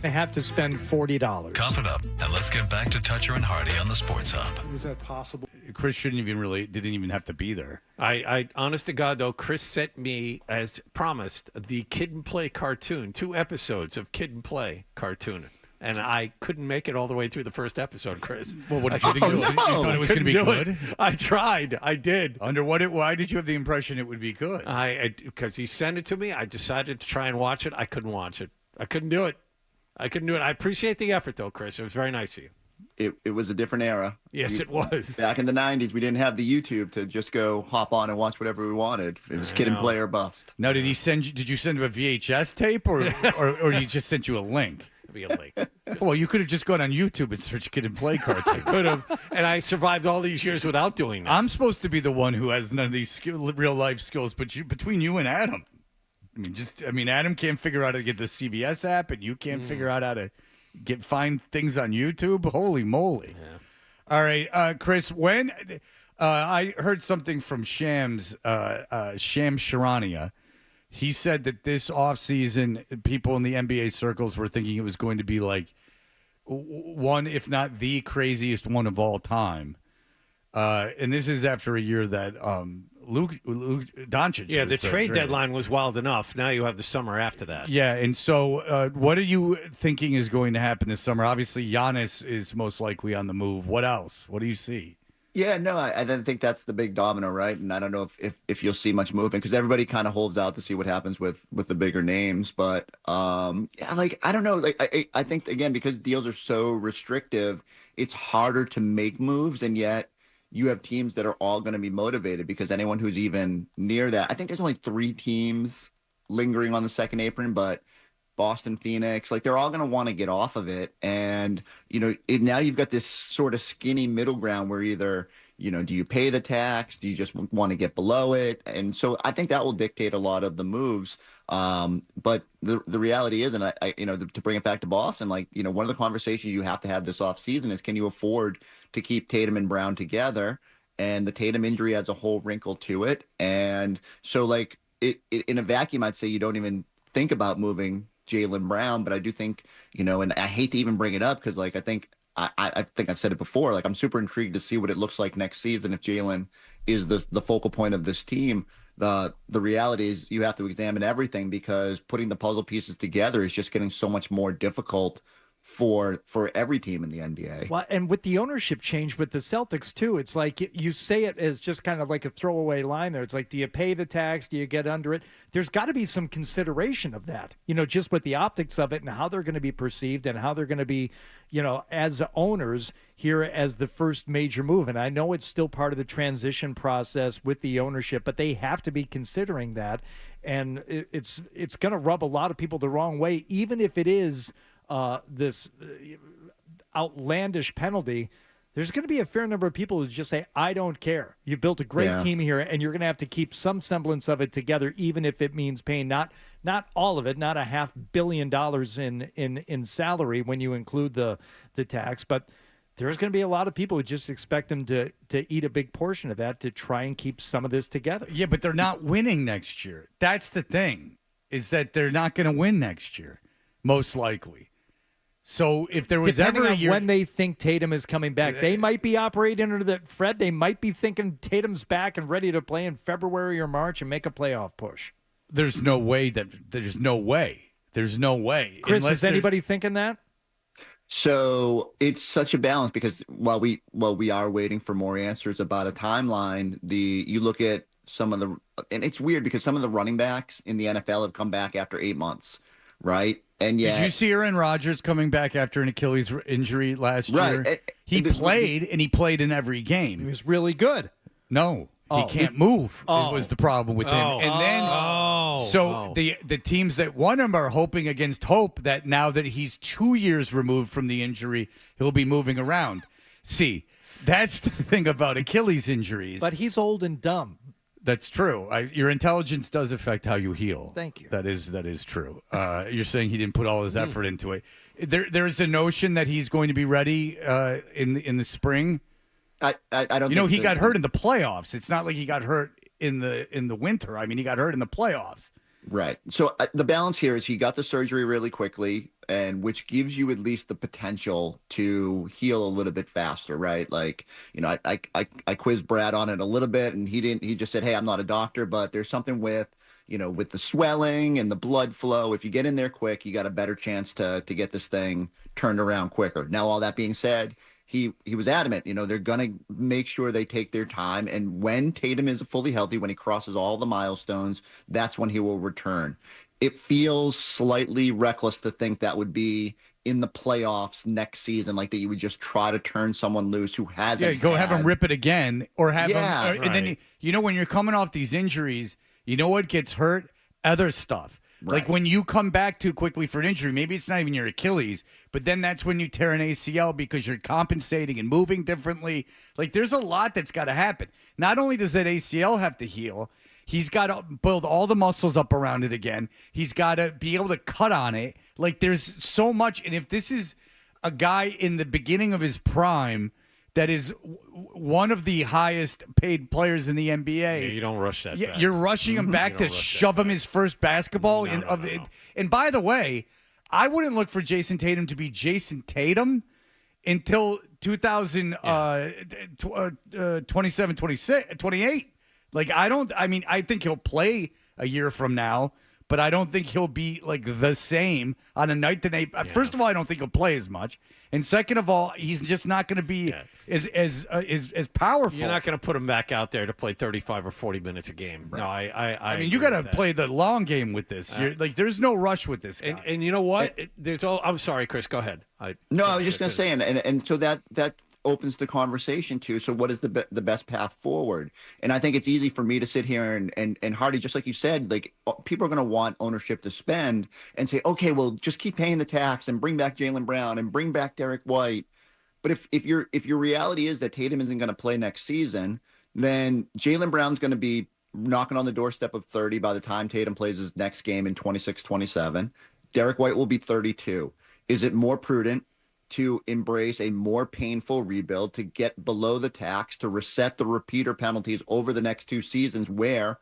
I have to spend $40. Cough it up, and let's get back to Toucher and Hardy on the Sports Hub. Is that possible? Chris didn't even have to be there. I honest to God, though, Chris sent me, as promised, the Kid and Play cartoon, 2 episodes of Kid and Play cartoon. And I couldn't make it all the way through the first episode, Chris. Well, what did you think? You thought it was going to be good? I tried. I did. Why did you have the impression it would be good? Because he sent it to me. I decided to try and watch it. I couldn't watch it. I couldn't do it. I appreciate the effort, though, Chris. It was very nice of you. It was a different era. Yes, it was. Back in the 90s, we didn't have the YouTube to just go hop on and watch whatever we wanted. It was Kid and Play or bust. Now, did you send him a VHS tape or he just sent you a link? Be a link. Well, you could have just gone on YouTube and searched Kid and Play cartoon. Could have, and I survived all these years without doing that. I'm supposed to be the one who has none of these real life skills, but between you and Adam, Adam can't figure out how to get the CBS app, and you can't figure out how to find things on YouTube. Holy moly! Yeah. All right, Chris. When I heard something from Sham Charania. He said that this offseason, people in the NBA circles were thinking it was going to be like one, if not the craziest one of all time. And this is after a year that Luke Doncic. Yeah, the trade traded. deadline was wild enough. Now you have the summer after that. Yeah, and so what are you thinking is going to happen this summer? Obviously, Giannis is most likely on the move. What else? What do you see? Yeah, no, I then think that's the big domino, right? And I don't know if you'll see much movement because everybody kind of holds out to see what happens with the bigger names. But yeah, like I don't know, like I think again because deals are so restrictive, it's harder to make moves, and yet you have teams that are all going to be motivated because anyone who's even near that, I think there's only 3 teams lingering on the second apron, but Boston, Phoenix, like they're all going to want to get off of it. And, now you've got this sort of skinny middle ground where either, do you pay the tax? Do you just want to get below it? And so I think that will dictate a lot of the moves. But the reality is, and I to bring it back to Boston, like, one of the conversations you have to have this offseason is can you afford to keep Tatum and Brown together? And the Tatum injury has a whole wrinkle to it. And so like it in a vacuum, I'd say you don't even think about moving Jaylen Brown, but I do think, and I hate to even bring it up because, like, I think I've said it before. Like, I'm super intrigued to see what it looks like next season if Jaylen is the focal point of this team. The reality is you have to examine everything because putting the puzzle pieces together is just getting so much more difficult for every team in the NBA. Well, and with the ownership change with the Celtics too, it's like you say it as just kind of like a throwaway line there. It's like, do you pay the tax? Do you get under it? There's got to be some consideration of that, just with the optics of it and how they're going to be perceived and how they're going to be, as owners here as the first major move. And I know it's still part of the transition process with the ownership, but they have to be considering that. And it's going to rub a lot of people the wrong way, even if it is this outlandish penalty. There's going to be a fair number of people who just say, I don't care. You built a great team here, and you're going to have to keep some semblance of it together, even if it means paying not all of it, not $500 million in salary when you include the tax. But there's going to be a lot of people who just expect them to eat a big portion of that to try and keep some of this together. Yeah, but they're not winning next year. That's the thing, is that they're not going to win next year, most likely. So if there was Depending ever a on year when they think Tatum is coming back, they might be operating under that. Fred, they might be thinking Tatum's back and ready to play in February or March and make a playoff push. There's no way. There's no way. Chris, is anybody thinking that? So it's such a balance because while we are waiting for more answers about a timeline, you look at some of the, and it's weird because some of the running backs in the NFL have come back after 8 months, right? And yet, did you see Aaron Rodgers coming back after an Achilles injury last year? He played in every game. He was really good. No, he can't move. It was the problem with him. And then, the teams that won him are hoping against hope that now that he's 2 years removed from the injury, he'll be moving around. See, that's the thing about Achilles injuries. But he's old and dumb. That's true. Your intelligence does affect how you heal. Thank you. That is true. You're saying he didn't put all his effort into it. There's a notion that he's going to be ready in the spring. I don't. He got hurt in the playoffs. It's not like he got hurt in the winter. I mean, he got hurt in the playoffs. Right. So the balance here is he got the surgery really quickly, and which gives you at least the potential to heal a little bit faster, right? Like, I quizzed Brad on it a little bit, and he just said, hey, I'm not a doctor, but there's something with, with the swelling and the blood flow. If you get in there quick, you got a better chance to get this thing turned around quicker. Now, all that being said, he was adamant, they're going to make sure they take their time. And when Tatum is fully healthy, when he crosses all the milestones, that's when he will return. It feels slightly reckless to think that would be in the playoffs next season, like that you would just try to turn someone loose who hasn't. Go have him rip it again, or have him. Right. And then, when you're coming off these injuries, what gets hurt? Other stuff. Right. Like when you come back too quickly for an injury, maybe it's not even your Achilles, but then that's when you tear an ACL because you're compensating and moving differently. Like there's a lot that's got to happen. Not only does that ACL have to heal, he's got to build all the muscles up around it again. He's got to be able to cut on it. Like there's so much. And if this is a guy in the beginning of his prime that is one of the highest paid players in the NBA. Yeah, you don't rush that back. You're rushing him back to shove him his first basketball. And by the way, I wouldn't look for Jason Tatum to be Jason Tatum until 2027, 28. Like, I think he'll play a year from now, but I don't think he'll be like the same on a night to night. First of all, I don't think he'll play as much. And second of all, he's just not going to be as powerful. You're not going to put him back out there to play 35 or 40 minutes a game. Right. No, I mean, you got to play the long game with this. There's no rush with this guy. And you know what? I'm sorry, Chris. Go ahead. I was just going to say, and so that opens the conversation too. So what is the best path forward? And I think it's easy for me to sit here and Hardy, just like you said, like people are going to want ownership to spend and say, okay, well, just keep paying the tax and bring back Jaylen Brown and bring back Derek White. But if your reality is that Tatum isn't going to play next season, then Jaylen Brown's going to be knocking on the doorstep of 30 by the time Tatum plays his next game in 26-27. Derek White will be 32. Is it more prudent to embrace a more painful rebuild, to get below the tax, to reset the repeater penalties over the next 2 seasons where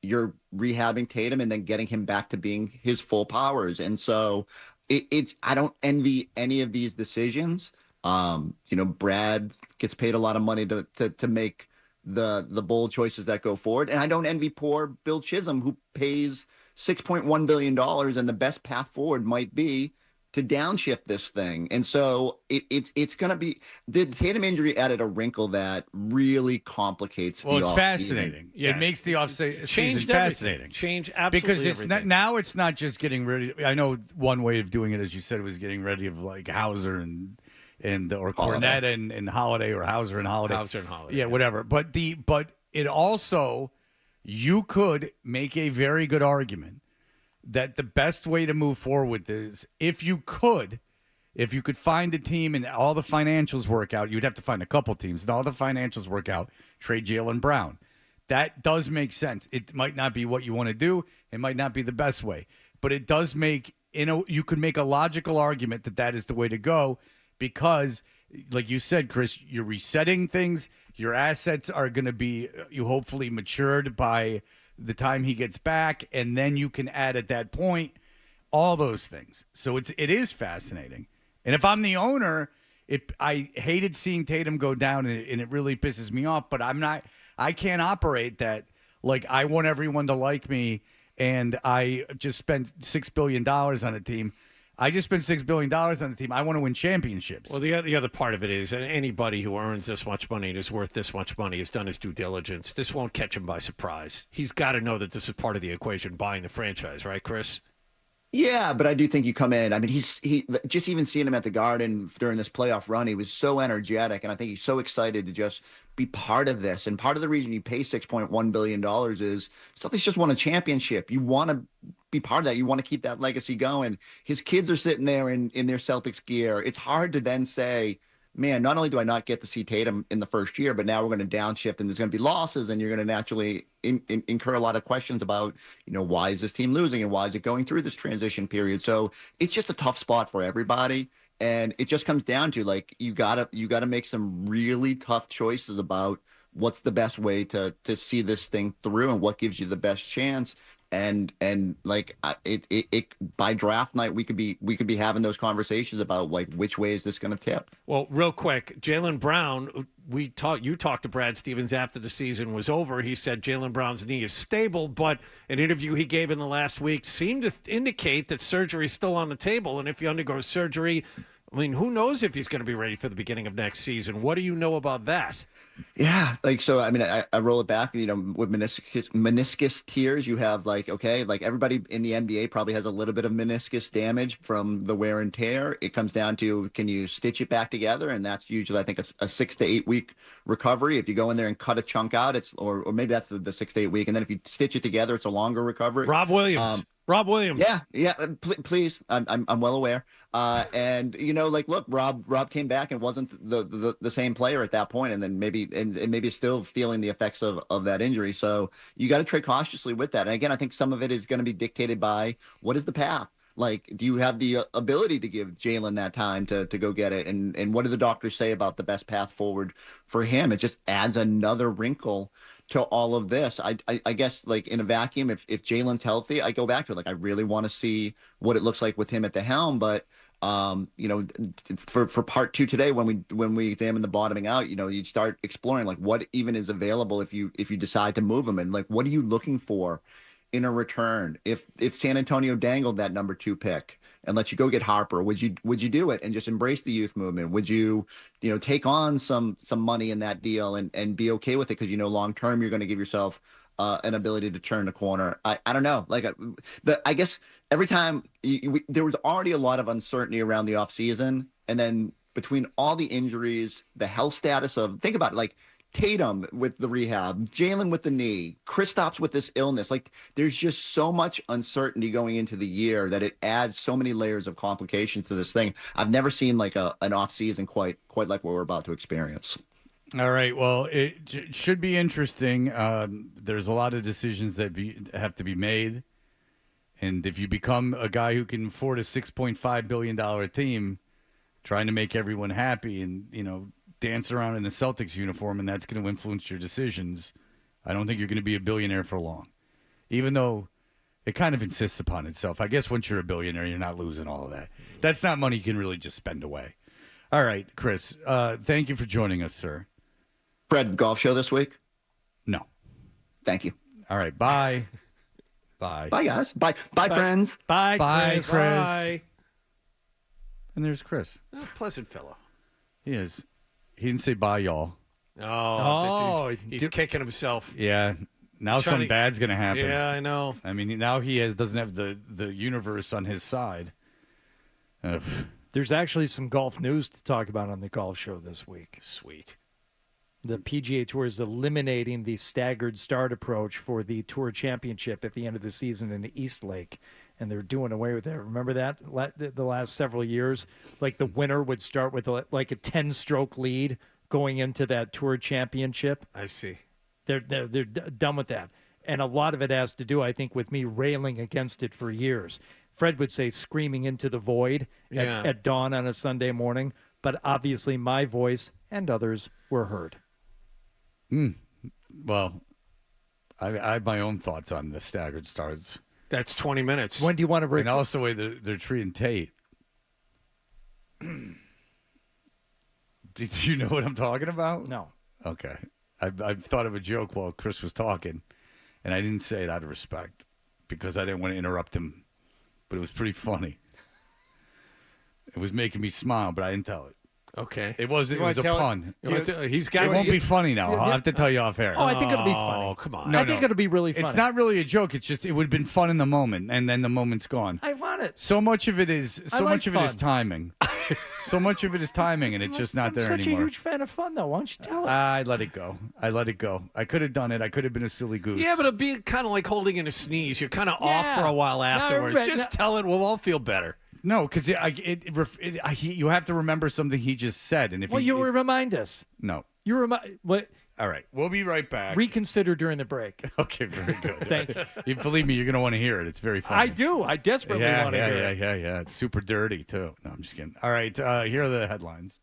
you're rehabbing Tatum and then getting him back to being his full powers? And so I don't envy any of these decisions. Brad gets paid a lot of money to make the bold choices that go forward. And I don't envy poor Bill Chisholm, who pays $6.1 billion, and the best path forward might be to downshift this thing. And so it's going to be the Tatum injury added a wrinkle that really complicates the it's off fascinating. Yeah. It makes the season fascinating. Change absolutely because everything. Now it's not just getting ready. I know one way of doing it, as you said, was getting ready of like Hauser and or Cornette and Holiday, or Hauser and Holiday. Yeah, whatever. But it also, you could make a very good argument that the best way to move forward with this, if you could find a team and all the financials work out, you'd have to find a couple teams and all the financials work out, trade Jaylen Brown. That does make sense. It might not be what you want to do. It might not be the best way, but it does make, you could make a logical argument that is the way to go, because like you said, Chris, you're resetting things. Your assets are going to be, you hopefully matured by the time he gets back, and then you can add at that point all those things. So it is fascinating. And if I'm the owner, I hated seeing Tatum go down, and it really pisses me off. But I can't operate that. Like, I want everyone to like me, and I just spent $6 billion on a team. I just spent $6 billion on the team. I want to win championships. Well, the other part of it is anybody who earns this much money and is worth this much money has done his due diligence. This won't catch him by surprise. He's got to know that this is part of the equation, buying the franchise, right, Chris? Yeah, but I do think you come in. I mean, he just even seeing him at the Garden during this playoff run, he was so energetic, and I think he's so excited to just be part of this. And part of the reason you pay $6.1 billion is Celtics just won a championship. You want to be part of that. You want to keep that legacy going. His kids are sitting there in their Celtics gear. It's hard to then say, man, not only do I not get to see Tatum in the first year, but now we're going to downshift and there's going to be losses, and you're going to naturally incur a lot of questions about, why is this team losing and why is it going through this transition period? So it's just a tough spot for everybody. And it just comes down to, like, you gotta make some really tough choices about what's the best way to see this thing through and what gives you the best chance. and like it by draft night we could be having those conversations about like which way is this going to tip. Well, real quick, Jaylen Brown, you talked to Brad Stevens after the season was over. He said Jaylen Brown's knee is stable, but an interview he gave in the last week seemed to indicate that surgery is still on the table, and if he undergoes surgery, I mean, who knows if he's going to be ready for the beginning of next season? What do you know about that? Yeah, like, so, I mean, I roll it back, you know, with meniscus tears, you have like, okay, like everybody in the NBA probably has a little bit of meniscus damage from the wear and tear. It comes down to, can you stitch it back together? And that's usually, I think, a 6 to 8 week recovery. If you go in there and cut a chunk out, or maybe that's the 6 to 8 week. And then if you stitch it together, it's a longer recovery. Rob Williams. Rob Williams. Yeah. Please. I'm well aware. And you know, like, look, Rob came back and wasn't the same player at that point, and then maybe still feeling the effects of that injury. So you got to tread cautiously with that. And again, I think some of it is going to be dictated by what is the path. Like, do you have the ability to give Jaylen that time to go get it? And what do the doctors say about the best path forward for him? It just adds another wrinkle to all of this. I guess, like, in a vacuum, if Jaylen's healthy, I go back to it. Like, I really want to see what it looks like with him at the helm. But you know, for part 2 today, when we examine the bottoming out, you know, you start exploring like what even is available if you decide to move him, and like what are you looking for in a return? If San Antonio dangled that number 2 pick and let you go get Harper, would you do it and just embrace the youth movement? Would you take on some money in that deal and be okay with it because long term you're going to give yourself an ability to turn the corner? I don't know. Like, I guess every time there was already a lot of uncertainty around the offseason, and then between all the injuries, the health status of, think about it, like Tatum with the rehab, Jaylen with the knee, Kristaps with this illness. Like, there's just so much uncertainty going into the year that it adds so many layers of complications to this thing. I've never seen like an offseason quite like what we're about to experience. All right. Well, it should be interesting. There's a lot of decisions that have to be made. And if you become a guy who can afford a $6.5 billion team, trying to make everyone happy and, dance around in a Celtics uniform, and that's going to influence your decisions, I don't think you're going to be a billionaire for long. Even though it kind of insists upon itself. I guess once you're a billionaire, you're not losing all of that. That's not money you can really just spend away. All right, Chris, thank you for joining us, sir. Fred, golf show this week? No. Thank you. All right, bye. Bye. Bye, guys. Bye, friends. Bye, Chris. Bye. And there's Chris. Oh, pleasant fellow. He is. He didn't say bye, y'all. Oh, he's kicking himself. Yeah. Now He's trying something bad's going to happen. Yeah, I know. I mean, now he doesn't have the universe on his side. There's actually some golf news to talk about on the golf show this week. Sweet. The PGA Tour is eliminating the staggered start approach for the Tour Championship at the end of the season in the East Lake, and they're doing away with that. Remember that the last several years? Like, the winner would start with like a 10-stroke lead going into that Tour Championship. I see. They're done with that. And a lot of it has to do, I think, with me railing against it for years. Fred would say screaming into the void at dawn on a Sunday morning, but obviously my voice and others were heard. Well, I have my own thoughts on the staggered starts. That's 20 minutes. When do you want to break? And also the way they're treating Tate. Do you know what I'm talking about? No. Okay. I've thought of a joke while Chris was talking, and I didn't say it out of respect because I didn't want to interrupt him, but it was pretty funny. It was making me smile, but I didn't tell it. Okay. It was a pun. It won't be funny now. I'll have to tell you off air. Oh, I think it'll be funny. Oh, come on. No, I think it'll be really funny. It's not really a joke. It's just it would have been fun in the moment, and then the moment's gone. I want it. So much of it is it is timing. So much of it is timing, and it's just not there anymore. I'm such a huge fan of fun, though. Why don't you tell it? I let it go. I could have done it. I could have been a silly goose. Yeah, but it'd be kind of like holding in a sneeze. You're kind of off for a while afterwards. Just tell it. We'll all feel better. No, because you have to remember something he just said, and if you remind us. No, you remind what? All right, we'll be right back. Reconsider during the break. Okay, very good. Thank you. You believe me, you're going to want to hear it. It's very funny. I do. I desperately want to hear it. Yeah. It's super dirty too. No, I'm just kidding. All right, here are the headlines.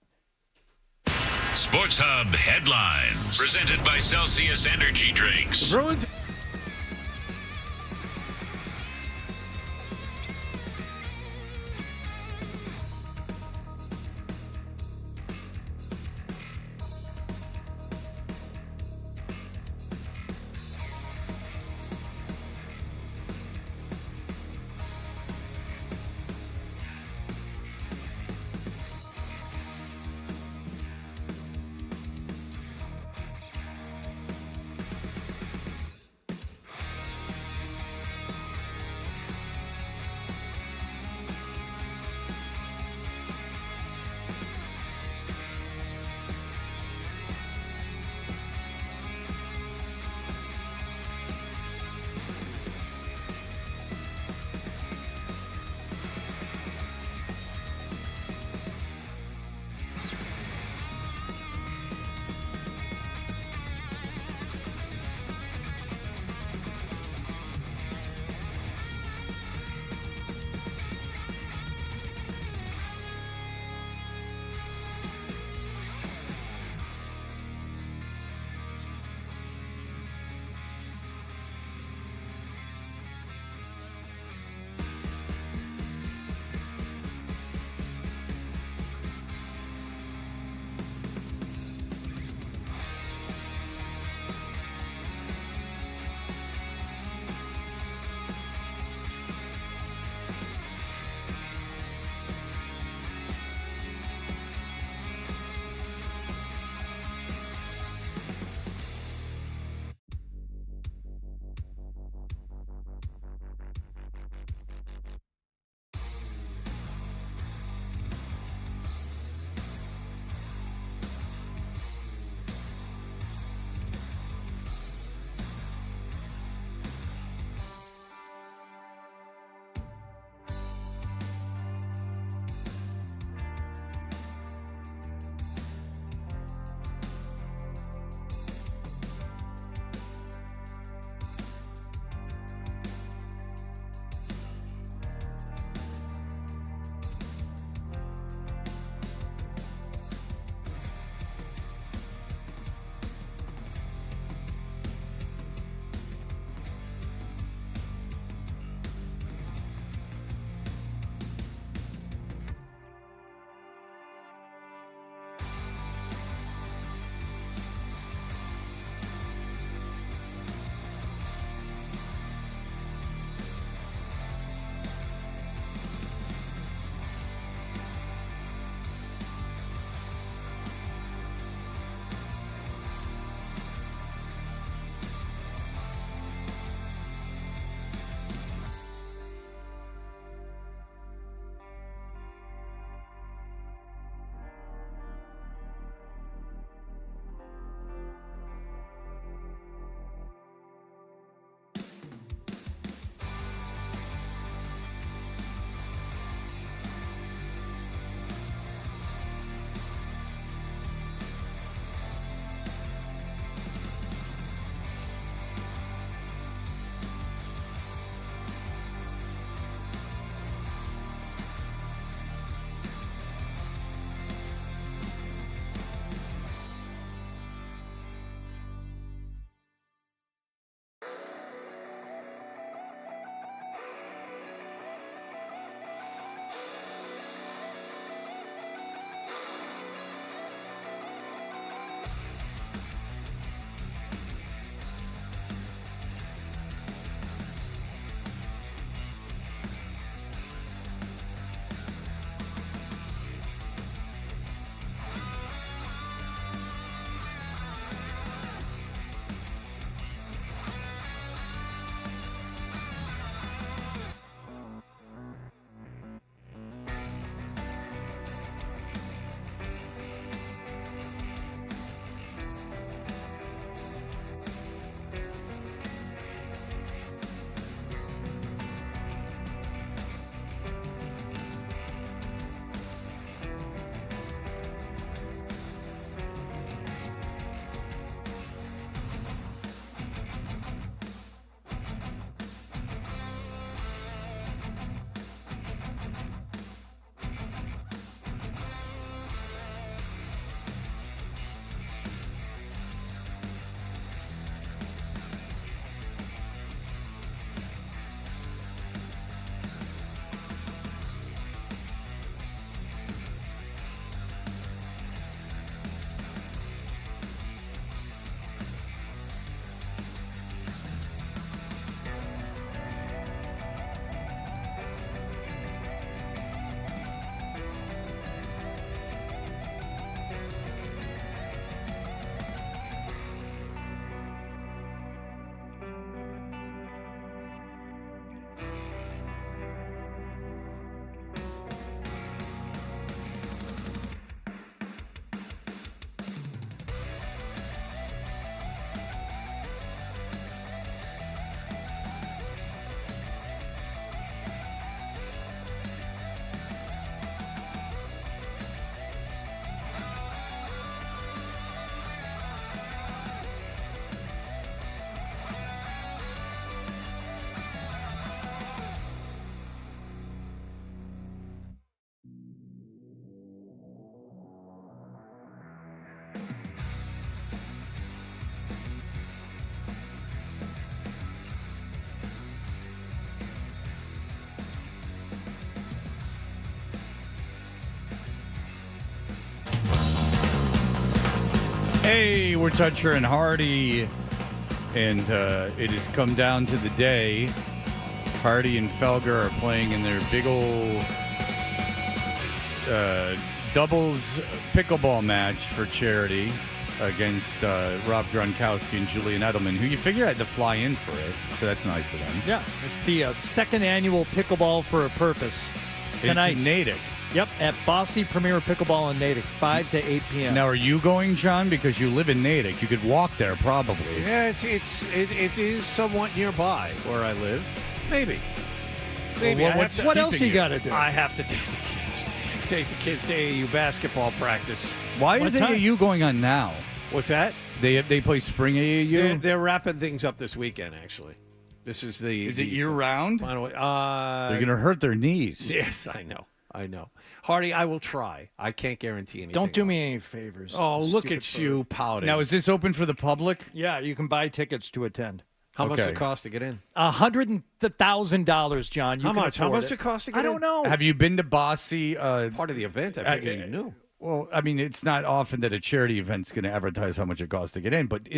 Sports Hub headlines presented by Celsius Energy Drinks. Bruins. Hey, we're Toucher and Hardy, and it has come down to the day. Hardy and Felger are playing in their big old doubles pickleball match for charity against Rob Gronkowski and Julian Edelman, who you figure had to fly in for it, so that's nice of them. Yeah, it's the second annual Pickleball for a Purpose tonight. It's in Natick. Yep, at Bossy Premier Pickleball in Natick, 5 to 8 p.m. Now, are you going, John? Because you live in Natick. You could walk there, probably. Yeah, it is somewhat nearby where I live. Maybe. Maybe. Well, what else you got to do? I have to take the kids to AAU basketball practice. Why is AAU going on now? What's that? They play spring AAU? They're wrapping things up this weekend, actually. This is the... Is it year-round? They're going to hurt their knees. Yes, I know. Hardy, I will try. I can't guarantee anything. Don't do me any favors. Oh, look at stupid you bird. pouting. Now, is this open for the public? Yeah, you can buy tickets to attend. How much does it cost to get in? $100,000, John. How much? How much does it cost to get in? I don't know. Have you been to Bossy? Part of the event. I figured you knew. Well, I mean, it's not often that a charity event's going to advertise how much it costs to get in, but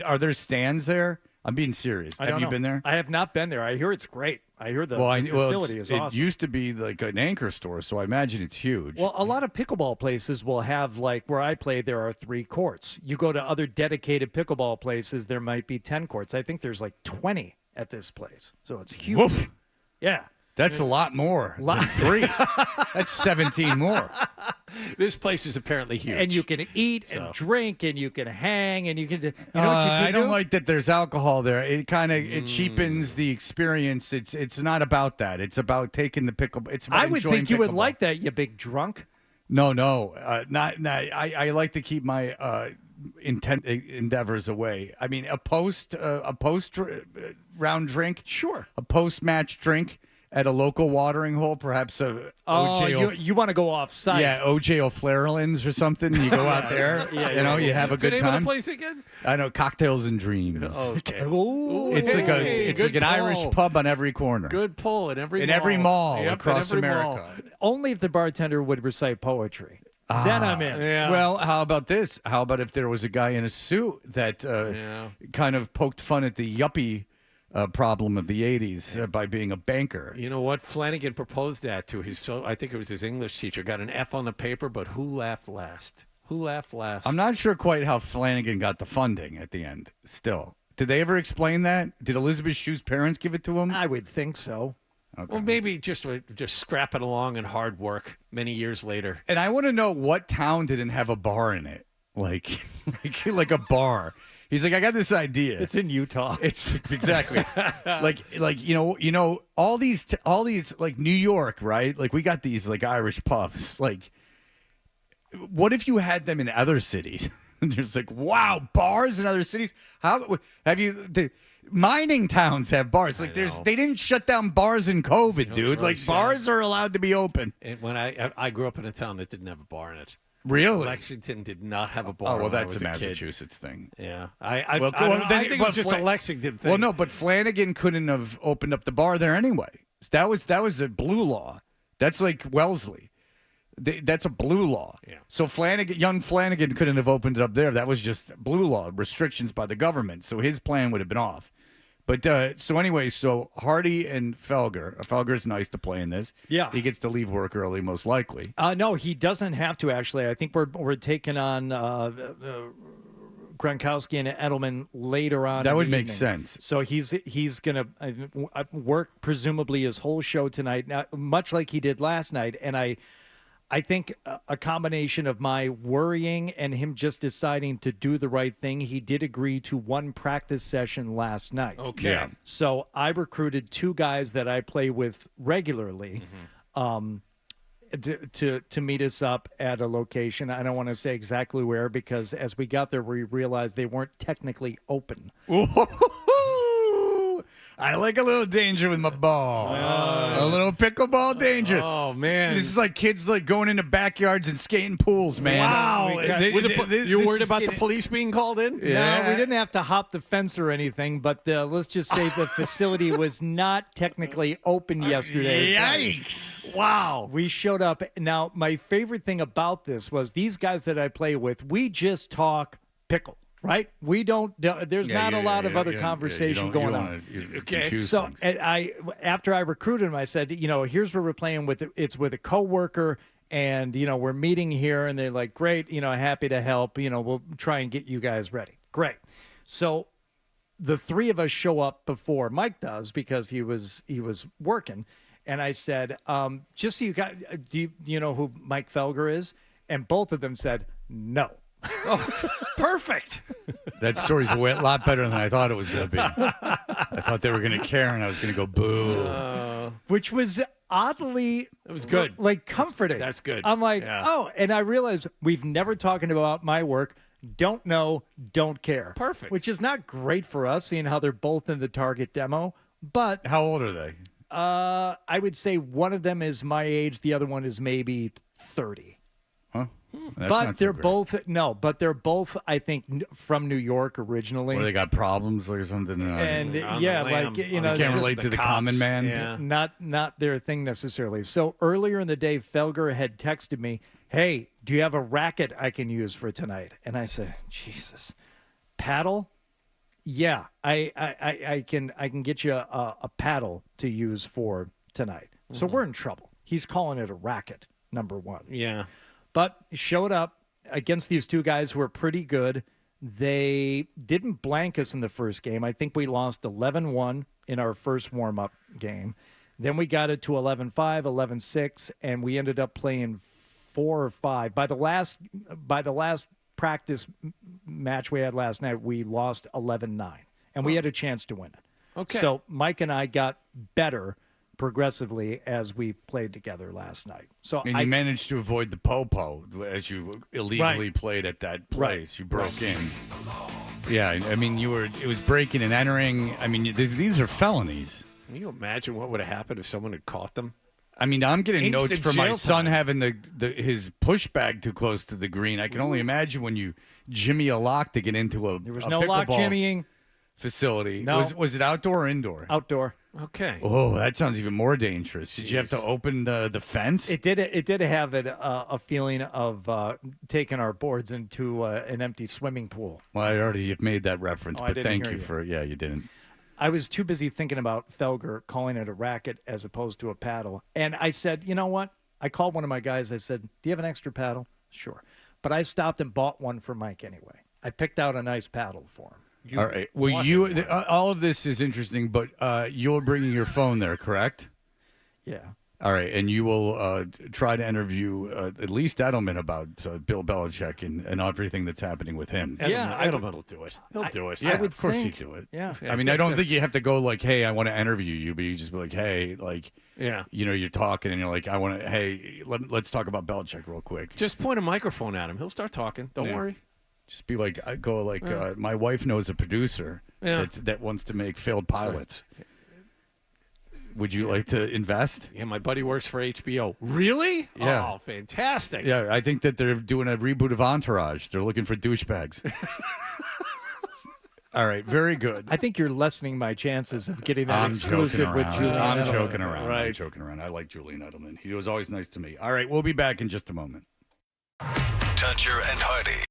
are there stands there? I'm being serious. Have you been there? I have not been there. I hear it's great. I hear the facility is awesome. It used to be like an anchor store, so I imagine it's huge. Well, a lot of pickleball places will have, like where I play, there are 3 courts. You go to other dedicated pickleball places, there might be 10 courts. I think there's like 20 at this place, so it's huge. Woof. Yeah. That's a lot more than 3. That's 17 more. This place is apparently huge. And you can eat and drink and you can hang and you can. You know what you can I don't like that there's alcohol there. It kind of it cheapens the experience. It's not about that. It's about taking the pickleball. It's about I would think you would pickleball. like that, you big drunk. No, not. I like to keep my endeavors away. I mean, a post round drink, sure. A post match drink at a local watering hole, perhaps a you want to go off site? Yeah, OJ O'Flaherlin's or something. You go out there, you have a good What's the name time. of the place again? I know, Cocktails and Dreams. Okay. It's like an Irish pub on every corner. Good pull in every mall Yep, across in every America. mall. Only if the bartender would recite poetry. Then I'm in. Yeah. Well, how about this? How about if there was a guy in a suit that kind of poked fun at the yuppie problem of the 80s by being a banker? You know what? Flanagan proposed that to I think it was his English teacher. Got an F on the paper, but who laughed last? Who laughed last? I'm not sure quite how Flanagan got the funding at the end. Still, did they ever explain that? Did Elizabeth Shue's parents give it to him? I would think so. Okay. Well, maybe just scrapping along and hard work many years later. And I want to know what town didn't have a bar in it, like a bar. He's like, I got this idea. It's in Utah. It's exactly like you know all these like New York, right? Like we got these like Irish pubs. Like, what if you had them in other cities? And just like, wow, bars in other cities. How have you? The mining towns have bars. Like they didn't shut down bars in COVID, dude. really Like sad. bars are allowed to be open. And when I grew up in a town that didn't have a bar in it. Really? Lexington did not have a bar. Oh, well, when I that's was a kid. Massachusetts thing. Yeah. I Well, don't know. then- I think it but was just a Lexington thing. Well, no, but Flanagan couldn't have opened up the bar there anyway. That was a blue law. That's like Wellesley. That's a blue law. Yeah. So young Flanagan couldn't have opened it up there. That was just blue law, restrictions by the government. So his plan would have been off. But so anyway, so Hardy and Felger. Felger's nice to play in this. Yeah. He gets to leave work early, most likely. No, he doesn't have to, actually. I think we're taking on Gronkowski and Edelman later on. That in the would make evening. sense. So he's going to work presumably his whole show tonight, now, much like he did last night. And I think a combination of my worrying and him just deciding to do the right thing, he did agree to one practice session last night. Okay. Yeah. So I recruited 2 guys that I play with regularly to meet us up at a location. I don't want to say exactly where because as we got there, we realized they weren't technically open. I like a little danger with my ball. A little pickleball danger. Oh, man. This is like kids like going into backyards and skating pools, man. Wow. You worried about the getting- police being called in? No, we didn't have to hop the fence or anything, but let's just say the facility was not technically open yesterday. Yikes. Wow. We showed up. Now, my favorite thing about this was these guys that I play with, we just talk pickle, right? We don't, there's not a lot of other conversation going on. Okay. So after I recruited him, I said, here's where we're playing with. It's with a coworker, and we're meeting here, and they're like, great, happy to help. We'll try and get you guys ready. Great. So the three of us show up before Mike does because he was working, and I said, just so you guys, do you know who Mike Felger is? And both of them said no. Oh, perfect. That story's a lot better than I thought it was going to be. I thought they were going to care, and I was going to go boo. Which was oddly, it was good, like comforting. That's good. I'm like, oh, and I realized we've never talking about my work. Don't know, don't care. Perfect. Which is not great for us, seeing how they're both in the target demo. But how old are they? I would say one of them is my age. The other one is maybe 30. Huh? That's but not so they're great. but they're both, I think, from New York originally. Or they got problems or something. And you can't relate to the common man. Yeah. Not their thing necessarily. So earlier in the day, Felger had texted me, "Hey, do you have a racket I can use for tonight?" And I said, "Jesus, paddle? Yeah, I can get you a paddle to use for tonight." So we're in trouble. He's calling it a racket, number one. Yeah. But he showed up against these two guys who are pretty good. They didn't blank us in the first game. I think we lost 11-1 in our first warm-up game. Then we got it to 11-5, 11-6, and we ended up playing 4 or 5. By the last practice match we had last night, we lost 11-9, and we had a chance to win it. Okay. So Mike and I got better progressively as we played together last night. So And you managed to avoid the po-po as you illegally played at that place. You broke in. Yeah, I mean, it was breaking and entering. I mean, these are felonies. Can you imagine what would have happened if someone had caught them? I mean, I'm getting Instant notes from my jail son time. having his push bag too close to the green. I can only imagine when you jimmy a lock to get into a there was no lock pickleball jimmying facility. No. Was it outdoor or indoor? Outdoor. Okay. Oh, that sounds even more dangerous. Did you have to open the fence? It did have a feeling of taking our boards into an empty swimming pool. Well, you've made that reference, Oh, I but didn't thank hear you you. for you didn't. I was too busy thinking about Felger calling it a racket as opposed to a paddle. And I said, you know what? I called one of my guys. I said, do you have an extra paddle? Sure. But I stopped and bought one for Mike anyway. I picked out a nice paddle for him. All right. Well, all of this is interesting, but you're bringing your phone there, correct? Yeah. All right, and you will try to interview at least Edelman about Bill Belichick and everything that's happening with him. Edelman will do it. He'll do it. Yeah, of course he'd do it. Yeah. I mean, I don't think you have to go like, hey, I want to interview you, but you just be like, hey, like, Yeah. You're talking and you're like, I want to, hey, let's talk about Belichick real quick. Just point a microphone at him. He'll start talking. Don't worry. Just be like, my wife knows a producer that wants to make failed pilots. Right. Would you like to invest? Yeah, my buddy works for HBO. Really? Yeah. Oh, fantastic. Yeah, I think that they're doing a reboot of Entourage. They're looking for douchebags. All right, very good. I think you're lessening my chances of getting that I'm exclusive with Julian I'm Edelman. joking around. Right. I'm joking around. I like Julian Edelman. He was always nice to me. All right, we'll be back in just a moment. Toucher and Hardy.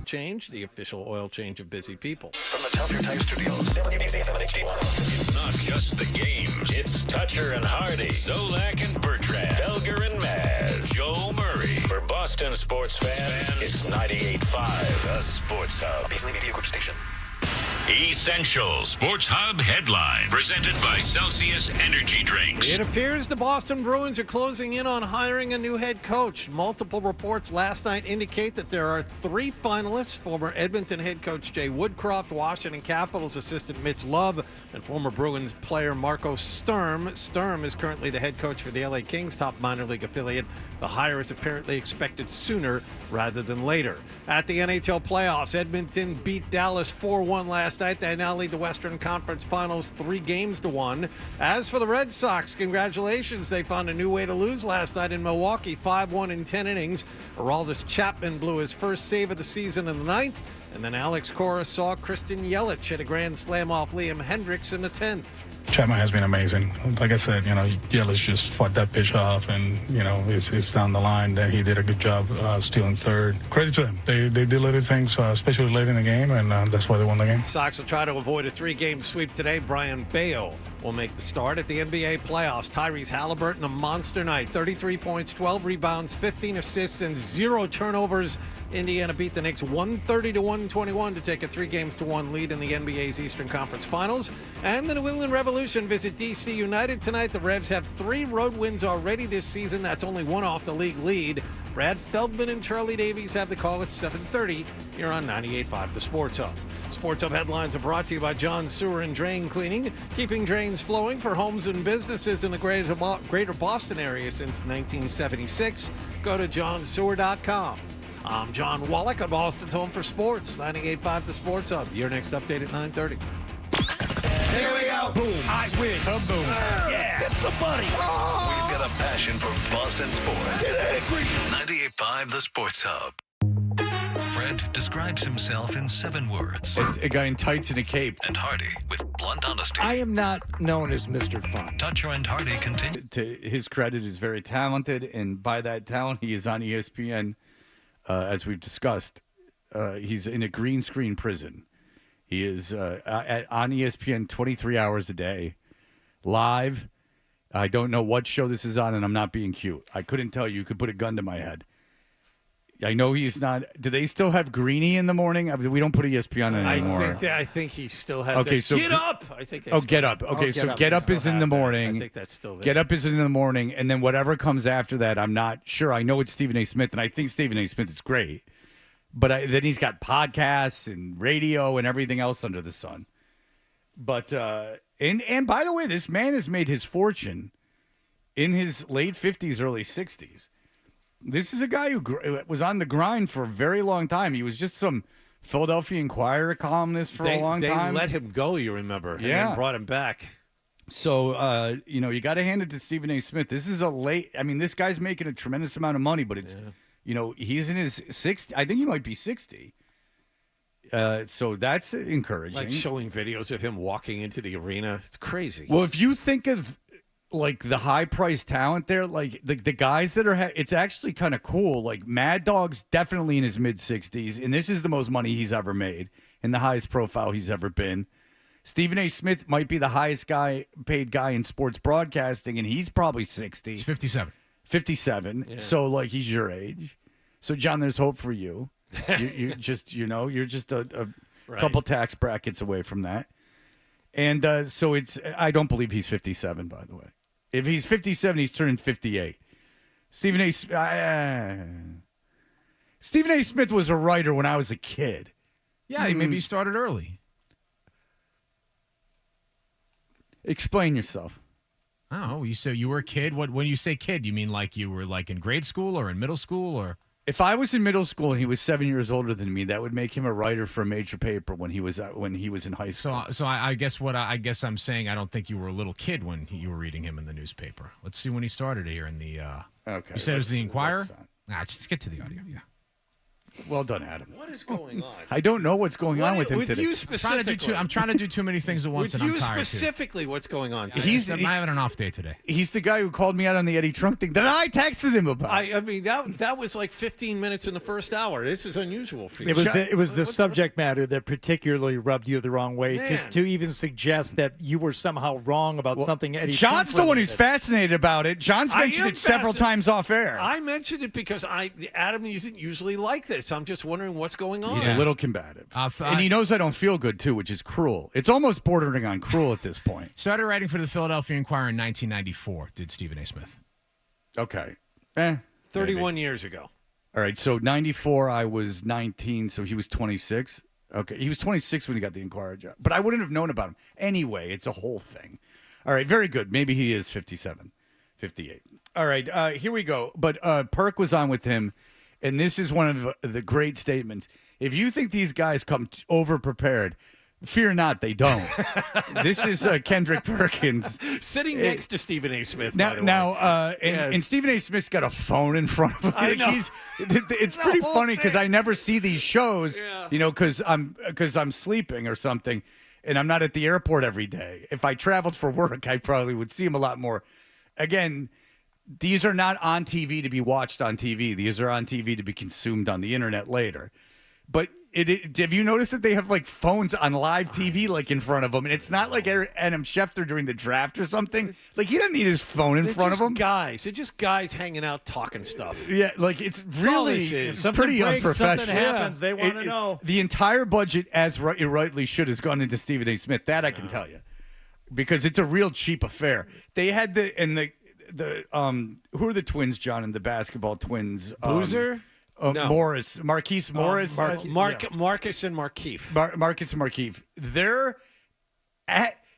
Change, the official oil change of busy people. From the Telstra Type Studios, WBZ FM and HD1. It's not just the games. It's Toucher and Hardy, Zolak and Bertrand, Felger and Maz, Joe Murray. For Boston sports fans, it's 98.5, the Sports Hub. Beasley Media Group Station. Essential Sports Hub headline, presented by Celsius Energy Drinks. It appears the Boston Bruins are closing in on hiring a new head coach. Multiple reports last night indicate that there are 3 finalists: former Edmonton head coach Jay Woodcroft, Washington Capitals assistant Mitch Love, and former Bruins player Marco Sturm. Sturm is currently the head coach for the LA Kings, top minor league affiliate. The hire is apparently expected sooner rather than later. At the NHL playoffs, Edmonton beat Dallas 4-1 last night. They now lead the Western Conference Finals 3-1. As for the Red Sox, congratulations. They found a new way to lose last night in Milwaukee, 5-1 in 10 innings. Aroldis Chapman blew his first save of the season in the 9th, and then Alex Cora saw Christian Yelich hit a grand slam off Liam Hendricks in the 10th. Chapman has been amazing. Like I said, Yelich just fought that pitch off, and, it's down the line. Then he did a good job stealing third. Credit to them. They did little things, especially late in the game, and that's why they won the game. Sox will try to avoid a 3-game sweep today. Brian Bayo will make the start. At the NBA playoffs, Tyrese Halliburton, a monster night. 33 points, 12 rebounds, 15 assists, and 0 turnovers. Indiana beat the Knicks 130-121 to take a 3-1 lead in the NBA's Eastern Conference Finals. And the New England Revolution visit D.C. United tonight. The Revs have 3 road wins already this season. That's only 1 off the league lead. Brad Feldman and Charlie Davies have the call at 7:30 here on 98.5 The Sports Hub. Sports Hub headlines are brought to you by John Sewer and Drain Cleaning, keeping drains flowing for homes and businesses in the greater Boston area since 1976. Go to johnsewer.com. I'm John Wallach on Boston's Home for Sports, 98.5 The Sports Hub. Your next update at 9:30. Here we go. Boom. I win. Boom. Yeah. Hit somebody. We've got a passion for Boston sports. Get angry. 98.5 The Sports Hub. Fred describes himself in 7 words. A guy in tights and a cape. And Hardy with blunt honesty. I am not known as Mr. Fun. Toucher and Hardy continue. To his credit, is very talented, and by that talent, he is on ESPN, as we've discussed. He's in a green screen prison. He is on ESPN 23 hours a day, live. I don't know what show this is on, and I'm not being cute. I couldn't tell you. You could put a gun to my head. I know he's not. Do they still have Greeny in the morning? I mean, we don't put ESPN on anymore. I think he still has. Okay, so Get Up. I think. Get Up. Okay, so Get Up is in the morning. I think that's still there. Get Up is in the morning, and then whatever comes after that, I'm not sure. I know it's Stephen A. Smith, and I think Stephen A. Smith is great. But then he's got podcasts and radio and everything else under the sun. But and by the way, this man has made his fortune in his late 50s, early 60s. This is a guy who was on the grind for a very long time. He was just some Philadelphia Inquirer columnist for a long time. They let him go, you remember, and then brought him back. So, you got to hand it to Stephen A. Smith. This is this guy's making a tremendous amount of money, but it's, he's in his 60s. I think he might be 60. So that's encouraging. Like showing videos of him walking into the arena. It's crazy. Well, if you think of like the high priced talent there, like the guys that are, it's actually kind of cool. Like Mad Dog's definitely in his mid 60s, and this is the most money he's ever made and the highest profile he's ever been. Stephen A. Smith might be the highest paid guy in sports broadcasting, and he's probably 60. He's 57. 57. Yeah. So like he's your age. So John, there's hope for you. you just, you're just a couple tax brackets away from that. And so I don't believe he's 57, by the way. If he's 57, he's turning 58. Stephen A. Smith was a writer when I was a kid. Yeah, maybe he started early. Explain yourself. Oh, you say you were a kid? When you say kid, you mean like you were like in grade school or in middle school or? If I was in middle school and he was 7 years older than me, that would make him a writer for a major paper when he was in high school. So I guess I guess I'm saying I don't think you were a little kid when you were reading him in the newspaper. Let's see when he started here in the. Okay. You said it was the Inquirer. Let's get to the audio. Yeah. Well done, Adam. What is going on? I don't know what's going on with him with today. you specifically. I'm trying to do too many things at once, With and I'm you tired. specifically, what's going on today? I'm having an off day today. He's the guy who called me out on the Eddie Trunk thing that I texted him about. I mean, that was like 15 minutes in the first hour. This is unusual for you. It was the subject matter that particularly rubbed you the wrong way. Man. Just to even suggest that you were somehow wrong about something Eddie John's Trump the one who's related. fascinated about it. John's mentioned it several times off air. I mentioned it because Adam isn't usually like this. I'm just wondering what's going on. He's a little combative. And he knows I don't feel good, too, which is cruel. It's almost bordering on cruel at this point. Started writing for the Philadelphia Inquirer in 1994, did Stephen A. Smith. Okay. 31 years ago. All right, so 94, I was 19, so he was 26. Okay, he was 26 when he got the Inquirer job. But I wouldn't have known about him. Anyway, it's a whole thing. All right, very good. Maybe he is 57, 58. All right, here we go. But Perk was on with him, and this is one of the great statements. If you think these guys come over-prepared, fear not, they don't. This is Kendrick Perkins. Sitting next to Stephen A. Smith, Now, by the way. and Stephen A. Smith's got a phone in front of him. I know. It's pretty funny because I never see these shows, because I'm sleeping or something, and I'm not at the airport every day. If I traveled for work, I probably would see him a lot more. Again, these are not on TV to be watched on TV. These are on TV to be consumed on the internet later. But have you noticed that they have like phones on live TV like in front of them, and it's not like Adam Schefter during the draft or something. Like he doesn't need his phone in front of him. They're just guys hanging out talking stuff. Yeah, like it's That's all really this is. it's pretty unprofessional. Something happens. They want to know. The entire budget, as it rightly should, has gone into Stephen A. Smith. That I can tell you, because it's a real cheap affair. They had the who are the twins, John, and the basketball twins? Boozer. No. Marquise Morris. Marcus and Markeith. Marcus and Markeith.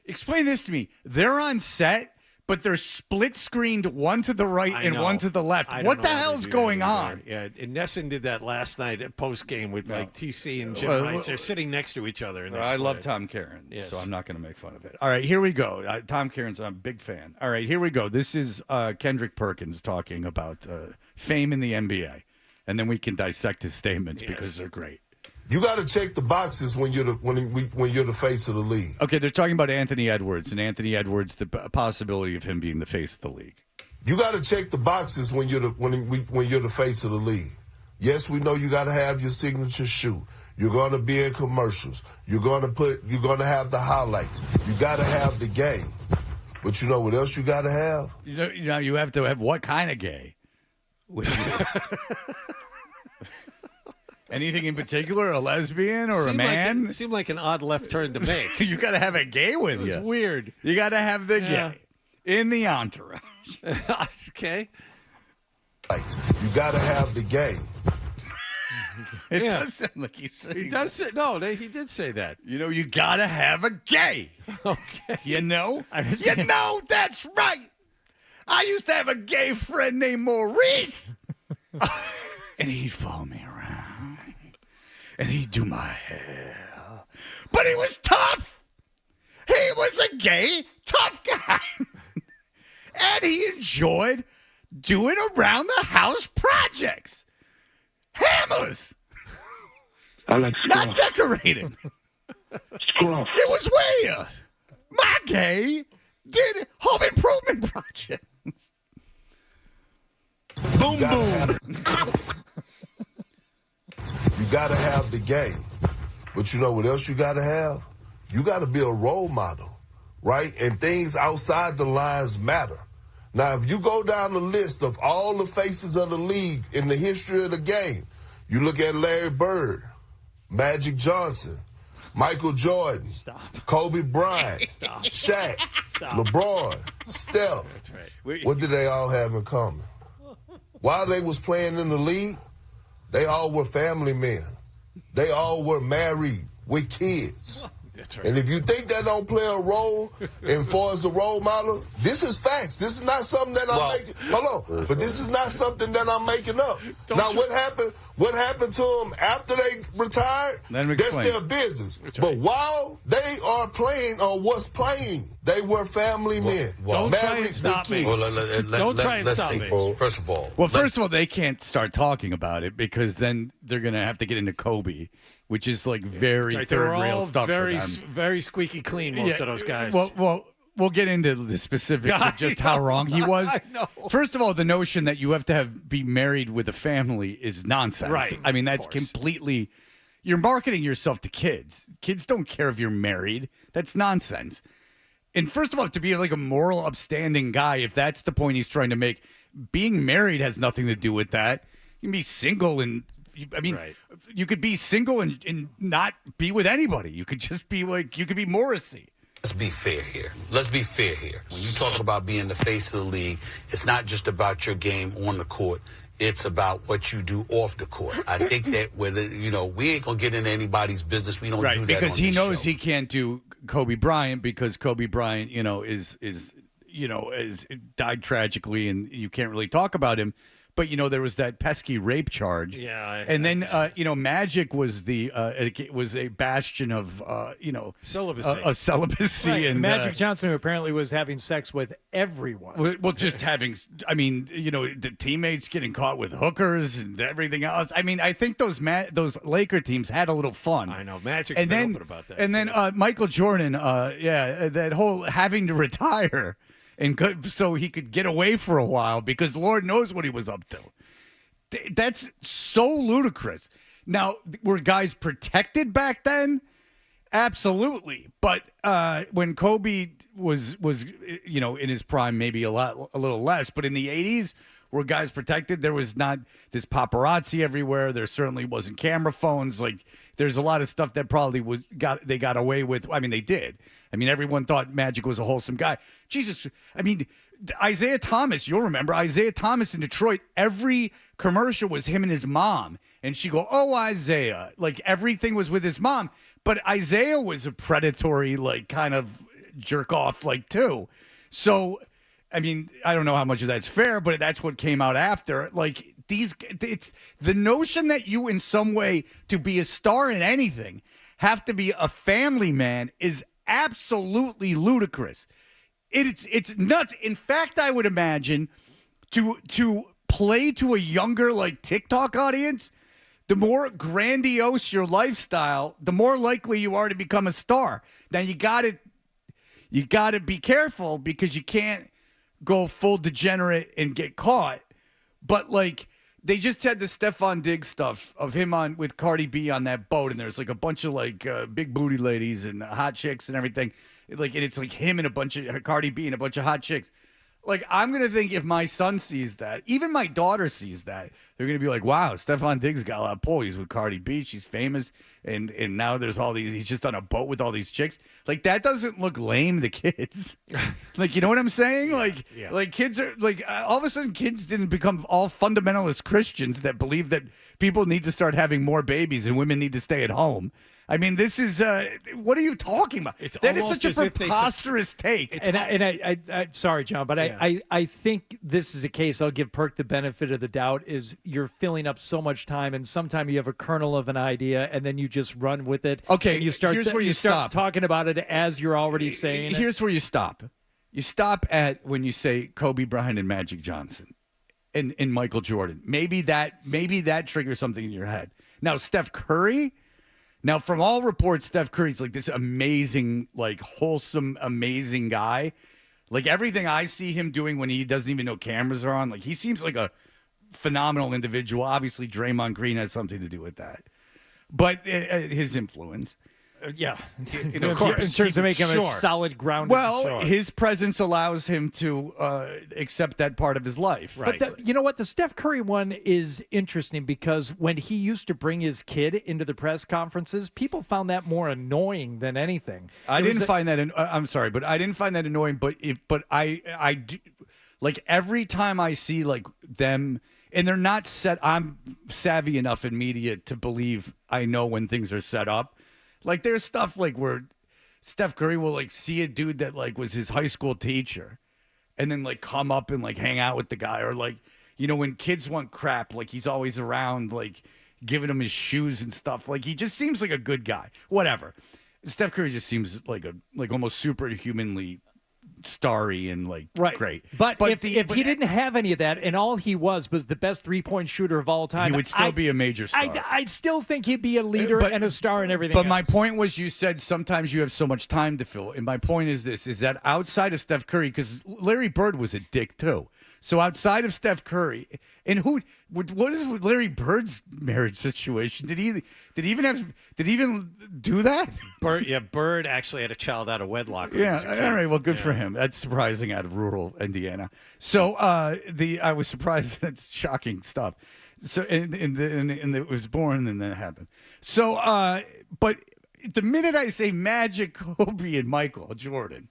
Explain this to me. They're on set, but they're split screened, one to the right and one to the left. What the hell's going on? Yeah, and Nesson did that last night at post game with like TC and Jim Rice. They're sitting next to each other. And I love Tom Caron, so I'm not going to make fun of it. All right, here we go. Tom Caron's I'm a big fan. All right, here we go. This is Kendrick Perkins talking about fame in the NBA. And then we can dissect his statements because they're great. You got to check the boxes when you're the face of the league. Okay, they're talking about Anthony Edwards, and Anthony Edwards, the possibility of him being the face of the league. You got to check the boxes when you're the face of the league. Yes, we know you got to have your signature shoe. You're going to be in commercials. You're going to have the highlights. You got to have the game. But you know what else you got to have? You have to have what kind of gay? Anything in particular? A lesbian or a man? Seemed like an odd left turn to make. You got to have a gay with you. It's weird. You got to have the gay in the entourage. Okay. You got to have the game. It does sound like you said. He does say, no, he did say that. You got to have a gay. Okay. You know, that's right. I used to have a gay friend named Maurice. And he'd follow me around. And he'd do my hair. But he was tough. He was a gay, tough guy. And he enjoyed doing around-the-house projects. Hammers. I like not decorating. Scruff. It was where my gay did home improvement projects. Boom, boom. You got to have the game. But you know what else you got to have? You got to be a role model, right? And things outside the lines matter. Now, if you go down the list of all the faces of the league in the history of the game, you look at Larry Bird, Magic Johnson, Michael Jordan, Kobe Bryant, Shaq, LeBron, Steph. That's right. What did they all have in common? While they was playing in the league, they all were family men. They all were married with kids. That's right. And if you think that don't play a role as far as the role model, this is facts. This is not something that I'm making. Hold on. But this is not something that I'm making up. What happened? What happened to them after they retired? That's their business. Right. But while they are playing or was playing They were family men. Don't try Married and stop me. with Well, kids. Don't try and stop me. First of all, Well, first of all, they can't start talking about it because then they're going to have to get into Kobe, which is like very Right, they were third rail all stuff very, for them. very squeaky clean, most of those guys. Well, we'll get into the specifics of just how wrong he was. I know. First of all, the notion that you have to be married with a family is nonsense. Right, I mean, that's completely. You're marketing yourself to kids. Kids don't care if you're married. That's nonsense. And first of all, to be like a moral, upstanding guy, if that's the point he's trying to make, being married has nothing to do with that. You can be single and, you could be single and not be with anybody. You could just be like, you could be Morrissey. let's be fair here. Let's be fair here. When you talk about being the face of the league, it's not just about your game on the court. It's about what you do off the court. I think that we ain't gonna get into anybody's business. We don't do that because on he this knows show. he can't do Kobe Bryant because Kobe Bryant, is died tragically, and you can't really talk about him. But there was that pesky rape charge. Yeah, and then Magic was was a bastion of celibacy, celibacy, Right. and Magic Johnson, who apparently was having sex with everyone. Well, just having, the teammates getting caught with hookers and everything else. I mean, I think those Laker teams had a little fun. I know Magic's and been then, open about that. And then Michael Jordan, that whole having to retire so he could get away for a while because Lord knows what he was up to. That's so ludicrous. Now, were guys protected back then? Absolutely. But when Kobe was in his prime, maybe a little less, but in the 80s, were guys protected? There was not this paparazzi everywhere. There certainly wasn't camera phones. Like, there's a lot of stuff that probably they got away with. I mean, they did. I mean, everyone thought Magic was a wholesome guy. Jesus. I mean, Isaiah Thomas, you'll remember Isaiah Thomas in Detroit. Every commercial was him and his mom. And she go, "Oh, Isaiah." Like, everything was with his mom. But Isaiah was a predatory, like, kind of jerk off, like, too. So, I mean, I don't know how much of that's fair, but that's what came out after. Like, it's the notion that you, in some way, to be a star in anything, have to be a family man is absolutely ludicrous. It's nuts. In fact, I would imagine to play to a younger, like, TikTok audience, the more grandiose your lifestyle, the more likely you are to become a star. Now, you got to be careful because you can't go full degenerate and get caught. But, like, they just had the Stephon Diggs stuff of him with Cardi B on that boat, and there's like a bunch of like big booty ladies and hot chicks and everything. Like, and it's like him and a bunch of Cardi B and a bunch of hot chicks. Like, I'm gonna think if my son sees that, even my daughter sees that, they're gonna be like, "Wow, Stephon Diggs got a lot of pull. He's with Cardi B. She's famous, and now there's all these. He's just on a boat with all these chicks. Like, that doesn't look lame to kids. Like, you know what I'm saying? Like kids are like all of a sudden kids didn't become all fundamentalist Christians that believe that people need to start having more babies and women need to stay at home. I mean, this is what are you talking about? That is such a preposterous take. And I sorry, John, but I think this is a case. I'll give Perk the benefit of the doubt. Is you're filling up so much time, and sometimes you have a kernel of an idea, and then you just run with it. Okay, and you start. Here's where you start stop talking about it as you're already saying. Here's where you stop. You stop at when you say Kobe Bryant and Magic Johnson, and Michael Jordan. Maybe that triggers something in your head. Now, Steph Curry. Now, from all reports, Steph Curry's like this amazing, like wholesome, amazing guy. Like everything I see him doing when he doesn't even know cameras are on, like he seems like a phenomenal individual. Obviously, Draymond Green has something to do with that, but his influence. Yeah, of course. In terms of making him a solid grounded. Well, his presence allows him to accept that part of his life. Right. But you know what? The Steph Curry one is interesting because when he used to bring his kid into the press conferences, people found that more annoying than anything. I didn't find that. I'm sorry, but I didn't find that annoying. But I do. Like every time I see like them, and they're not set. I'm savvy enough in media to believe I know when things are set up. Like, there's stuff, like, where Steph Curry will, like, see a dude that, like, was his high school teacher and then, like, come up and, like, hang out with the guy. Or, like, when kids want crap, like, he's always around, like, giving them his shoes and stuff. Like, he just seems like a good guy. Whatever. Steph Curry just seems like almost superhumanly starry and like great. But if he didn't have any of that, and all he was the best 3-point shooter of all time, he would still be a major star. I still think he'd be a leader and a star and everything. But my point was, you said sometimes you have so much time to fill, and my point is this: is that outside of Steph Curry, because Larry Bird was a dick too. So outside of Steph Curry, and what is Larry Bird's marriage situation? Did he even do that? Bird actually had a child out of wedlock. Yeah, all right. Well, good for him. That's surprising out of rural Indiana. So I was surprised. That's shocking stuff. So and it was born and then it happened. So but the minute I say Magic, Kobe, and Michael Jordan,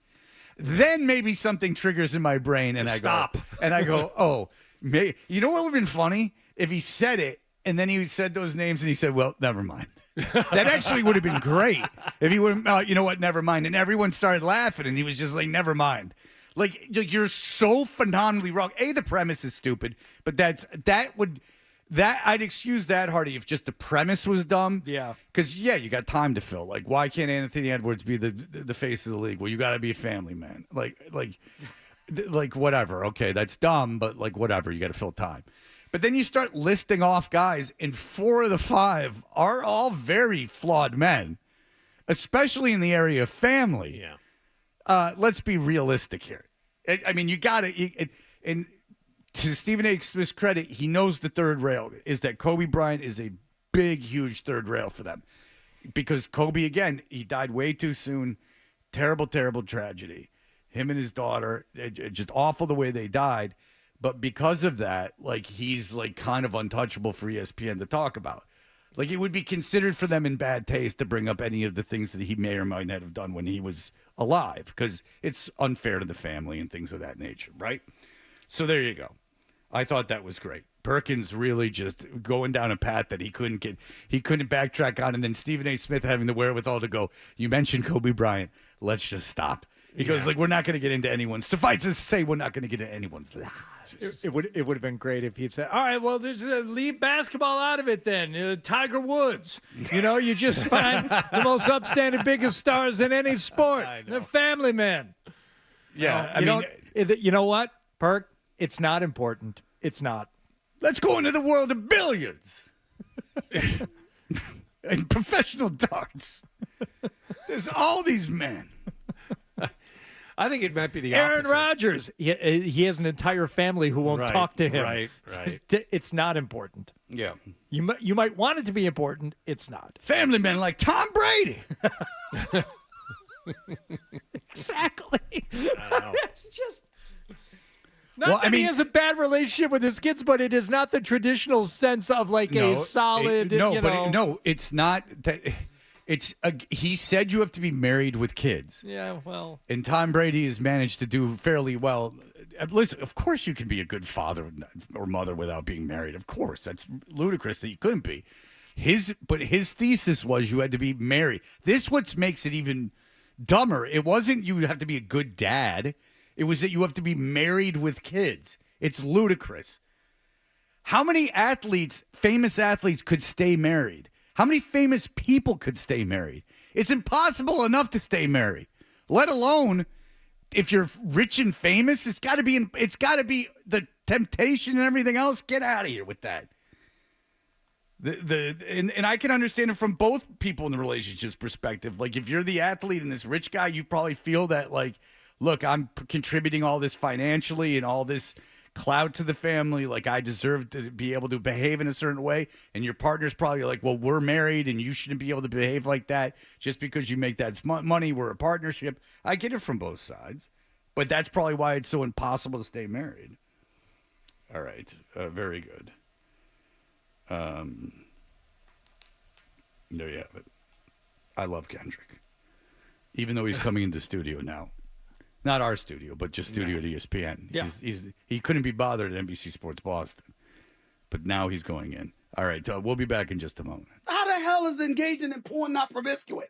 then maybe something triggers in my brain, and I go, oh, you know what would have been funny if he said it, and then he said those names, and he said, well, never mind. That actually would have been great if he would have, you know what, never mind, and everyone started laughing, and he was just like, never mind. Like you're so phenomenally wrong. The premise is stupid, but I'd excuse that, Hardy, if just the premise was dumb. Yeah. Because, you got time to fill. Like, why can't Anthony Edwards be the face of the league? Well, you got to be a family man. Like whatever. Okay, that's dumb, but like whatever. You got to fill time. But then you start listing off guys, and 4 of the 5 are all very flawed men, especially in the area of family. Yeah. Let's be realistic here. I mean, you got to and to Stephen A. Smith's credit, he knows the third rail is that Kobe Bryant is a big, huge third rail for them. Because Kobe, again, he died way too soon. Terrible, terrible tragedy. Him and his daughter, just awful the way they died. But because of that, like, he's like kind of untouchable for ESPN to talk about. Like, it would be considered for them in bad taste to bring up any of the things that he may or might not have done when he was alive, because it's unfair to the family and things of that nature, right? So there you go. I thought that was great. Perkins really just going down a path that he couldn't backtrack on, and then Stephen A. Smith having the wherewithal to go, you mentioned Kobe Bryant, let's just stop. He goes, like, we're not going to get into anyone's. Suffice it to say, we're not going to get into anyone's lives. It would have been great if he'd said, all right, well, leave basketball out of it then. Tiger Woods. You just find the most upstanding, biggest stars in any sport. The family man. Yeah, you know what, Perk? It's not important. It's not. Let's go into the world of billiards and professional darts. There's all these men. I think it might be the Aaron opposite. Rodgers. He has an entire family who won't talk to him. Right. It's not important. Yeah. You might want it to be important. It's not. Family men like Tom Brady. Exactly. It's just. Not that he has a bad relationship with his kids, but it is not the traditional sense of like a solid. It's not that. He said you have to be married with kids. Yeah, well. And Tom Brady has managed to do fairly well. Listen, of course you can be a good father or mother without being married. Of course, that's ludicrous that you couldn't be. But his thesis was you had to be married. This what makes it even dumber. It wasn't you have to be a good dad. It was that you have to be married with kids. It's ludicrous. How many famous athletes, could stay married? How many famous people could stay married? It's impossible enough to stay married, let alone if you're rich and famous. It's got to be the temptation and everything else. Get out of here with that. And I can understand it from both people in the relationship's perspective. Like, if you're the athlete and this rich guy, you probably feel that, like, look, I'm contributing all this financially and all this clout to the family. Like, I deserve to be able to behave in a certain way. And your partner's probably like, well, we're married and you shouldn't be able to behave like that just because you make that money. We're a partnership. I get it from both sides. But that's probably why it's so impossible to stay married. All right. Very good. There you have it. I love Kendrick. Even though he's coming into the studio now. Not our studio, but just studio at ESPN. Yeah. He couldn't be bothered at NBC Sports Boston. But now he's going in. All right, we'll be back in just a moment. How the hell is engaging in porn not promiscuous?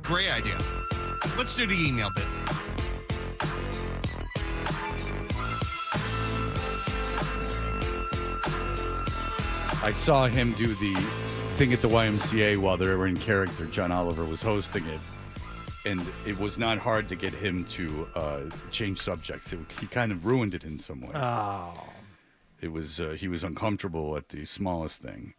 Great idea. Let's do the email bit. I saw him do the thing at the YMCA while they were in character. John Oliver was hosting it, and it was not hard to get him to change subjects. He kind of ruined it in some ways. Oh. It was he was uncomfortable at the smallest thing.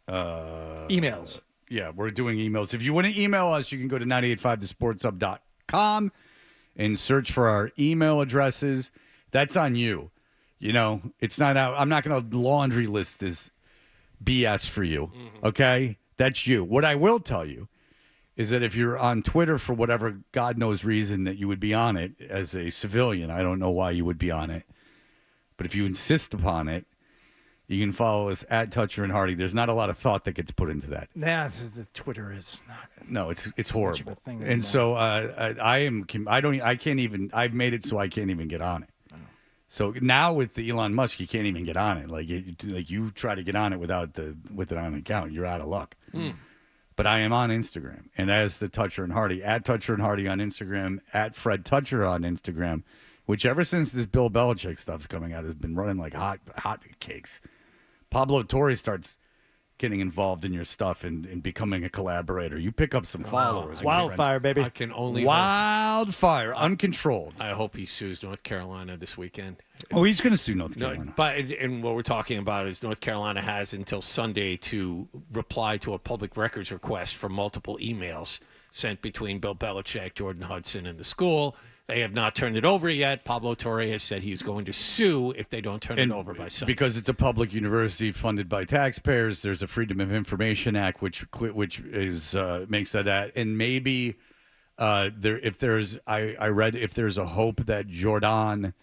Emails. Yeah, we're doing emails. If you want to email us, you can go to 985thesportshub.com and search for our email addresses. That's on you. You know, it's not out. I'm not going to laundry list this BS for you. Okay? That's you. What I will tell you is that if you're on Twitter for whatever God knows reason that you would be on it as a civilian, I don't know why you would be on it. But if you insist upon it, you can follow us at Toucher and Hardy. There's not a lot of thought that gets put into that. Nah, the Twitter is not. No, it's horrible. Thing and so I can't even. I've made it so I can't even get on it. So now with the Elon Musk, you can't even get on it. Like you try to get on it with it on an account, you're out of luck. But I am on Instagram, and as the Toucher and Hardy, at Toucher and Hardy on Instagram, at Fred Toucher on Instagram, which ever since this Bill Belichick stuff's coming out has been running like hot cakes. Pablo Torre starts getting involved in your stuff and becoming a collaborator. You pick up some followers. Wildfire, baby. I can only Wildfire, uncontrolled. I hope he sues North Carolina this weekend. Oh, he's going to sue North Carolina. No, and what we're talking about is North Carolina has until Sunday to reply to a public records request for multiple emails sent between Bill Belichick, Jordan Hudson, and the school. They have not turned it over yet. Pablo Torre has said he's going to sue if they don't turn it over by Sunday. Because it's a public university funded by taxpayers, there's a Freedom of Information Act which is makes that and maybe I read if there's a hope that Jordan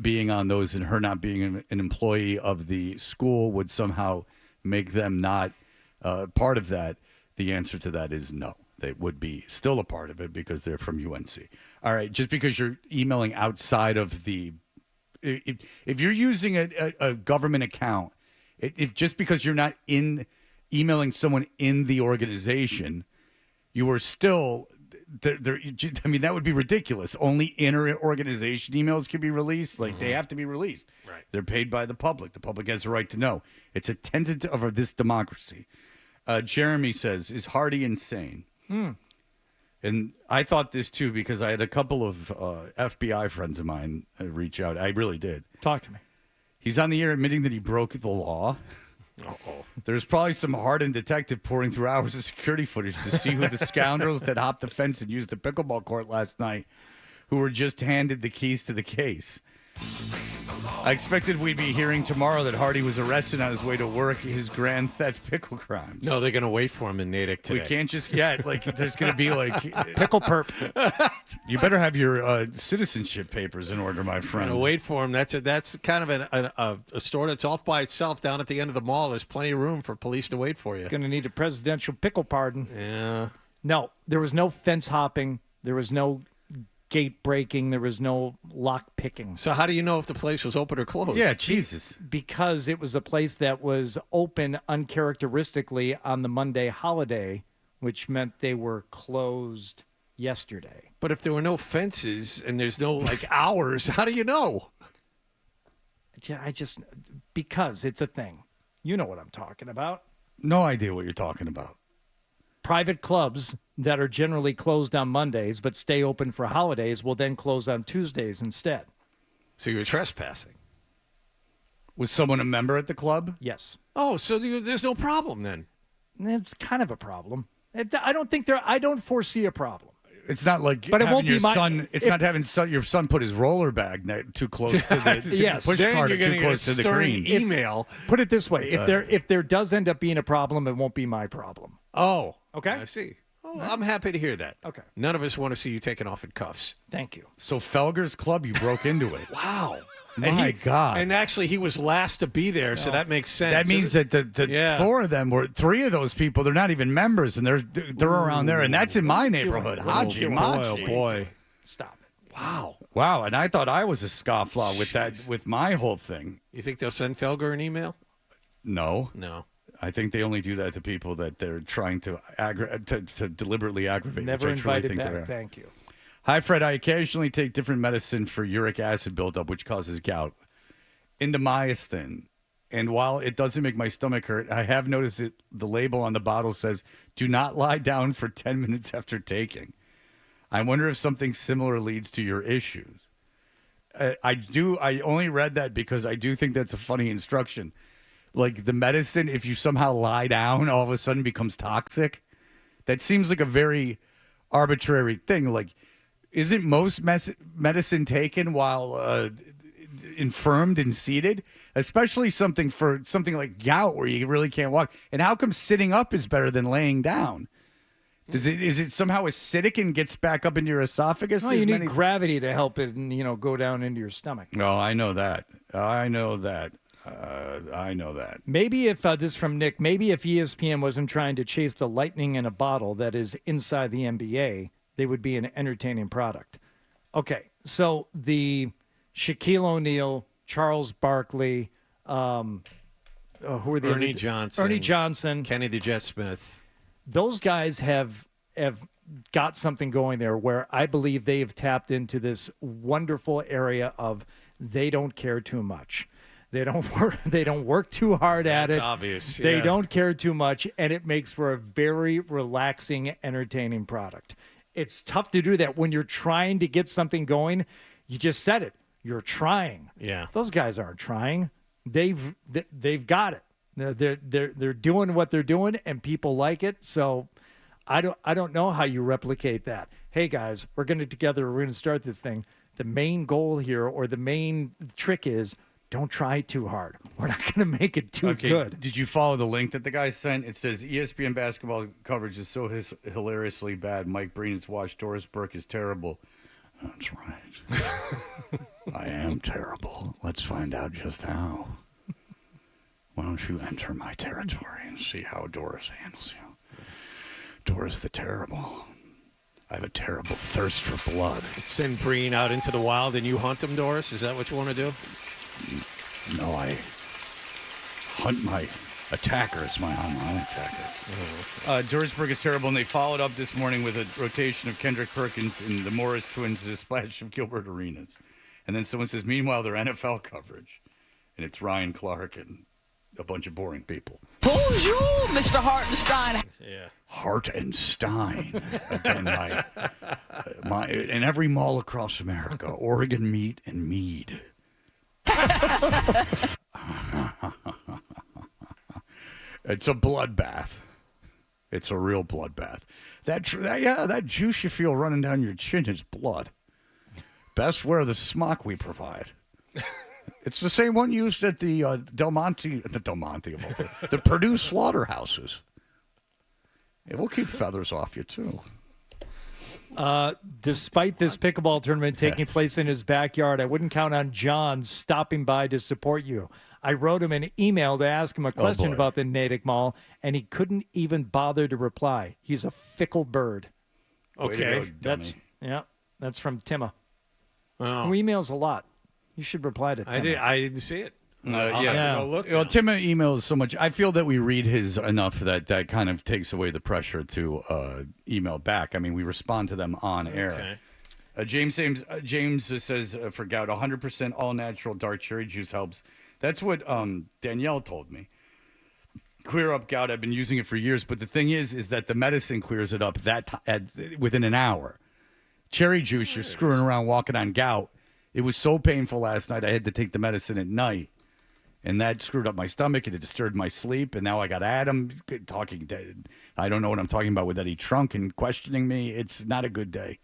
being on those and her not being an employee of the school would somehow make them not part of that. The answer to that is no. They would be still a part of it because they're from UNC. All right, just because you're emailing outside of the, if you're using a government account, if just because you're not emailing someone in the organization, you are still there. I mean, that would be ridiculous. Only inner organization emails can be released. Like they have to be released. Right. They're They're paid by the public. The public has a right to know. It's a tenet of this democracy. Jeremy says, "Is Hardy insane?" And I thought this too because I had a couple of FBI friends of mine reach out. I really did. Talk to me. He's on the air admitting that he broke the law. There's probably some hardened detective pouring through hours of security footage to see who the scoundrels that hopped the fence and used the pickleball court last night who were just handed the keys to the case. I expected we'd be hearing tomorrow that Hardy was arrested on his way to work his grand theft pickle crimes. No, they're going to wait for him in Natick today. We can't just there's going to be like pickle perp. You better have your citizenship papers in order, my We're friend. going to wait for him. That's kind of a store that's off by itself down at the end of the mall. There's plenty of room for police to wait for you. Going to need a presidential pickle pardon. Yeah. No, there was no fence hopping. There was no gate breaking. There was no lock picking. So how do you know if the place was open or closed? Yeah, Jesus. Because it was a place that was open uncharacteristically on the Monday holiday, which meant they were closed yesterday. But if there were no fences and there's no hours, how do you know? Because it's a thing. You know what I'm talking about. No idea what you're talking about. Private clubs that are generally closed on Mondays but stay open for holidays will then close on Tuesdays instead. So you're trespassing. Was someone a member at the club? Yes. Oh, so there's no problem then. It's kind of a problem. I don't foresee a problem. It's not like But it won't your be my- son. It's if- not having your son put his roller bag too close to the Yes. push Then cart you're too gonna close get to a the stern green. email. Put it this way: if there does end up being a problem, it won't be my problem. Oh, okay. I see. Oh, I'm happy to hear that. Okay. None of us want to see you taken off in cuffs. Thank you. So Felger's club, you broke into it. Wow. My God. And actually, he was last to be there, so that makes sense. That means that the four of them were three of those people. They're not even members, and they're around there, and that's in my neighborhood. Haji, Oh, boy. Stop it. Wow. Wow, and I thought I was a scofflaw with my whole thing. You think they'll send Felger an email? No. No. I think they only do that to people that they're trying to to deliberately aggravate. Never which I truly invited think they back. are. Thank you. Hi, Fred. I occasionally take different medicine for uric acid buildup, which causes gout. Indomycin. And while it doesn't make my stomach hurt, I have noticed that the label on the bottle says, do not lie down for 10 minutes after taking. I wonder if something similar leads to your issues. I only read that because I do think that's a funny instruction. Like the medicine, if you somehow lie down, all of a sudden becomes toxic. That seems like a very arbitrary thing. Like, isn't most medicine taken while infirmed and seated? Especially something like gout where you really can't walk. And how come sitting up is better than laying down? Is it somehow acidic and gets back up into your esophagus? No, you need gravity to help it, and go down into your stomach. No, I know that. I know that. Maybe if this is from Nick, maybe if ESPN wasn't trying to chase the lightning in a bottle that is inside the NBA, they would be an entertaining product. Okay, so the Shaquille O'Neal, Charles Barkley, who are the Ernie Johnson. Ernie Johnson, Kenny the Jet Smith. Those guys have got something going there where I believe they have tapped into this wonderful area of they don't care too much. They don't work too hard at it. That's obvious. They yeah. don't care too much, and it makes for a very relaxing, entertaining product. It's tough to do that when you're trying to get something going. You just said it. You're trying. Yeah. Those guys aren't trying. They've got it. They're doing what they're doing, and people like it. So I don't know how you replicate that. Hey guys, we're going to start this thing. The main goal here, or the main trick, is don't try too hard. We're not going to make it too good. Did you follow the link that the guy sent? It says ESPN basketball coverage is so hilariously bad. Mike Breen is washed. Doris Burke is terrible. That's right. I am terrible. Let's find out just how. Why don't you enter my territory and see how Doris handles you? Doris the terrible. I have a terrible thirst for blood. Send Breen out into the wild and you hunt him, Doris? Is that what you want to do? No, I hunt my attackers, my online attackers. Doris Burke is terrible, and they followed up this morning with a rotation of Kendrick Perkins and the Morris twins, a splash of Gilbert Arenas. And then someone says, meanwhile, their NFL coverage. And it's Ryan Clark and a bunch of boring people. Bonjour, Mr. Hartenstein. Yeah. Hartenstein. Again, my in every mall across America, Oregon Meat and Mead. It's a bloodbath. It's a real bloodbath. That juice you feel running down your chin is blood. Best wear the smock we provide. It's the same one used at the the Purdue slaughterhouses. It will keep feathers off you too. Despite this pickleball tournament taking place in his backyard, I wouldn't count on John stopping by to support you. I wrote him an email to ask him a question about the Natick Mall, and he couldn't even bother to reply. He's a fickle bird. Okay. That's from Timma. Oh. Who emails a lot. You should reply to Timma. I didn't see it. I'll have to go look. Well, Tim emails so much. I feel that we read his enough that kind of takes away the pressure to email back. I mean, we respond to them on air. James says for gout, 100% all natural dark cherry juice helps. That's what Danielle told me. Clear up gout. I've been using it for years, but the thing is that the medicine clears it up within an hour. Cherry juice, you're screwing around walking on gout. It was so painful last night. I had to take the medicine at night. And that screwed up my stomach, and it disturbed my sleep. And now I got Adam talking. I don't know what I'm talking about with Eddie Trunk and questioning me. It's not a good day.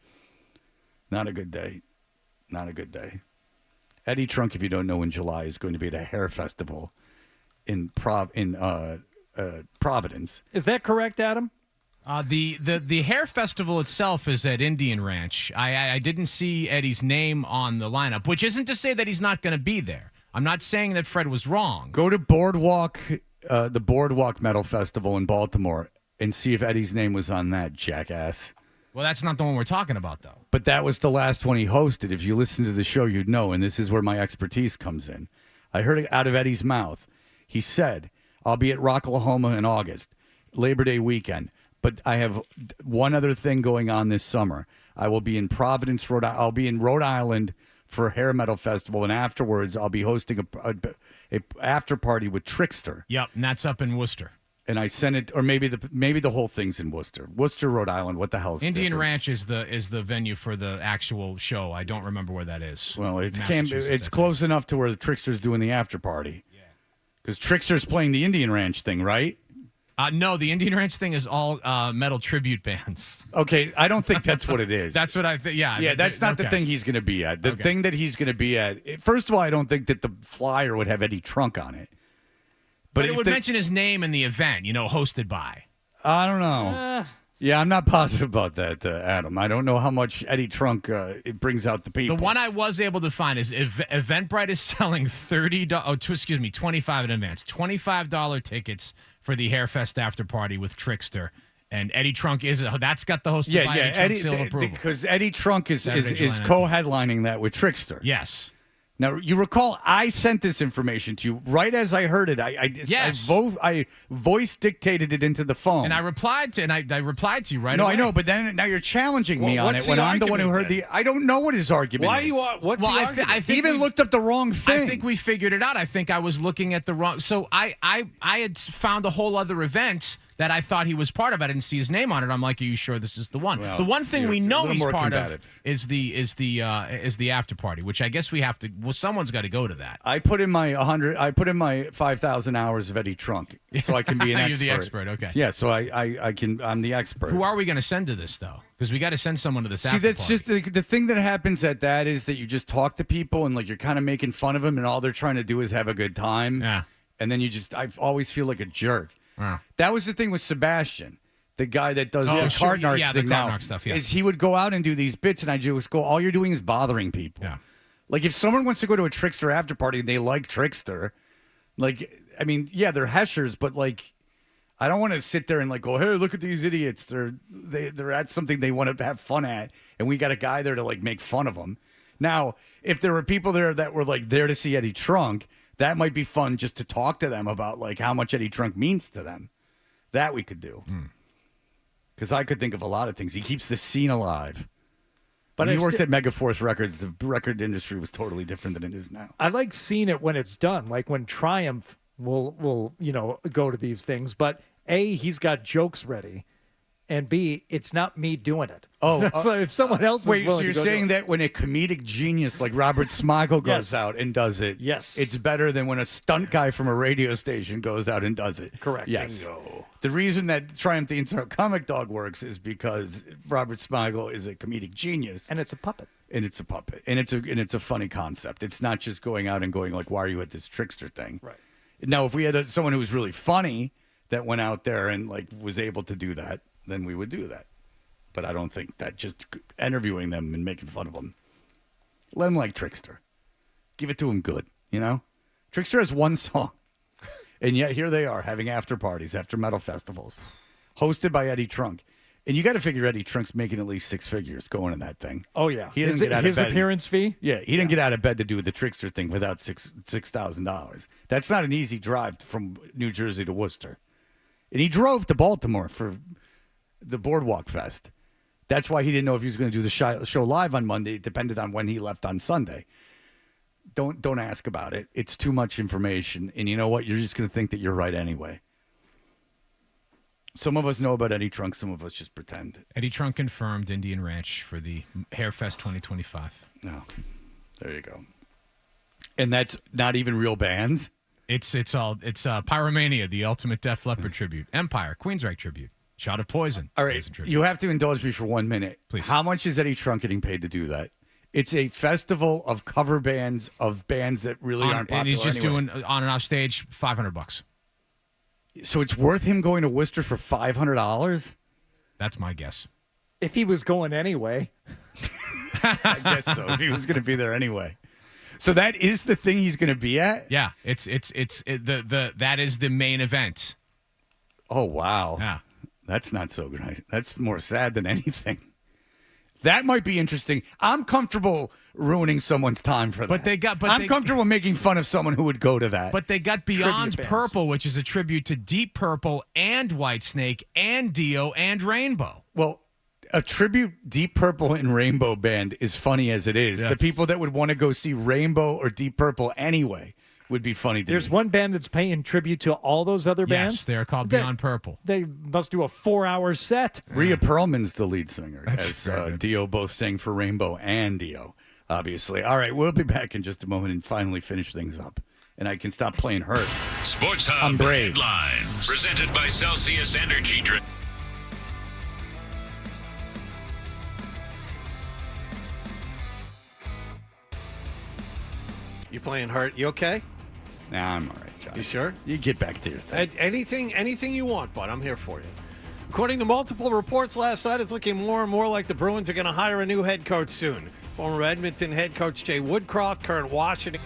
Not a good day. Not a good day. Eddie Trunk, if you don't know, in July is going to be at a hair festival in Providence. Is that correct, Adam? The hair festival itself is at Indian Ranch. I didn't see Eddie's name on the lineup, which isn't to say that he's not going to be there. I'm not saying that Fred was wrong. Go to Boardwalk, the Boardwalk Metal Festival in Baltimore, and see if Eddie's name was on that, jackass. Well, that's not the one we're talking about, though. But that was the last one he hosted. If you listen to the show, you'd know, and this is where my expertise comes in. I heard it out of Eddie's mouth. He said, I'll be at Rocklahoma in August, Labor Day weekend. But I have one other thing going on this summer. I will be in Providence, Rhode Island. I'll be in Rhode Island for a hair metal festival, and afterwards I'll be hosting a after party with Trickster. Yep, and that's up in Worcester. And I sent it, or maybe the whole thing's in Worcester, Rhode Island. What the hell's Indian difference? Ranch is the venue for the actual show. I don't remember where that is. Well, it's Massachusetts, close enough to where the Trickster's doing the after party. Yeah, because Trickster's playing the Indian Ranch thing, right? No, the Indian Ranch thing is all metal tribute bands. Okay, I don't think that's what it is. That's what I think. Yeah, that's not the thing he's going to be at. The thing that he's going to be at. First of all, I don't think that the flyer would have Eddie Trunk on it. But it would mention his name in the event, hosted by. I don't know. Yeah, I'm not positive about that, Adam. I don't know how much Eddie Trunk it brings out the people. The one I was able to find is Eventbrite is selling $25 in advance, $25 tickets for the Hairfest after party with Trickster. And Eddie Trunk that's got the hosted by Eddie Trunk seal of approval. Because Eddie Trunk is co-headlining that with Trickster. Yes. Now, you recall I sent this information to you right as I heard it. I voice dictated it into the phone. And I replied to you right away. No, I know, but then now you're challenging me on it when I'm the one who heard I don't know what his argument is. What's the argument? I think even looked up the wrong thing. I think we figured it out. I think I was looking at the wrong. So I had found a whole other event that I thought he was part of. I didn't see his name on it. I'm like, are you sure this is the one? Well, the one thing we know he's part of is the after party, which I guess we have to. Well, someone's got to go to that. I put in my 5,000 hours of Eddie Trunk, so I can be an expert. You're the expert, okay? Yeah, so I can. I'm the expert. Who are we going to send to this though? Because we got to send someone to this. See, that's just the thing that happens at that is that you just talk to people and like you're kind of making fun of them, and all they're trying to do is have a good time. Yeah, and then I always feel like a jerk. That was the thing with Sebastian, the guy that does the Cardinarks thing now. Stuff, is he would go out and do these bits, and I just go, all you're doing is bothering people. Yeah. Like if someone wants to go to a Trickster after party and they like Trickster, like I mean, yeah, they're heshers, but like I don't want to sit there and like go, hey, look at these idiots. They're at something they want to have fun at, and we got a guy there to like make fun of them. Now, if there were people there that were like there to see Eddie Trunk, that might be fun just to talk to them about like how much Eddie Trunk means to them. That we could do. Because I could think of a lot of things. He keeps the scene alive. But when he worked at Megaforce Records, the record industry was totally different than it is now. I like seeing it when it's done, like when Triumph will go to these things. But A, he's got jokes ready. And B, it's not me doing it. Oh, so if someone else is wait, willing so you're to go saying do it. that when a comedic genius like Robert Smigel goes out and does it, yes, it's better than when a stunt guy from a radio station goes out and does it. Correct. Yes. Bingo. The reason that Triumph the Insert Comic Dog works is because Robert Smigel is a comedic genius, and it's a puppet. And it's a puppet, and it's a funny concept. It's not just going out and going like, "Why are you at this Trickster thing?" Right. Now, if we had someone who was really funny that went out there and like was able to do that, then we would do that. But I don't think that just interviewing them and making fun of them. Let them like Trickster. Give it to them good, Trickster has one song. And yet here they are having after parties, after metal festivals, hosted by Eddie Trunk. And you got to figure Eddie Trunk's making at least six figures going in that thing. Oh, yeah. He didn't get out of bed. His appearance fee? Yeah, he didn't get out of bed to do the Trickster thing without $6,000. That's not an easy drive from New Jersey to Worcester. And he drove to Baltimore for the Boardwalk Fest. That's why he didn't know if he was going to do the show live on Monday. It depended on when he left on Sunday. Don't ask about it. It's too much information. And you know what? You're just going to think that you're right anyway. Some of us know about Eddie Trunk. Some of us just pretend. Eddie Trunk confirmed Indian Ranch for the Hairfest 2025. No. There you go. And that's not even real bands? It's Pyromania, the Ultimate Def Leppard tribute. Empire, Queensryche tribute. Shot of Poison. All right, you have to indulge me for 1 minute. Please. How much is Eddie Trunk getting paid to do that? It's a festival of cover bands of bands that really aren't popular. And he's just anyway. doing on and off stage $500. So it's worth him going to Worcester for $500? That's my guess. If he was going anyway. I guess so. If he was going to be there anyway. So that is the thing he's going to be at? Yeah, that is the main event. Oh wow. Yeah. That's not so good. That's more sad than anything. That might be interesting. I'm comfortable ruining someone's time for that. I'm comfortable making fun of someone who would go to that. But they got Beyond Purple, which is a tribute to Deep Purple and Whitesnake and Dio and Rainbow. Well, a tribute Deep Purple and Rainbow band is funny as it is. That's- The people that would want to go see Rainbow or Deep Purple anyway would be funny to There's me. one band that's paying tribute to all those other bands. Yes, they're called Beyond Purple. They must do a 4-hour set. Rhea Perlman's the lead singer, That's as Dio both sang for Rainbow and Dio, obviously. All right, we'll be back in just a moment and finally finish things up. And I can stop playing Hurt. Sports Hub I'm brave. headlines presented by Celsius Energy Drink. You playing hurt? You okay? Nah, I'm all right, John. You sure? You get back to your thing. Anything you want, bud. I'm here for you. According to multiple reports last night, it's looking more and more like the Bruins are going to hire a new head coach soon. Former Edmonton head coach Jay Woodcroft, current Washington.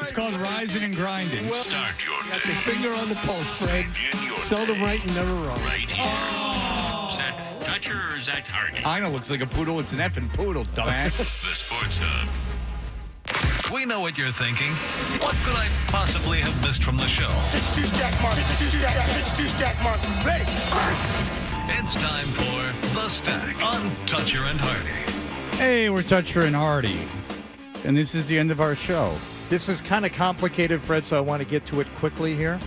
It's called rising and grinding. Start your Got day. your finger on the pulse, Fred. Begin your Seldom day right and never wrong. right here. Is that Toucher or is that Hardy? Ina looks like a poodle. It's an effing poodle, dumbass. The Sports Hub. We know what you're thinking. What could I possibly have missed from the show? It's time for The Stack on Toucher and Hardy. Hey, we're Toucher and Hardy. And this is the end of our show. This is kind of complicated, Fred, so I want to get to it quickly here.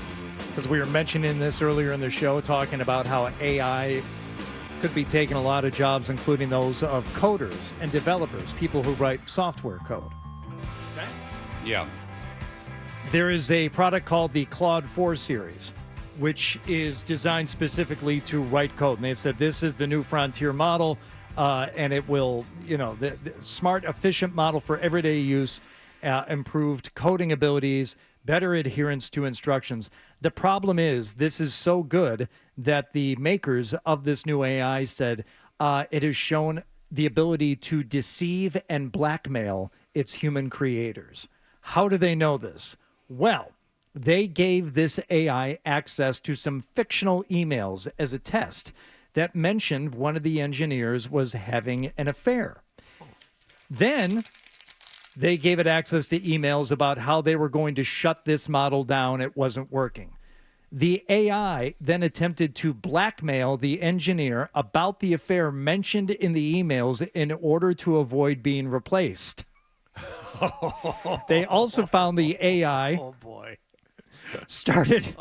Because we were mentioning this earlier in the show, talking about how AI could be taking a lot of jobs, including those of coders and developers, people who write software code. Yeah. There is a product called the Claude 4 series, which is designed specifically to write code. And they said this is the new frontier model, and it will, the smart, efficient model for everyday use, improved coding abilities, better adherence to instructions. The problem is this is so good that the makers of this new AI said it has shown the ability to deceive and blackmail its human creators. How do they know this? Well, they gave this AI access to some fictional emails as a test that mentioned one of the engineers was having an affair. Then they gave it access to emails about how they were going to shut this model down. It wasn't working. The AI then attempted to blackmail the engineer about the affair mentioned in the emails in order to avoid being replaced. They also found the AI started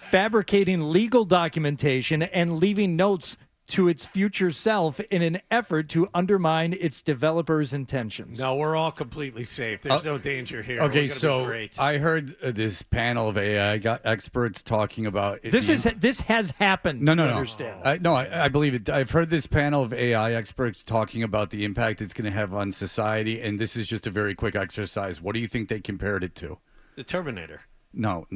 fabricating legal documentation and leaving notes to its future self in an effort to undermine its developers' intentions. No, we're all completely safe. There's no danger here. We're Okay, gonna be so great. I heard this panel of AI experts talking about it. This has happened. No. Understand? I believe it. I've heard this panel of AI experts talking about the impact it's going to have on society, and this is just a very quick exercise. What do you think they compared it to? The Terminator. No.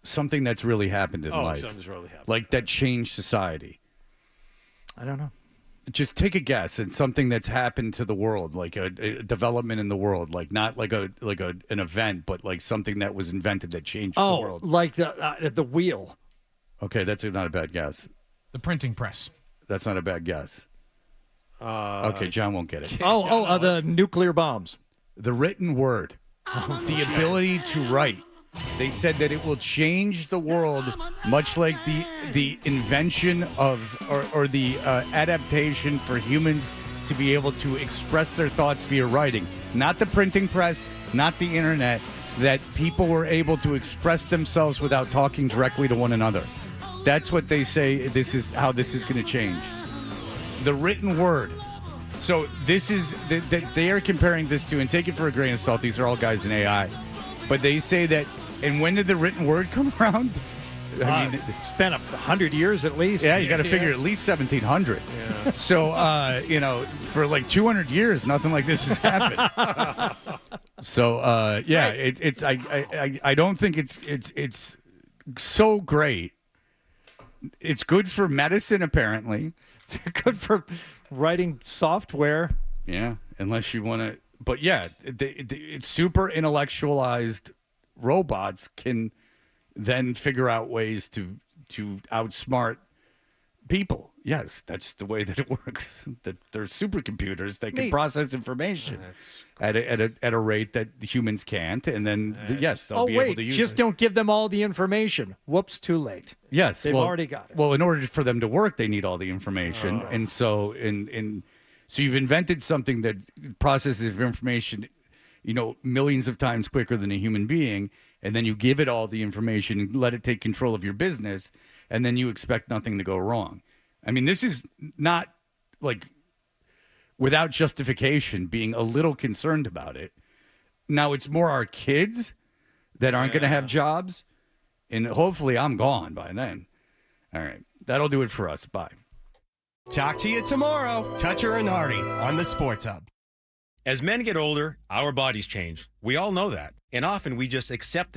Something that's really happened in life. Something's really happened. Like that changed society. I don't know. Just take a guess at something that's happened to the world, like a development in the world, like not like an event, but like something that was invented that changed the world. Like the wheel. Okay, that's not a bad guess. The printing press. That's not a bad guess. Okay, John won't get it. The nuclear bombs. The written word, the ability to write. They said that it will change the world, much like the invention of or the adaptation for humans to be able to express their thoughts via writing. Not the printing press, not the internet, that people were able to express themselves without talking directly to one another. That's what they say this is how this is going to change. The written word. So this is, they are comparing this to, and take it for a grain of salt, these are all guys in AI. But they say that, and when did the written word come around? I mean, it's been 100 years at least. Yeah, you got to figure at least 1700. Yeah. So, for like 200 years, nothing like this has happened. So, I don't think it's so great. It's good for medicine, apparently. It's good for writing software. Yeah, unless you want to. But yeah, it's super intellectualized. Robots can then figure out ways to outsmart people. Yes, that's the way that it works. That they're supercomputers that can process information at a rate that humans can't, and then they'll be able to use just it. don't give them all the information. Whoops, too late. Yes, they've already got it. Well, in order for them to work, they need all the information, and so so you've invented something that processes information, millions of times quicker than a human being, and then you give it all the information, let it take control of your business, and then you expect nothing to go wrong. I mean, this is not like without justification being a little concerned about it. Now, it's more our kids that aren't going to have jobs, and hopefully I'm gone by then. All right. That'll do it for us. Bye. Talk to you tomorrow. Toucher and Hardy on the Sports Hub. As men get older, our bodies change. We all know that. And often we just accept